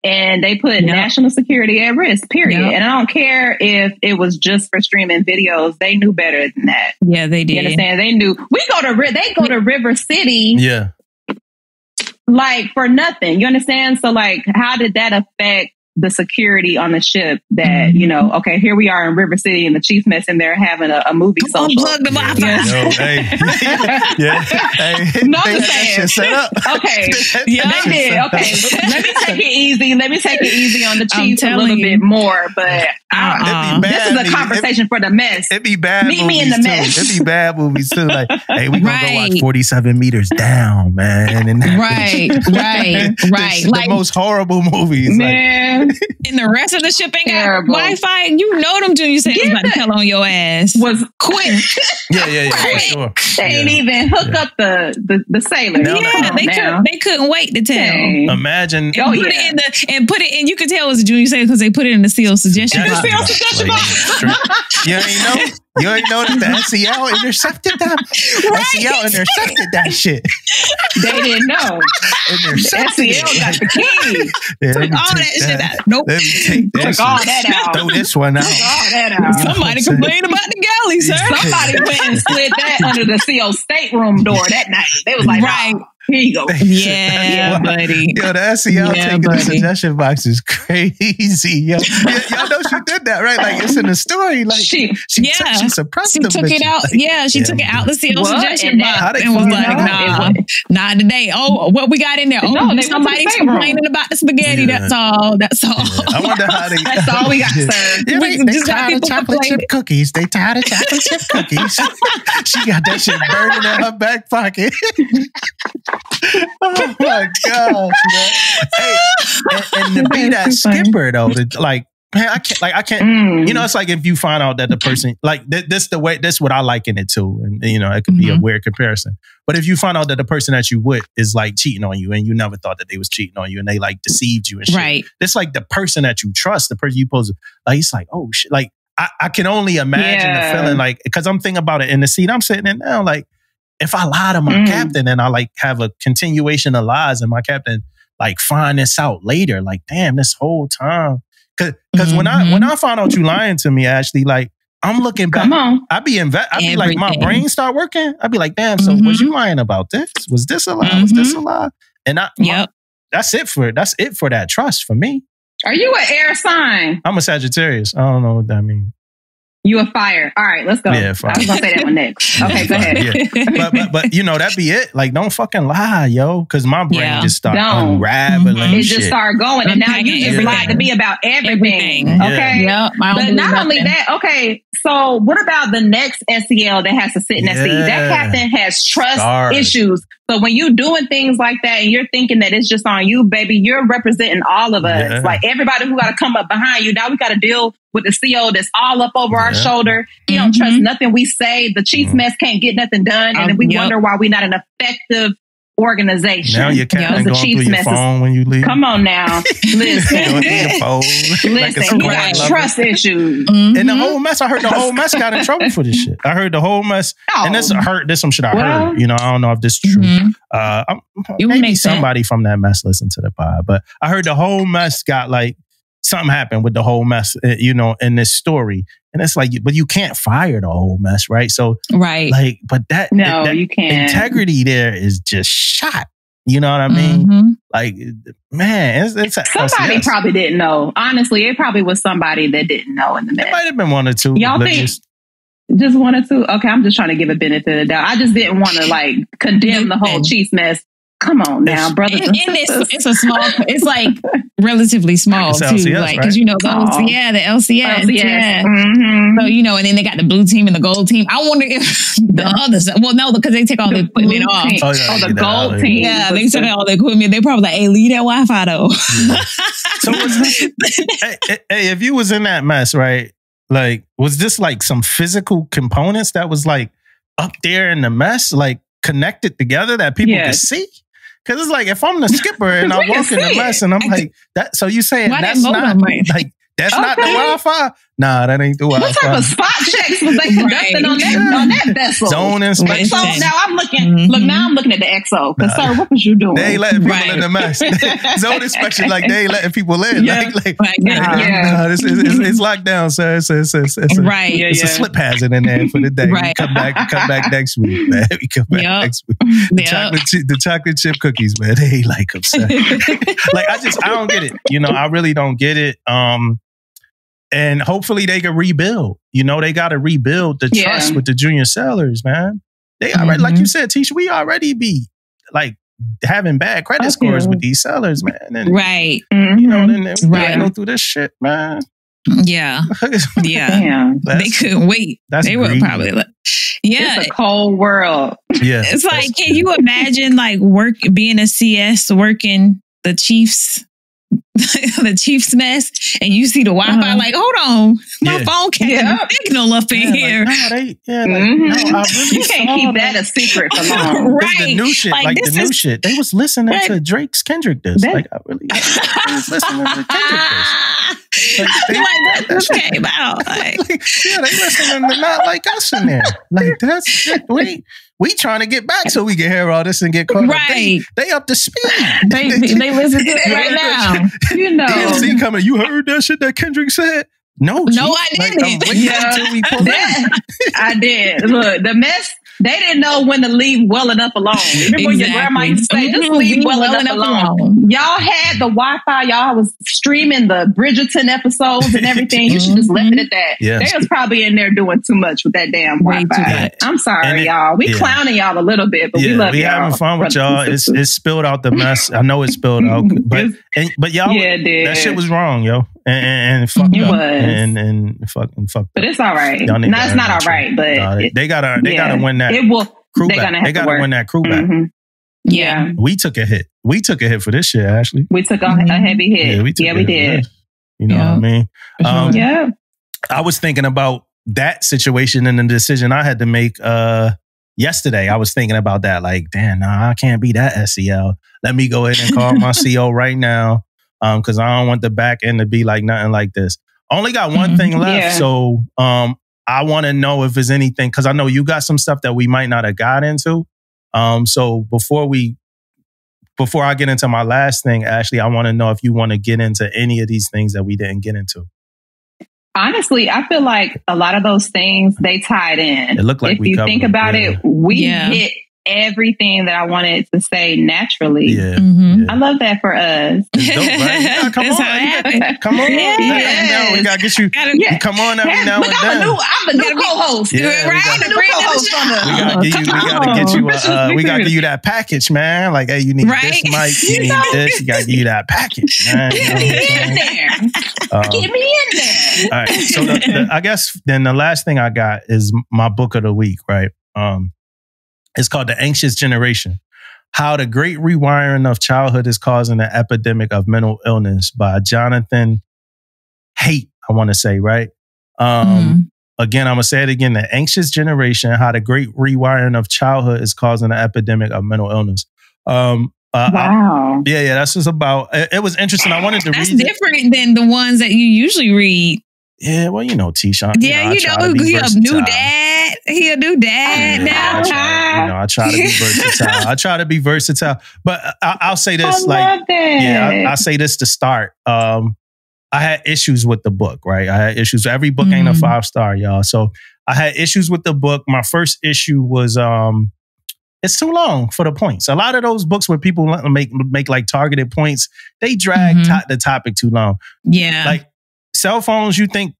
And they put national security at risk, period. Yep. And I don't care if it was just for streaming videos. They knew better than that. Yeah, they did. You understand? They knew. They go to River City. Yeah. Like for nothing. You understand? So like, how did that affect the security on the ship that, okay, here we are in River City and the Chiefs mess in there having a movie social. Unplug the Wi-Fi. No, I'm saying. Set up. Okay. They did. Okay. Let me take it easy on the Chiefs a little bit more, but this is a conversation for the mess. It'd be bad Meet me in the mess. It'd be bad movies too. Like, hey, we gonna go watch 47 Meters Down, man. And right. The most horrible movies. Man. And the rest of the ship ain't got Wi-Fi. Them junior said it's about to tell on your ass. Was quick. Yeah, for sure. They ain't even hook up the sailor. They couldn't wait to tell. Imagine. Put it in. You could tell it was a junior sailor because they put it in the seal suggestion box. You ain't know that the SEL intercepted them. SEL intercepted that shit. They didn't know. The SEL got the key. Took all that shit out. Nope. Took all that out. Throw this one out. Took all that out. Somebody complained about the galley, sir. Somebody went and slid that under the CO stateroom door that night. They was like, right. Here you go. Yeah, buddy. Yo, the SEL taking the suggestion box is crazy. Yo. Y'all know she did that, right? Like, it's in the story. Like, she suppressed She took it out. She took it out the CO suggestion box and was like, not today. Oh, what we got in there? Oh, somebody's complaining about the spaghetti. That's all. I wonder how they... That's all we got served. Yeah, they tired of chocolate chip cookies. They tired of chocolate chip cookies. She got that shit burning in her back pocket. Oh my gosh, man. Hey, and to be that skipper though, like, man, I can't, it's like if you find out that the person, like, this what I liken it to. And, it could be a weird comparison. But if you find out that the person that you with is like cheating on you and you never thought that they was cheating on you and they like deceived you and shit. Right. It's like the person that you trust, the person you supposed to, like, it's like, oh shit. Like, I can only imagine the feeling, like, because I'm thinking about it in the seat I'm sitting in now, like, if I lie to my captain and I like have a continuation of lies and my captain like find this out later, like, damn, this whole time. Cause when I found out you lying to me, Ashley, like, I'm looking back. I'd be like, my brain start working. I'd be like, damn, so was you lying about this? Was this a lie? Was this a lie? And that's it for that trust for me. Are you an air sign? I'm a Sagittarius. I don't know what that means. You a fire. All right, let's go. Yeah, I was going to say that one next. Okay, go ahead. Yeah. But that be it. Like, don't fucking lie, yo. Because my brain just start unraveling It just start going. And now you just lied to me about everything. Okay? Yep. But not only that, okay, so what about the next SEL that has to sit next to you? That captain has trust issues. So when you doing things like that and you're thinking that it's just on you, baby, you're representing all of us. Yeah. Like, everybody who got to come up behind you. Now we got to deal with the CO that's all up over our shoulder. He don't trust nothing we say. The Chiefs mess can't get nothing done. And then we wonder why we're not an effective organization. Now you can't go through your phone when you leave. Come on now. Listen. Listen, he got trust issues. And the whole mess, I heard the whole mess got in trouble for this shit. I heard the whole mess. And this some shit I heard. I don't know if this is true. Maybe somebody from that mess listened to the pod. But I heard the whole mess got like, something happened with the whole mess, in this story. And it's like, but you can't fire the whole mess, right? So, like, but that you can't. Integrity there is just shot. You know what I mean? Like, man, it's somebody probably didn't know. Honestly, it probably was somebody that didn't know in the mess. It might have been one or two. Y'all think? Just one or two? Okay, I'm just trying to give a benefit of the doubt. I just didn't want to like condemn the whole Chiefs mess. Come on now, brother. And it's a small, it's like relatively small too. LCS, like, because those, the LCS. Yeah. Mm-hmm. So, and then they got the blue team and the gold team. I wonder if the other side, well, no, because they take all the equipment off. The gold team. Yeah, they took all the equipment. They probably like, hey, leave that Wi-Fi though. Yeah. So hey, if you was in that mess, right? Like, was this like some physical components that was like up there in the mess, like connected together that people could see? Because it's like, if I'm the skipper and I walk in the mess and I'm like, that. So you saying that's not like, that's not the Wi-Fi? Nah, that ain't the Wi-Fi. What type of spot checks was they conducting on that vessel? Zone inspection. So now I'm looking. Look, now I'm looking at the XO. Because sir, what was you doing? They ain't letting people in the mess. Zone inspection, like they ain't letting people in. Nah, it's locked down, sir. It's a slip hazard in there for the day. Right. Come back next week, man. We come back next week. The chocolate chip cookies, man. They ain't like them, sir. Like I don't get it. You know, I really don't get it. And hopefully they can rebuild. You know, they got to rebuild the trust with the junior sailors, man. They already, like you said, Tisha, we already be like having bad credit scores with these sellers, man. And, you know, then we go through this shit, man. Yeah. Damn. They couldn't wait. They were probably like, it's a cold world. Yeah. It's like, can you imagine like being a CS working the Chiefs? The Chiefs mess, and you see the Wi-Fi, like, hold on, my phone can't signal up in here. Like, no, I really you can't keep that a secret for long. Right. The new shit, like the new shit. They was listening to Drake's Kendrick this. Like, I was listening to Kendrick this. That just came out. They listening to Not Like Us in there. Like, that's shit. We trying to get back so we can hear all this and get caught up. They up to speed. They listen to it right now. You know. DMC coming. You heard that shit that Kendrick said? No, I didn't. I'm waiting until we pull that. I did. Look, the mess. They didn't know when to leave well enough alone. Remember when your grandma used to say, just leave well enough alone. Y'all had the Wi-Fi. Y'all was streaming the Bridgerton episodes and everything. You should just left it at that. They was probably in there doing too much with that damn Wi-Fi. I'm sorry, y'all. We clowning y'all a little bit, but we love y'all. We having fun with y'all. It's spilled out the mess. I know it spilled out, but y'all, that shit was wrong, yo. And fucked up. And fucking fucked up. But it's all right. No, it's not all right, but they gotta win that. It will. Crew back. They gotta win that crew back. Yeah. We took a hit. We took a hit for this shit, Ashley. We took a heavy hit. Yeah, we did. You know what I mean? Yeah. I was thinking about that situation and the decision I had to make yesterday. I was thinking about that. Like, damn, nah, I can't be that SEL. Let me go ahead and call my CO right now. Because I don't want the back end to be like nothing like this. Only got one thing left. So I want to know if there's anything, because I know you got some stuff that we might not have got into. So before I get into my last thing, Ashley, I want to know if you want to get into any of these things that we didn't get into. Honestly, I feel like a lot of those things, they tied in. It looked like if you think about it, we hit everything that I wanted to say naturally. I love that for us. It's dope, right? Yeah, come on. Come on. Yes. We gotta get you. Come on every now and then. I'm the new co-host. I'm the new co-host. We gotta give you that package, man. Like, hey, you need this mic, you need this. You gotta give you that package, man. Get me in there. Get me in there. All right. So I guess then the last thing I got is my book of the week, right? It's called The Anxious Generation: How the Great Rewiring of Childhood is Causing an Epidemic of Mental Illness by Jonathan Haidt, I want to say, right? Again, I'm going to say it again. The Anxious Generation: How the Great Rewiring of Childhood is Causing an Epidemic of Mental Illness. Wow. Yeah, that's just about, it was interesting. I wanted to read That's different than the ones that you usually read. Yeah, well, you know, Tisha. Yeah, he a new dad. He a new dad now. I try to be versatile. I try to be versatile. But I'll say this, I'll say this to start. I had issues with the book, right? I had issues. Every book ain't a 5-star, y'all. So I had issues with the book. My first issue was it's too long for the points. A lot of those books where people make like targeted points, they drag the topic too long. Yeah. Like, cell phones, you think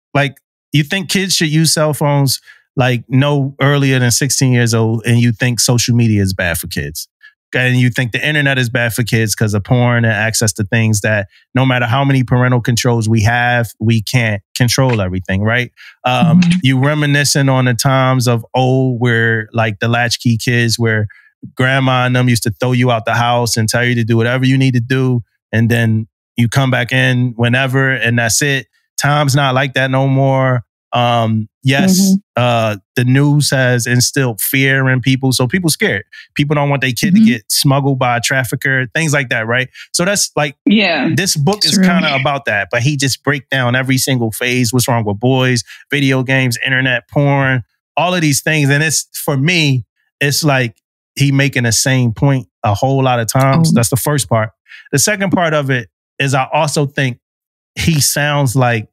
kids should use cell phones like no earlier than 16 years old, and you think social media is bad for kids. And you think the internet is bad for kids because of porn and access to things that no matter how many parental controls we have, we can't control everything, right? You reminiscing on the times of old where like the latchkey kids where grandma and them used to throw you out the house and tell you to do whatever you need to do. And then you come back in whenever and that's it. Time's not like that no more. Yes, the news has instilled fear in people. So people scared. People don't want their kid to get smuggled by a trafficker, things like that, right? So that's like, this book is kind of about that. But he just break down every single phase. What's wrong with boys, video games, internet, porn, all of these things. And it's, for me, it's like he making the same point a whole lot of times. That's the first part. The second part of it is I also think he sounds like,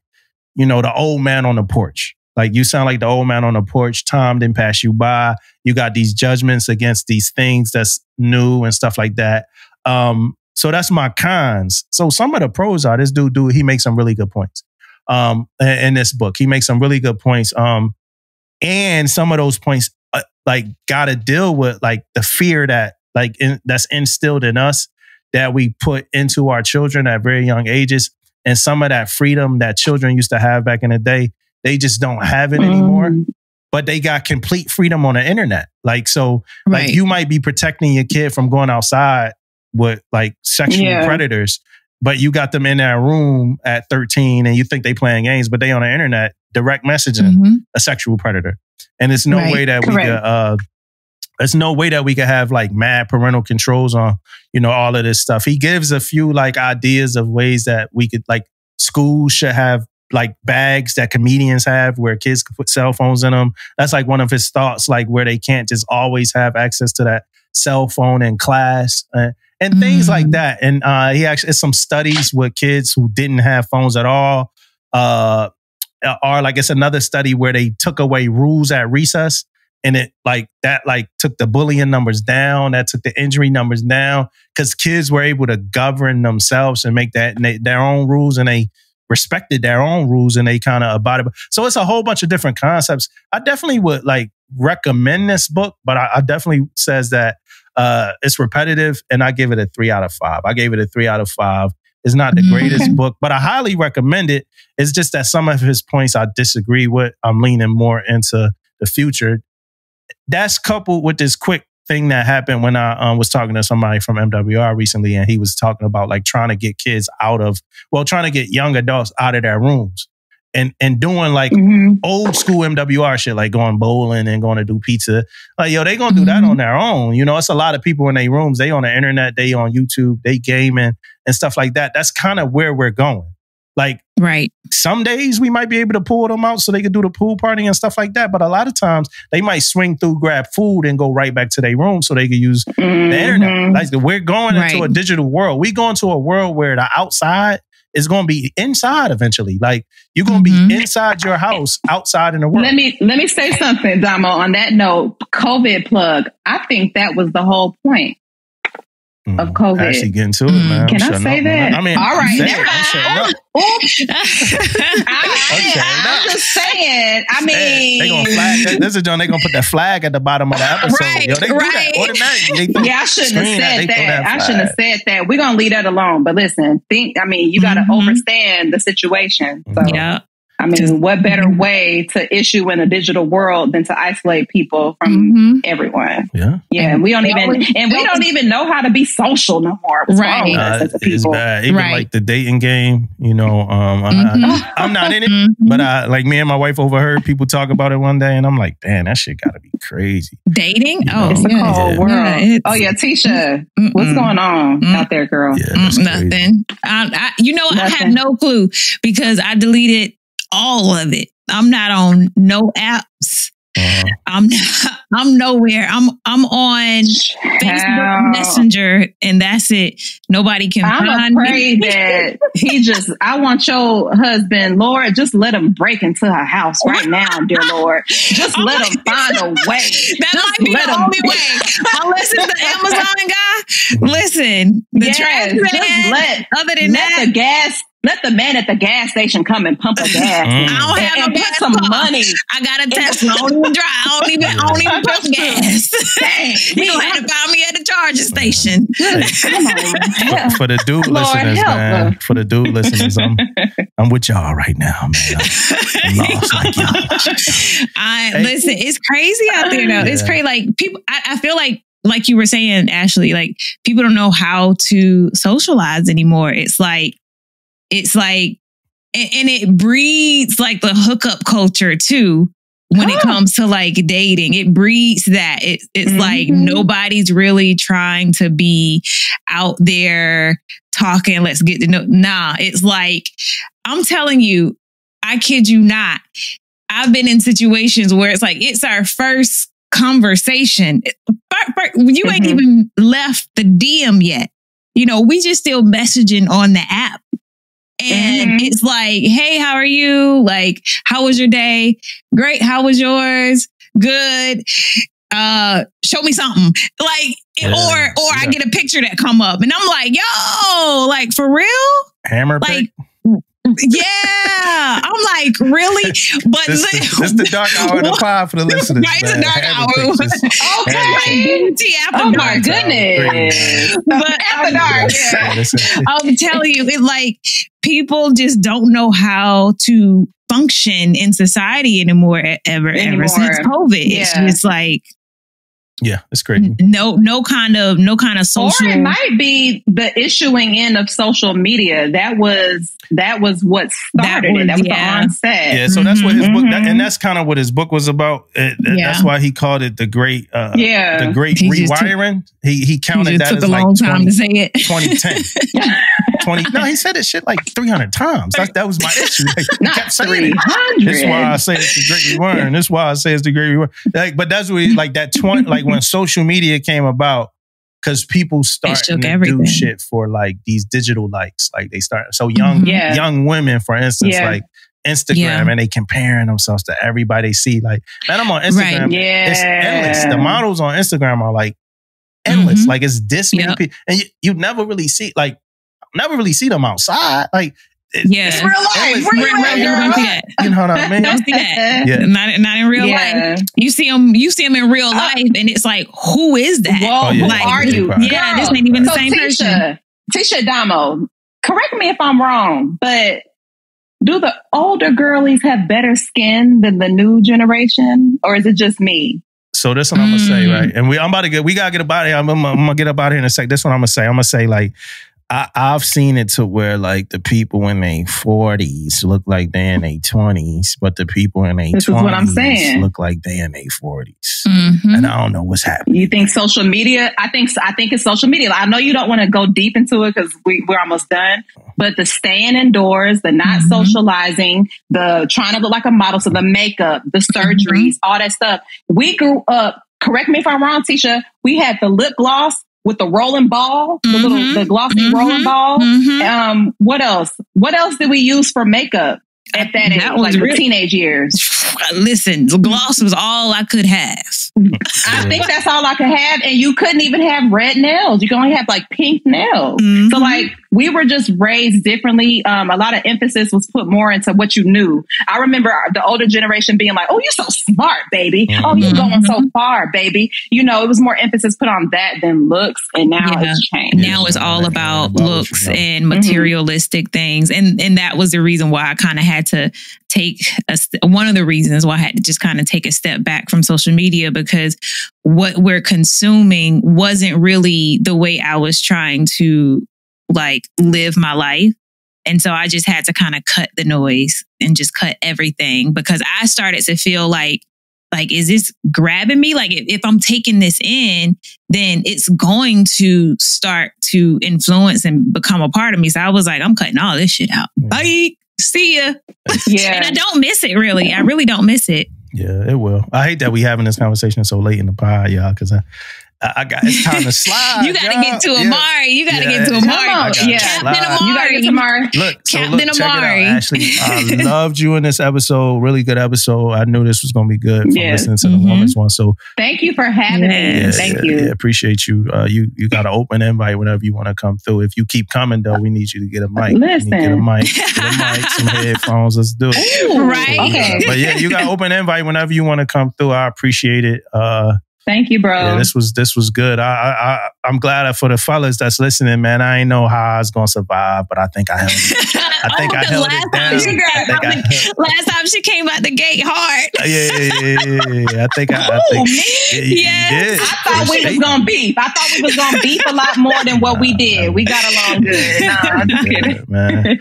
you know, the old man on the porch. Like, you sound like the old man on the porch. Time didn't pass you by. You got these judgments against these things that's new and stuff like that. So that's my cons. So some of the pros are this dude, he makes some really good points in this book. He makes some really good points. And some of those points like got to deal with like the fear that that's instilled in us that we put into our children at very young ages. And some of that freedom that children used to have back in the day, they just don't have it anymore. But they got complete freedom on the internet. Like, so like you might be protecting your kid from going outside with like sexual predators, but you got them in that room at 13 and you think they playing games, but they on the internet direct messaging a sexual predator. And there's no way that we could, there's no way that we could have like mad parental controls on, you know, all of this stuff. He gives a few like ideas of ways that we could, like, schools should have like bags that comedians have where kids could put cell phones in them. That's like one of his thoughts, like where they can't just always have access to that cell phone in class and things like that. And he actually has some studies with kids who didn't have phones at all. Or like it's another study where they took away rules at recess. And it like that, like took the bullying numbers down, that took the injury numbers down, because kids were able to govern themselves and make that their own rules, and they respected their own rules and they kind of abided. So it's a whole bunch of different concepts. I definitely would like recommend this book, but I definitely says that it's repetitive, and I give it a 3 out of 5. I gave it a 3 out of 5. It's not the greatest book, but I highly recommend it. It's just that some of his points I disagree with. I'm leaning more into the future. That's coupled with this quick thing that happened when I was talking to somebody from MWR recently, and he was talking about like trying to get kids trying to get young adults out of their rooms and doing like old school MWR shit, like going bowling and going to do pizza. Like, yo, they gonna do that on their own. You know, it's a lot of people in their rooms. They on the internet, they on YouTube, they gaming and stuff like that. That's kind of where we're going. Like, some days we might be able to pull them out so they could do the pool party and stuff like that. But a lot of times they might swing through, grab food, and go right back to their room so they could use the internet. Like, we're going into a digital world. We go into a world where the outside is going to be inside eventually. Like, you're going to be inside your house, outside in the world. Let me say something, Damo. On that note, COVID plug. I think that was the whole point of COVID. Actually getting to it, man. Can I say that? I mean, all right. I'm just saying. I mean, they gonna flag. This is John. They gonna put that flag at the bottom of the episode. Yo, they do that automatically. I shouldn't have said that. I shouldn't have said that. We're gonna leave that alone. But listen, you got to understand the situation. So. Yeah. I mean, what better way to issue in a digital world than to isolate people from everyone? Yeah. And we don't even know how to be social no more. What's wrong with us as a people? It's bad. Even like the dating game, you know, I'm not in it, but like me and my wife overheard people talk about it one day, and I'm like, damn, that shit gotta be crazy. Dating? It's a cold world. Tisha, what's going on out there, girl? Yeah, nothing. I have no clue because I deleted all of it. I'm not on no apps. I'm nowhere. I'm on Facebook Messenger, and that's it. Nobody can find me. I'm afraid that I want your husband, Lord, just let him break into her house right now, dear Lord. Just let him find a way. That might be the only way. Unless it's the Amazon guy. Listen, the trash man, other than that, let the man at the gas station come and pump a gas. I don't have no some money. I got a Tesla. I don't even drive. I don't even pump gas. You don't have to find me at the charging station. For the dude listeners, man. For the dude listeners, I'm with y'all right now, man. I'm lost like y'all. Listen, it's crazy out there, though. It's crazy. Like, people, I feel like you were saying, Ashley, like, people don't know how to socialize anymore. It's like and it breeds like the hookup culture too. When it comes to like dating, it breeds that. It's like nobody's really trying to be out there talking, let's get to know. Nah, it's like, I'm telling you, I kid you not. I've been in situations where it's like, it's our first conversation. You ain't even left the DM yet. You know, we just still messaging on the app. And it's like, hey, how are you? Like, how was your day? Great. How was yours? Good. Show me something. Like, or I get a picture that come up and I'm like, yo, like for real? Hammer like, pick? Yeah. I'm like, really? But this the dark hour of the pod for the listeners. Right, it's a dark hour. Okay. Oh my goodness. But after dark. I'm telling you, it like people just don't know how to function in society anymore ever since COVID. It's just like, yeah, it's crazy. No kind of social. Or it might be the issuing in of social media. That was what started it. That was the onset. Yeah, so that's what his book, and that's kind of what his book was about. That's why he called it the Great Rewiring. He counted that took as a like long time to say it. 2010. No, he said this shit like 300 times. That was my issue. Like, not 300. That's why I say it's the Great Rewiring. That's why I say it's the Great Rewiring. Like, but that's what like that 20. Like when social media came about, because people started to do shit for like these digital likes. Like they start young women, for instance, like Instagram, and they comparing themselves to everybody they see. Like, man, I'm on Instagram. It's endless. The models on Instagram are like endless. Like it's this many people, and you never really see them outside. Like, it's real life. You know what I mean? Don't see that. Yeah. Not in real life. You see them in real life, and it's like, who is that? Whoa, who are you? Yeah, this ain't even the same person. Tisha Damo, correct me if I'm wrong, but do the older girlies have better skin than the new generation, or is it just me? So this one I'm gonna say, right? And we gotta get up out of here. I'm gonna get up out of here in a sec. This one I'm gonna say like, I've seen it to where like the people in their 40s look like they in their 20s, but the people in their 20s look like they in their 40s. And I don't know what's happening. You think social media? I think it's social media. I know you don't want to go deep into it because we're almost done, but the staying indoors, the not socializing, the trying to look like a model, so the makeup, the surgeries, all that stuff. We grew up, correct me if I'm wrong, Tisha, we had the lip gloss with the rolling ball, the glossy rolling ball. What else? What else did we use for makeup at that age, like the teenage years? Listen, the gloss was all I could have. I think that's all I could have. And you couldn't even have red nails. You can only have like pink nails. So like we were just raised differently. A lot of emphasis was put more into what you knew. I remember the older generation being like, oh, you're so smart, baby. Oh, you're going so far, baby. You know, it was more emphasis put on that than looks. And now it's changed. Now it's all about looks and materialistic things. And that was the reason why I kind of had to take one of the reasons why I had to just kind of take a step back from social media, because what we're consuming wasn't really the way I was trying to like live my life. And so I just had to kind of cut the noise and just cut everything, because I started to feel like, is this grabbing me? Like if I'm taking this in, then it's going to start to influence and become a part of me. So I was like, I'm cutting all this shit out. Bye. See ya. Yeah. And I don't miss it, really. I really don't miss it. Yeah, it will. I hate that we having this conversation so late in the pod, y'all, because I got, it's time to slide. You got to get to Amari. You got to get to Amari. Captain Amari. You got to get to Amari. Captain Amari. Ashley, I loved you in this episode. Really good episode. I knew this was going to be good from listening to the woman's one. So thank you for having me. Thank you. Yeah, appreciate you. You got an open invite whenever you want to come through. If you keep coming, though, we need you to get a mic. Listen. Get a mic, some headphones. Let's do it. Right. Okay. But yeah, you got open invite whenever you want to come through. I appreciate it. Thank you, bro. Yeah, this was good. I'm glad for the fellas that's listening, man. I ain't know how I was gonna survive, but I think I held it. I think I held it down. Last time she came out the gate hard. Yeah. I think yes. I thought we was gonna beef. I thought we was gonna beef a lot more than what we did. We got along good. Nah, I'm just kidding. Man.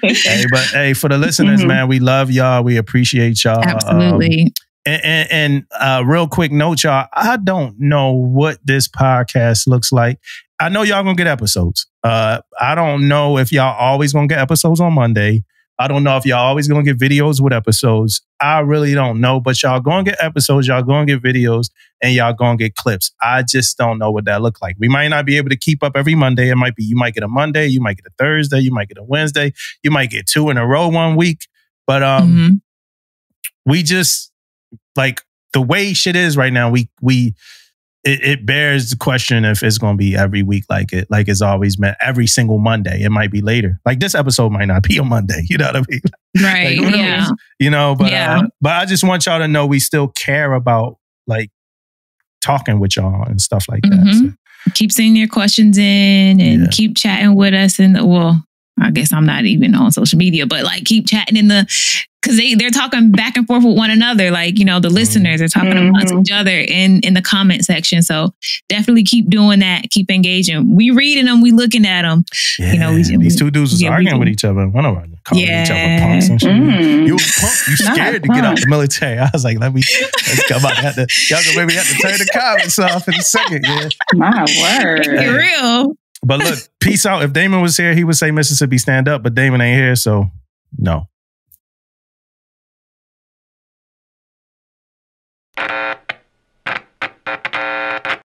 Hey, for the listeners, man, we love y'all. We appreciate y'all. Absolutely. And real quick note, y'all, I don't know what this podcast looks like. I know y'all gonna get episodes. I don't know if y'all always gonna get episodes on Monday. I don't know if y'all always gonna get videos with episodes. I really don't know, but y'all gonna get episodes, y'all gonna get videos, and y'all gonna get clips. I just don't know what that look like. We might not be able to keep up every Monday. It might be, you might get a Monday, you might get a Thursday, you might get a Wednesday, you might get 2 in a row one week. But we just, like, the way shit is right now, it bears the question if it's going to be every week like it's always been every single Monday. It might be later. Like, this episode might not be on Monday. You know what I mean? Right. Like, yeah. You know, but I just want y'all to know we still care about, like, talking with y'all and stuff like that. So. Keep sending your questions in and keep chatting with us. And I guess I'm not even on social media, but like, keep chatting because they're talking back and forth with one another. Like, you know, the listeners are talking amongst each other in the comment section. So definitely keep doing that. Keep engaging. We reading them. We looking at them. Yeah, you know, these two dudes was arguing with each other. One of them calling each other punks and shit. You a punk? You scared to get out the military? I was like, let's come out. Y'all gonna maybe have to turn the comments off in a second. Yeah. My word. Hey. Real. But look, peace out. If Damon was here, he would say Mississippi stand up, but Damon ain't here, so no.